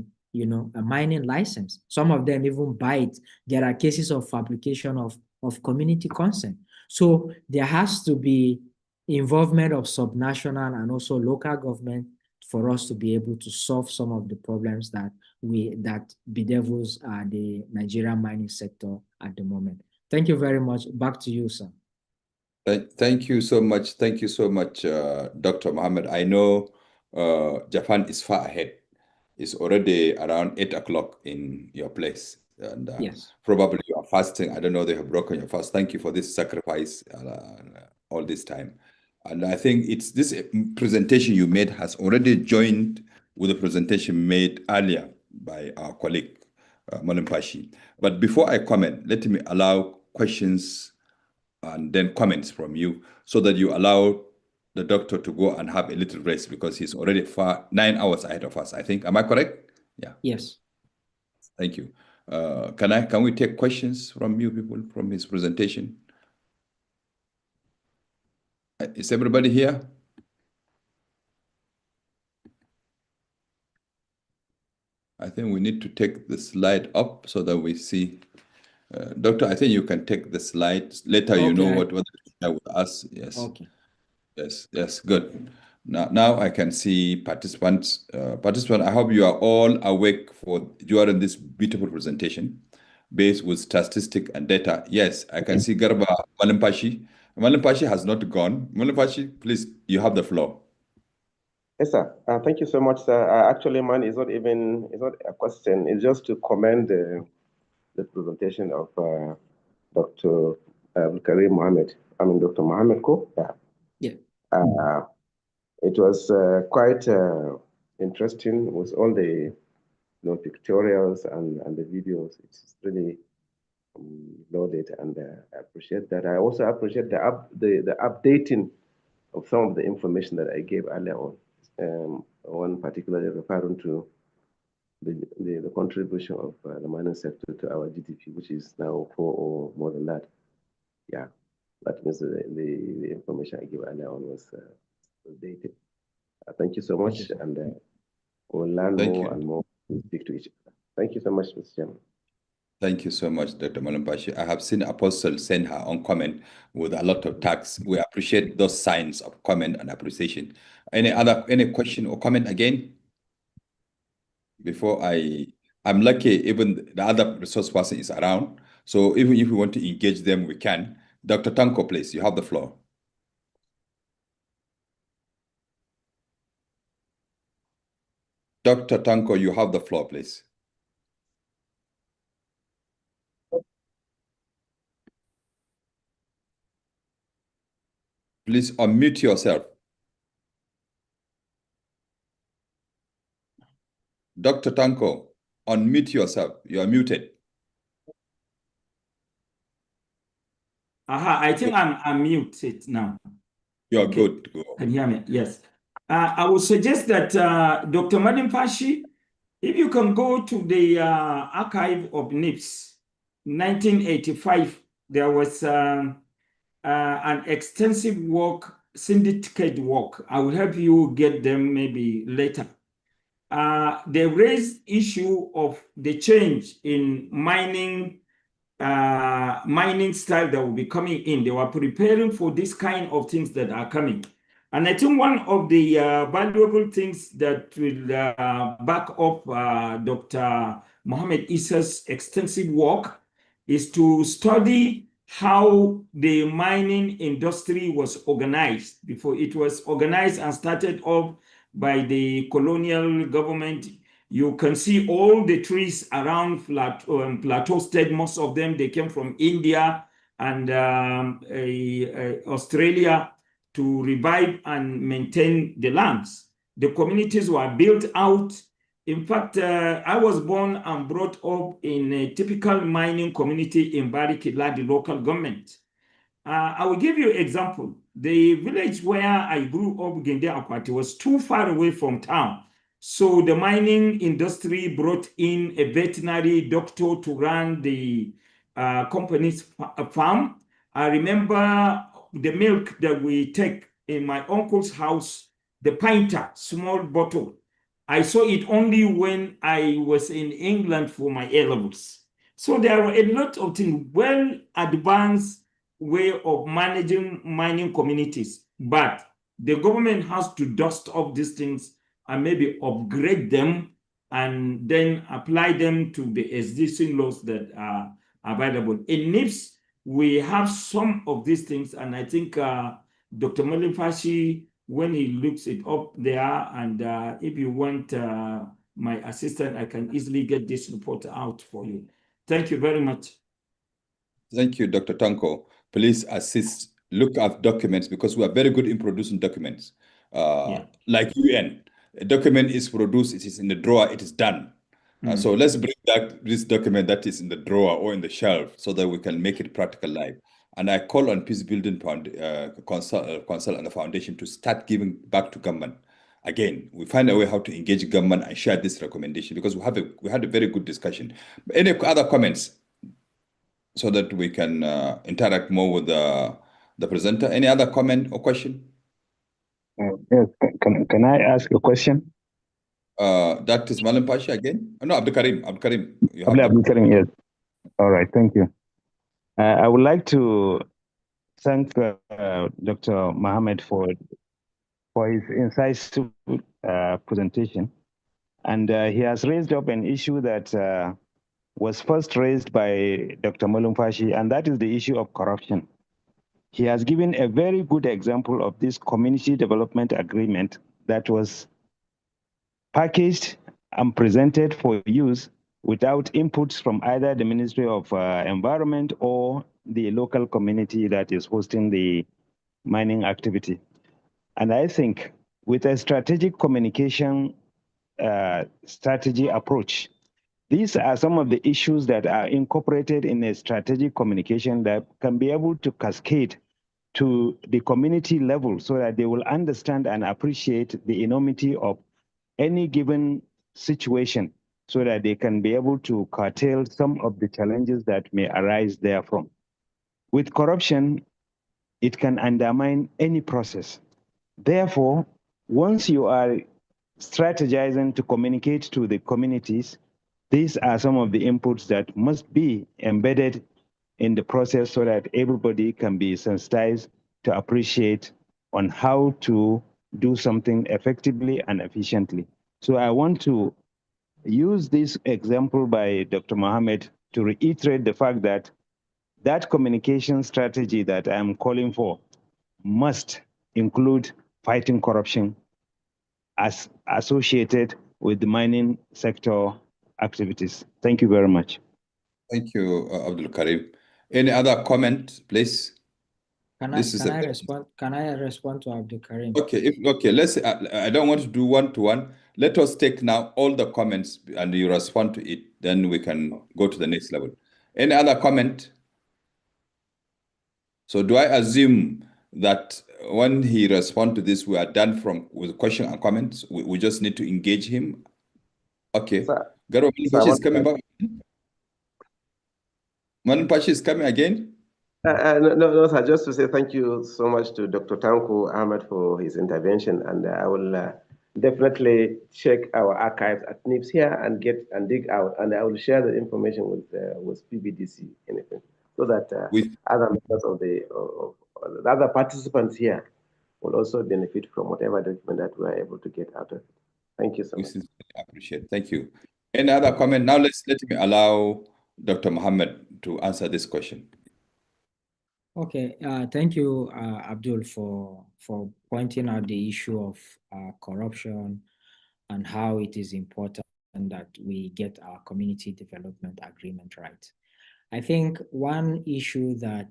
mining license. Some of them even buy it. There are cases of fabrication of community consent. So there has to be involvement of subnational and also local government for us to be able to solve some of the problems that bedevils the Nigerian mining sector at the moment. Thank you very much. Back to you, sir. Thank you so much. Thank you so much, Dr. Mohammed. I know Japan is far ahead. It's already around 8 o'clock in your place. And yes, probably you are fasting. I don't know, they have broken your fast. Thank you for this sacrifice all this time. And I think it's this presentation you made has already joined with the presentation made earlier by our colleague, Malim Pashi. But before I comment, let me allow questions and then comments from you so that you allow the doctor to go and have a little rest because he's already 9 hours ahead of us, I think. Am I correct? Yeah. Yes. Thank you. Can we take questions from you people from his presentation? Is everybody here? I think we need to take the slide up so that we see. Doctor, I think you can take the slides later. You know Okay. what I will ask. Yes. Okay. Yes. Good. Now I can see participants. I hope you are all awake for during this beautiful presentation, based with statistic and data. Yes, I can see Garba Malampashi. Malampashi has not gone. Malampashi, please, you have the floor. Yes, sir. Thank you so much, sir. Actually, mine is not a question. It's just to commend the presentation of Dr. Karim Mohammed. Dr. Mohammed Ko. Yeah. It was quite interesting with all the pictorials and the videos. It's really loaded, and I appreciate that. I also appreciate the updating of some of the information that I gave earlier on. One particularly referring to the contribution of the mining sector to our GDP, which is now 4 or more than that. Yeah, that means the information I gave earlier on was dated. Thank you so much, and we'll learn more and more to speak to each other. Thank you so much, Mr. Chairman. Thank you so much, Dr. Malampashi. I have seen Apostle send her own comment with a lot of tags. We appreciate those signs of comment and appreciation. Any question or comment again? Before I'm lucky even the other resource person is around. So even if we want to engage them, we can. Dr. Tanko, please, you have the floor. Dr. Tanko, you have the floor, please. Please unmute yourself. Dr. Tanko, unmute yourself. You are muted. I think I'm muted now. You're good. Go. Can you hear me? Yes. I would suggest that Dr. Malampashi, if you can go to the archive of NIPS, 1985, there was an extensive work, syndicate work. I will help you get them maybe later. They raised issue of the change in mining style that will be coming in. They were preparing for this kind of things that are coming. And I think one of the valuable things that will back up Dr. Mohammed Issa's extensive work is to study how the mining industry was organized. Before it was organized and started off by the colonial government. You can see all the trees around Plateau State. Most of them, they came from India and Australia to revive and maintain the lands. The communities were built out. In fact, I was born and brought up in a typical mining community in Barikila, the local government. I will give you an example. The village where I grew up, Gende Akwati, was too far away from town. So the mining industry brought in a veterinary doctor to run the company's farm. I remember the milk that we take in my uncle's house, the pinter, small bottle. I saw it only when I was in England for my A-levels. So there are a lot of things, well advanced way of managing mining communities, but the government has to dust off these things and maybe upgrade them and then apply them to the existing laws that are available. In NIPS, we have some of these things, and I think Dr. Malampashi, when he looks it up there, and if you want my assistant, I can easily get this report out for you. Thank you very much. Thank you, Dr. Tanko. Please assist, look at documents because we are very good in producing documents. Like UN, a document is produced, it is in the drawer, it is done. So let's bring this document that is in the drawer or in the shelf so that we can make it practical life. And I call on Peace Building Council and the foundation to start giving back to government again, we find a way how to engage government and share this recommendation, because we had a very good discussion. Any other comments so that we can interact more with the presenter? Any other comment or question? Yes, can I ask a question? That is Malam Pasha again? No, Abdul Karim. Abdul Karim, you have Abdul Karim, yes. All right, thank you. I would like to thank Dr. Mohammed for his incisive presentation. And he has raised up an issue that was first raised by Dr. Malumfashi, and that is the issue of corruption. He has given a very good example of this community development agreement that was packaged and presented for use without inputs from either the Ministry of Environment or the local community that is hosting the mining activity. And I think with a strategic communication strategy approach, these are some of the issues that are incorporated in a strategic communication that can be able to cascade to the community level so that they will understand and appreciate the enormity of any given situation so that they can be able to curtail some of the challenges that may arise therefrom. With corruption, it can undermine any process. Therefore, once you are strategizing to communicate to the communities, these are some of the inputs that must be embedded in the process so that everybody can be sensitized to appreciate on how to do something effectively and efficiently. So I want to use this example by Dr. Mohammed to reiterate the fact that that communication strategy that I'm calling for must include fighting corruption as associated with the mining sector activities. Thank you very much. Thank you, Abdul Karim. Any other comment, please? Can I respond to Abdul Karim? Okay, let's I don't want to do one-to-one. Let us take now all the comments and you respond to it, then we can go to the next level. Any other comment? So do I assume that when he responds to this, we are done with question and comments? We just need to engage him? Okay. Garo Pashi is coming back. Manan Pashi is coming again? No, sir, just to say thank you so much to Dr. Tanku Ahmed for his intervention, and I will definitely check our archives at NIPS here and dig out, and I will share the information with PBDC, anything, so that other members of the other participants here will also benefit from whatever document that we are able to get out of it. Thank you so much. I appreciate it. Thank you. Any other comment? Now let me allow Dr. Mohammed to answer this question. Okay, thank you, Abdul, for pointing out the issue of corruption and how it is important that we get our community development agreement right. I think one issue that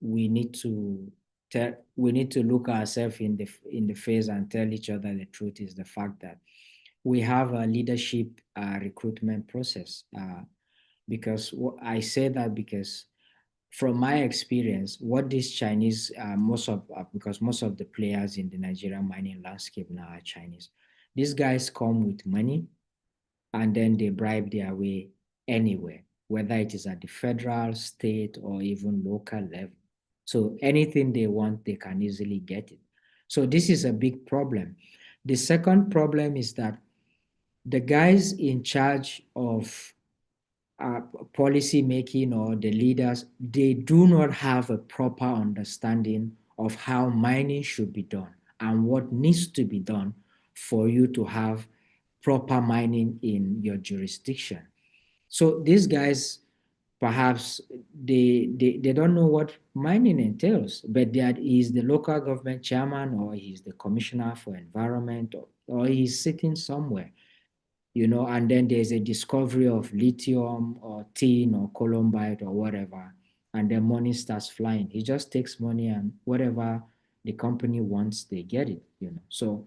we need to look ourselves in the face and tell each other the truth is the fact that we have a leadership recruitment process. Because I say that because from my experience, what these Chinese, because most of the players in the Nigerian mining landscape now are Chinese. These guys come with money and then they bribe their way anywhere, whether it is at the federal, state, or even local level. So anything they want, they can easily get it. So this is a big problem. The second problem is that the guys in charge of policy making or the leaders, they do not have a proper understanding of how mining should be done and what needs to be done for you to have proper mining in your jurisdiction. So these guys, perhaps they don't know what mining entails, but that he's the local government chairman or he's the commissioner for environment or he's sitting somewhere. And then there's a discovery of lithium or tin or columbite or whatever, and then money starts flying. He just takes money and whatever the company wants, they get it, So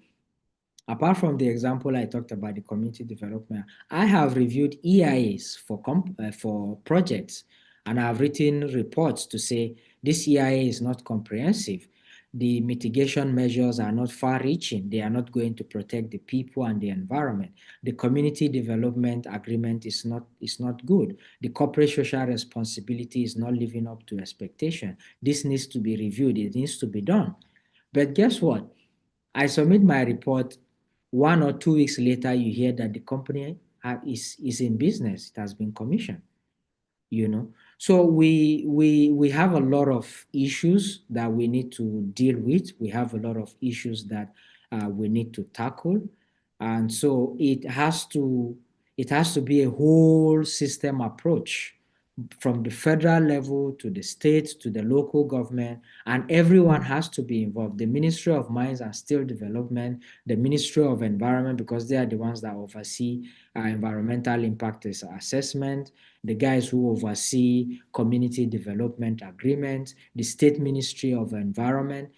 apart from the example I talked about, the community development, I have reviewed EIAs for projects, and I've written reports to say this EIA is not comprehensive. the mitigation measures are not far-reaching. They are not going to protect the people and the environment. The community development agreement is not good. The corporate social responsibility is not living up to expectation. This needs to be reviewed. It needs to be done. But guess what? I submit my report. 1 or 2 weeks later, you hear that the company is in business. It has been commissioned. So we have a lot of issues that we need to deal with. We have a lot of issues that we need to tackle, and so it has to be a whole system approach, from the federal level to the state to the local government, and everyone has to be involved. The Ministry of Mines and Steel Development, the Ministry of Environment, because they are the ones that oversee environmental impact assessment, the guys who oversee community development agreements, the State Ministry of Environment.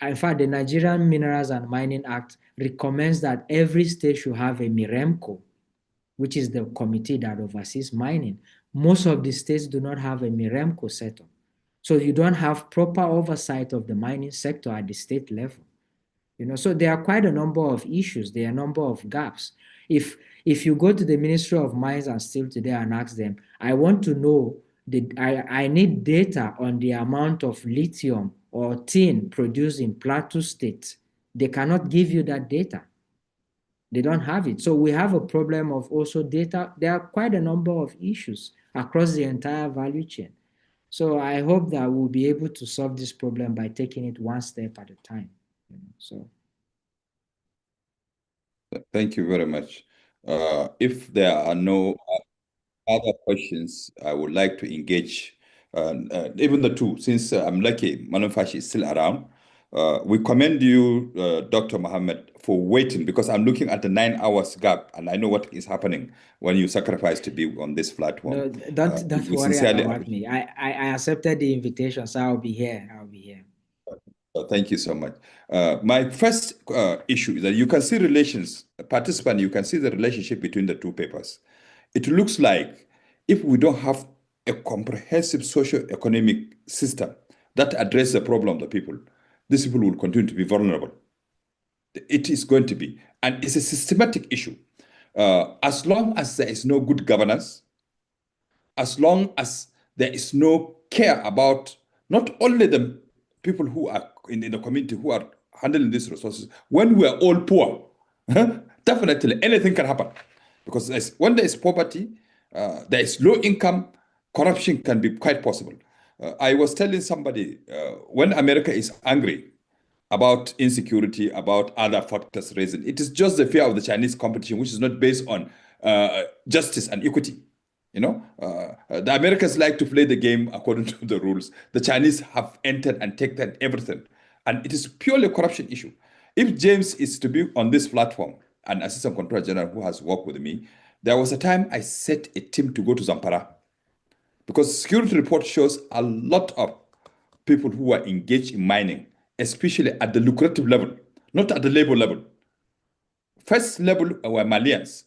In fact, the Nigerian Minerals and Mining Act recommends that every state should have a MIREMCO, which is the committee that oversees mining. Most of the states do not have a MIREMCO setup. So you don't have proper oversight of the mining sector at the state level. So there are quite a number of issues. There are a number of gaps. If you go to the Ministry of Mines and Steel today and ask them, I want to know, I need data on the amount of lithium or tin produced in Plateau State, they cannot give you that data. They don't have it. So we have a problem of also data. There are quite a number of issues across the entire value chain. So I hope that we'll be able to solve this problem by taking it one step at a time. So Thank you very much. If there are no other questions, I would like to engage even the two, since I'm lucky Manufashi is still around. We commend you, Dr. Mohammed, for waiting, because I'm looking at the 9 hours gap and I know what is happening when you sacrifice to be on this platform. no, don't We worry sincerely about me. I accepted the invitation, so I'll be here. Thank you so much. My first issue is that you can see you can see the relationship between the two papers. It looks like if we don't have a comprehensive socio-economic system that addresses the problem of the people, these people will continue to be vulnerable. It is going to be, and it's a systematic issue. As long as there is no good governance, as long as there is no care about not only the people who are in the community who are handling these resources, when we are all poor, definitely anything can happen. Because when there is poverty, there is low income, corruption can be quite possible. I was telling somebody, when America is angry about insecurity, about other factors raising, it is just the fear of the Chinese competition, which is not based on justice and equity. The Americans like to play the game according to the rules. The Chinese have entered and taken everything. And it is purely a corruption issue. If James is to be on this platform, an assistant controller general who has worked with me, there was a time I set a team to go to Zamfara, because security report shows a lot of people who are engaged in mining, especially at the lucrative level, not at the labor level. First level were Malians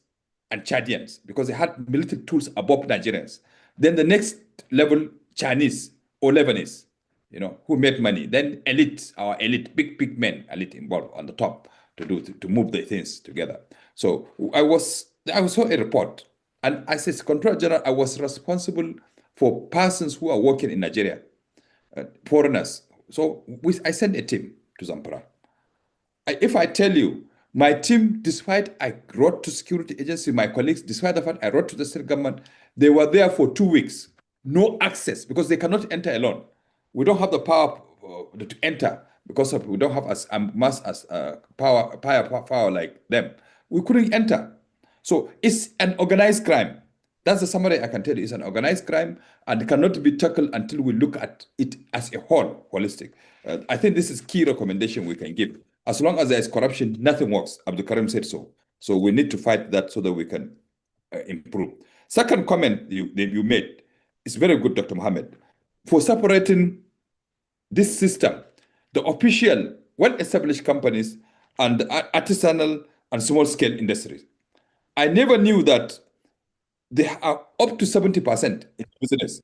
and Chadians, because they had military tools above Nigerians. Then the next level, Chinese or Lebanese, who made money. Then our elite, big men, elite involved on the top to move the things together. So I saw a report, and as a Controller General, I was responsible for persons who are working in Nigeria, foreigners. So I sent a team to Zamfara. If I tell you, my team, despite I wrote to security agency, my colleagues, despite the fact I wrote to the state government, they were there for 2 weeks, no access, because they cannot enter alone. We don't have the power to enter because we don't have as mass as power like them. We couldn't enter. So it's an organized crime. That's the summary I can tell you. It's an organized crime and cannot be tackled until we look at it as a whole, holistic. I think this is key recommendation we can give. As long as there is corruption, nothing works. Abdul Karim said so. So we need to fight that so that we can improve. Second comment you made is very good, Dr. Mohammed, for separating this system, the official, well-established companies and the artisanal and small-scale industries. I never knew that they are up to 70% in business,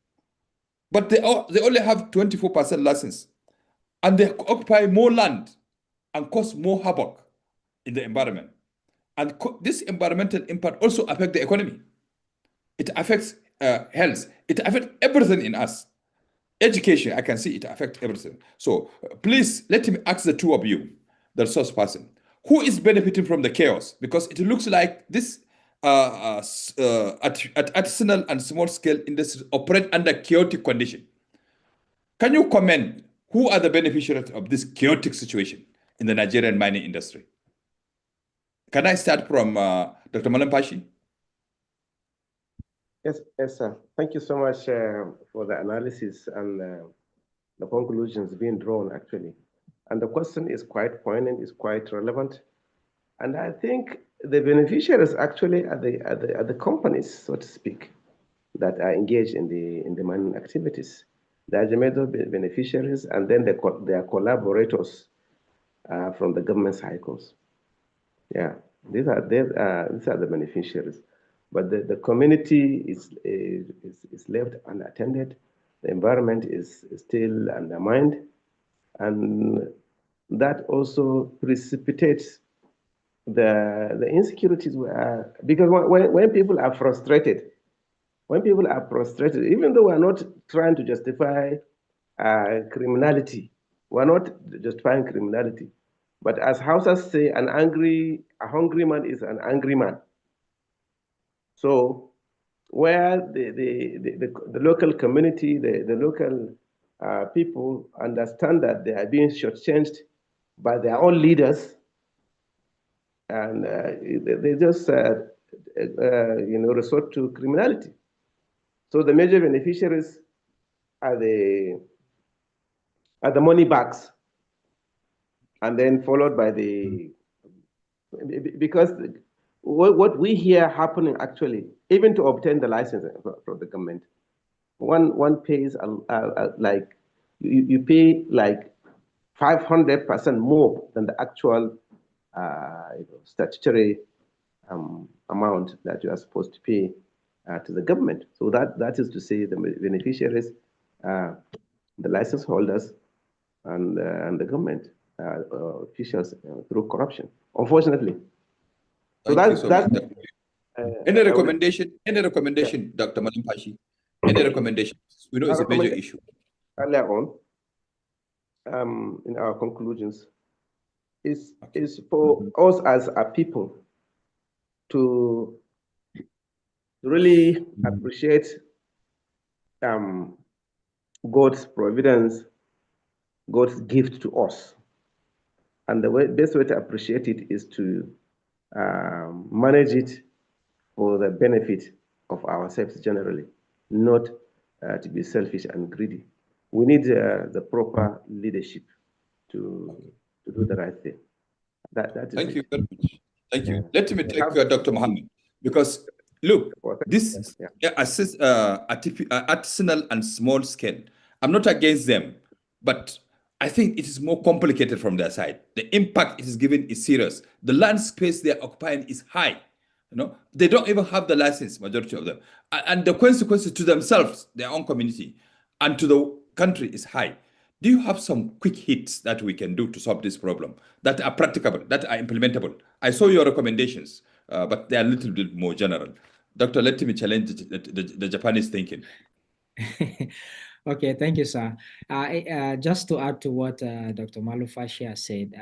but they only have 24% license. and they occupy more land and cause more havoc in the environment. And this environmental impact also affects the economy. It affects health. It affects everything in us. Education, I can see it affects everything. So please let me ask the two of you, the resource person, who is benefiting from the chaos? Because it looks like this at artisanal and small scale industries operate under chaotic condition. Can you comment who are the beneficiaries of this chaotic situation in the Nigerian mining industry? Can I start from Dr. Malampashi? Yes, sir. Thank you so much for the analysis and the conclusions being drawn, actually. And the question is quite poignant, is quite relevant. And I think the beneficiaries actually are the companies, so to speak, that are engaged in the mining activities. They are the major beneficiaries, and then their collaborators from the government cycles. Yeah, these are the beneficiaries. But the community is left unattended. The environment is still undermined, and that also precipitates the insecurities. Because when people are frustrated, even though we're not trying to justify criminality, we're not justifying criminality, but as Hausas say, a hungry man is an angry man. So where the local community, the local people understand that they are being shortchanged by their own leaders, and they just resort to criminality. So the major beneficiaries are the money bags, and then followed by because what we hear happening actually, even to obtain the license from the government, one pays like you pay like 500% more than the actual statutory amount that you are supposed to pay to the government. So that is to say the beneficiaries, the license holders, and the government officials through corruption, unfortunately. So any recommendation, Dr. Malampashi? Any recommendation? We know it's a major issue. Earlier on, in our conclusions, is for us as a people to really appreciate God's providence, God's gift to us. And the best way to appreciate it is to manage it for the benefit of ourselves generally, not to be selfish and greedy. We need the proper leadership to do the right thing. That is Thank you very much. Thank you. Let me take Dr. Mohammed, because look, this artisanal and small scale, I'm not against them, but I think it is more complicated from their side. The impact it is given is serious. The land space they are occupying is high. They don't even have the license, majority of them. And the consequences to themselves, their own community, and to the country is high. Do you have some quick hits that we can do to solve this problem that are practicable, that are implementable? I saw your recommendations, but they are a little bit more general. Doctor, let me challenge the Japanese thinking. Okay, thank you, sir. Just to add to what Dr. Malufashi has said,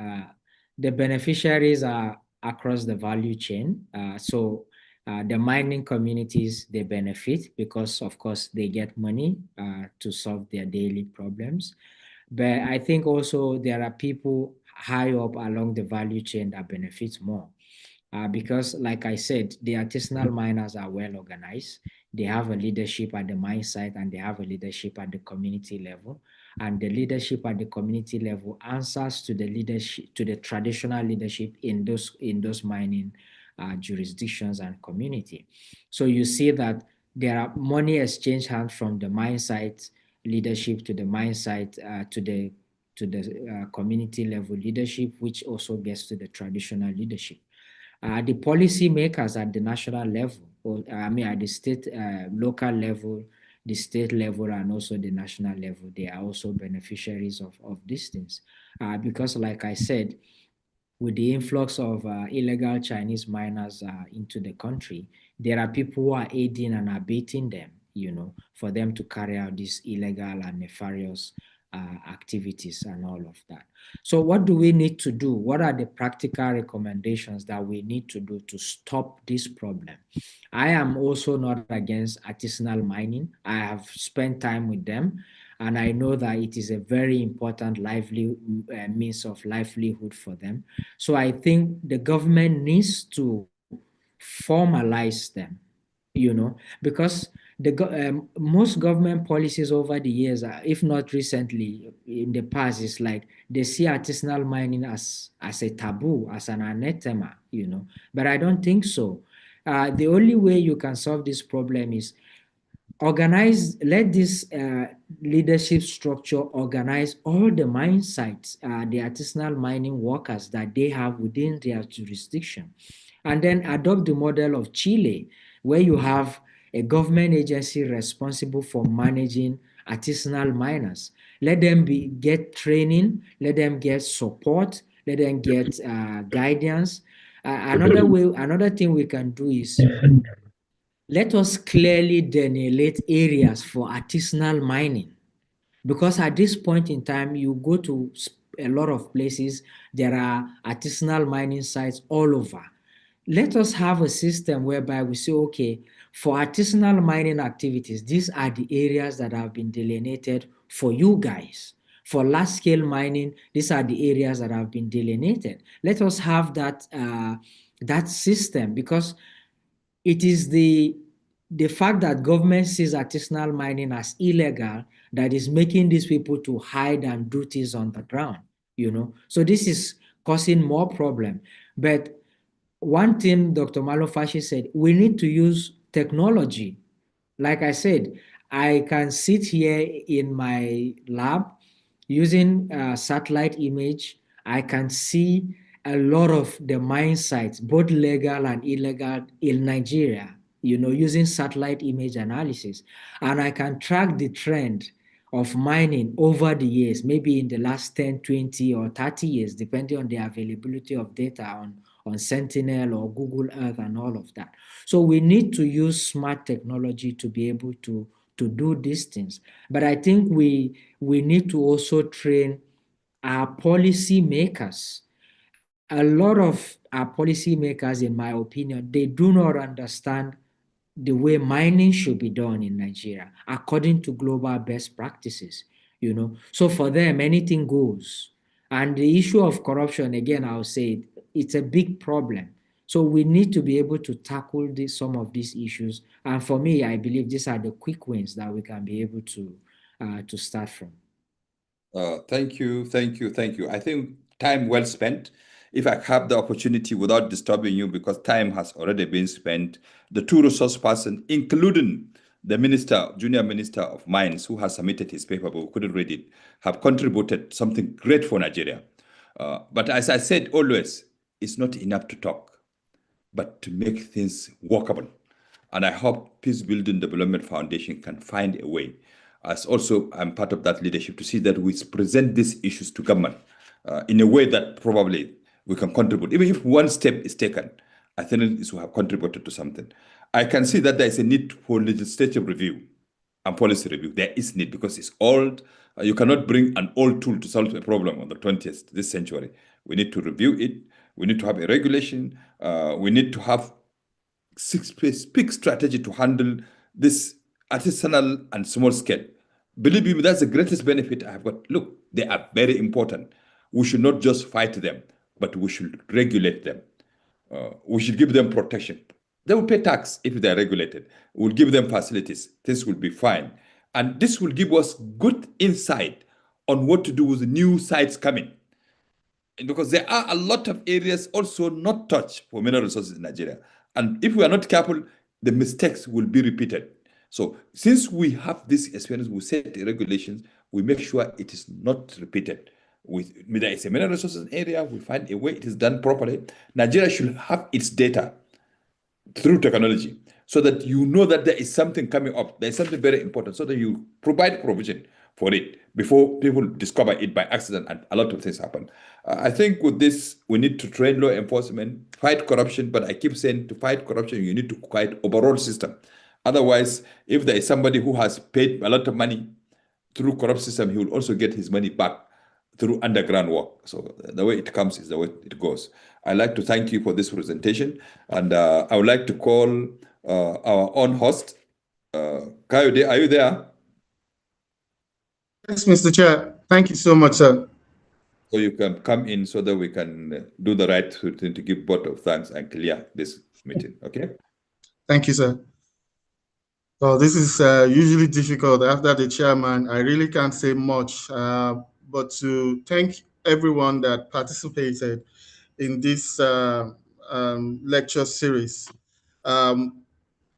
the beneficiaries are across the value chain. So the mining communities, they benefit because, of course, they get money to solve their daily problems. But I think also there are people high up along the value chain that benefit more. Because, like I said, the artisanal miners are well organized. They have a leadership at the mine site and they have a leadership at the community level. And the leadership at the community level answers to the leadership, to the traditional leadership in those mining jurisdictions and community. So you see that there are money exchange hands from the mine site leadership to the mine site to the community level leadership, which also gets to the traditional leadership. The policy makers at the national level, or at the state, local level, the state level and also the national level, they are also beneficiaries of these things. Because like I said, with the influx of illegal Chinese miners into the country, there are people who are aiding and abetting them, for them to carry out these illegal and nefarious activities and all of that. So what do we need to do? What are the practical recommendations that we need to do to stop this problem? I am also not against artisanal mining. I have spent time with them, and I know that it is a very important means of livelihood for them. So I think the government needs to formalize them, because most government policies over the years, if not recently, in the past, is like they see artisanal mining as a taboo, as an anathema, But I don't think so. The only way you can solve this problem is let this leadership structure organize all the mine sites, the artisanal mining workers that they have within their jurisdiction, and then adopt the model of Chile, where you have a government agency responsible for managing artisanal miners. Let them get training, let them get support, let them get guidance. Another thing we can do is let us clearly delineate areas for artisanal mining, because at this point in time, you go to a lot of places, there are artisanal mining sites all over. Let us have a system whereby we say, okay, for artisanal mining activities, these are the areas that have been delineated for you guys. For large-scale mining, these are the areas that have been delineated. Let us have that system, because it is the fact that government sees artisanal mining as illegal that is making these people to hide and do things on the ground, So this is causing more problem. But one thing Dr. Malofashi said, we need to use technology. Like I said, I can sit here in my lab using satellite image. I can see a lot of the mine sites, both legal and illegal, in Nigeria, using satellite image analysis. And I can track the trend of mining over the years, maybe in the last 10, 20, or 30 years, depending on the availability of data on Sentinel or Google Earth and all of that. So we need to use smart technology to be able to do these things. But I think we need to also train our policy makers. A lot of our policy makers, in my opinion, they do not understand the way mining should be done in Nigeria according to global best practices, So for them, anything goes. And the issue of corruption, again, I'll say it's a big problem. So we need to be able to tackle some of these issues. And for me, I believe these are the quick wins that we can be able to start from. Thank you. I think time well spent. If I have the opportunity without disturbing you, because time has already been spent, the two resource person, including the minister, junior minister of mines, who has submitted his paper but we couldn't read it, have contributed something great for Nigeria. But as I said always, it's not enough to talk, but to make things workable. And I hope Peace Building Development Foundation can find a way, as also I'm part of that leadership, to see that we present these issues to government in a way that probably we can contribute. Even if one step is taken, I think it will have contributed to something. I can see that there is a need for legislative review and policy review. There is need, because it's old. You cannot bring an old tool to solve a problem on the 20th, this century. We need to review it. We need to have a regulation. We need to have big strategy to handle this artisanal and small scale. Believe me, that's the greatest benefit I have got. Look, they are very important. We should not just fight them, but we should regulate them. We should give them protection. They will pay tax if they are regulated. We'll give them facilities. This will be fine. And this will give us good insight on what to do with the new sites coming. Because there are a lot of areas also not touched for mineral resources in Nigeria. And if we are not careful, the mistakes will be repeated. So since we have this experience, we set the regulations, we make sure it is not repeated. There is a mineral resources area, we find a way it is done properly. Nigeria should have its data through technology, so that you know that there is something coming up, there's something very important, so that you provide provision for it before people discover it by accident, and a lot of things happen. I think with this, we need to train law enforcement, fight corruption, but I keep saying to fight corruption, you need to fight overall system. Otherwise, if there is somebody who has paid a lot of money through corrupt system, he will also get his money back through underground work. So the way it comes is the way it goes. I'd like to thank you for this presentation, and I would like to call our own host, Kayode. Are you there? Yes, Mr. Chair. Thank you so much, sir. So you can come in so that we can do the right thing to give vote of thanks and clear this meeting. Okay. Thank you, sir. Well, this is usually difficult after the chairman. I really can't say much, but to thank everyone that participated in this lecture series.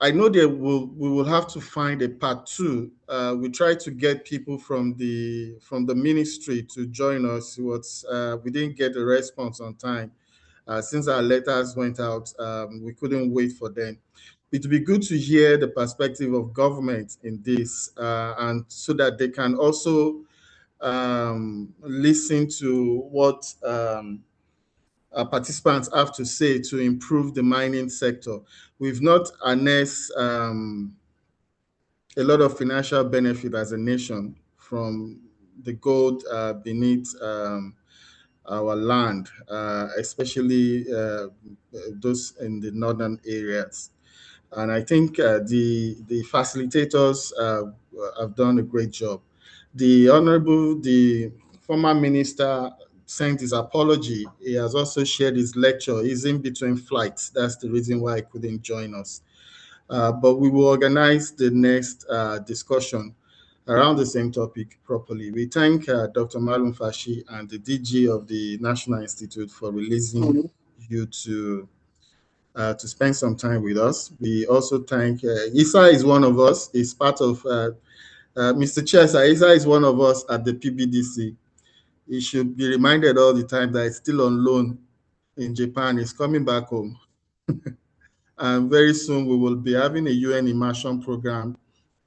I know we will have to find a part two. We tried to get people from the ministry to join us. We didn't get a response on time. Since our letters went out, we couldn't wait for them. It would be good to hear the perspective of government in this, and so that they can also listen to what participants have to say to improve the mining sector. We've not harnessed a lot of financial benefit as a nation from the gold beneath our land, especially those in the northern areas. And I think the facilitators have done a great job. The former minister sent his apology. He has also shared his lecture. He's in between flights. That's the reason why he couldn't join us. But we will organize the next discussion around the same topic properly. We thank Dr. Malum Fashi and the DG of the National Institute for releasing you to spend some time with us. We also thank Isa is one of us. He's part of Mr. Chair. Isa is one of us at the PBDC. He should be reminded all the time that he's still on loan in Japan. He's coming back home. And very soon we will be having a UN immersion program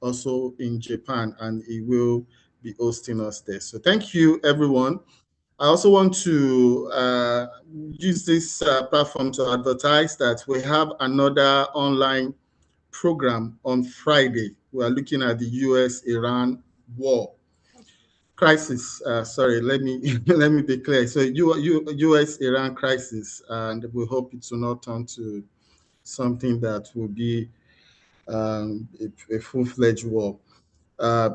also in Japan, and he will be hosting us there. So thank you, everyone. I also want to use this platform to advertise that we have another online program on Friday. We are looking at the US-Iran war crisis. Sorry, let me let me be clear. So US-Iran crisis, and we hope it will not turn to something that will be a full-fledged war.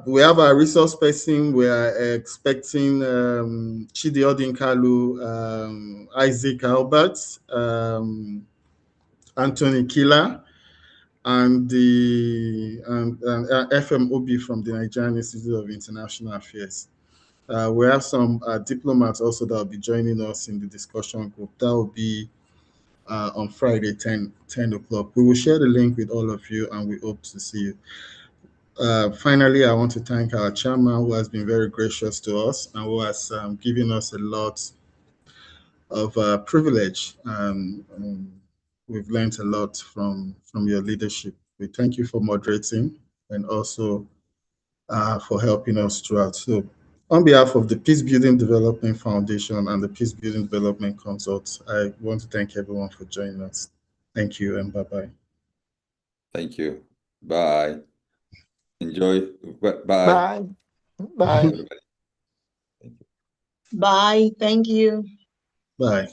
We have a resource person. We are expecting Chidi Odinkalu, Isaac Albert, Anthony Killer, and the FMOB from the Nigerian Institute of International Affairs. We have some diplomats also that will be joining us in the discussion group. That will be on Friday, 10 o'clock. We will share the link with all of you, and we hope to see you. Finally, I want to thank our chairman, who has been very gracious to us and who has given us a lot of privilege. We've learned a lot from your leadership. We thank you for moderating and also for helping us throughout. So on behalf of the Peace Building Development Foundation and the Peace Building Development Consult, I want to thank everyone for joining us. Thank you and bye-bye. Thank you. Bye. Enjoy. Bye. Bye. Bye. Everybody. Thank you. Bye. Thank you. Bye.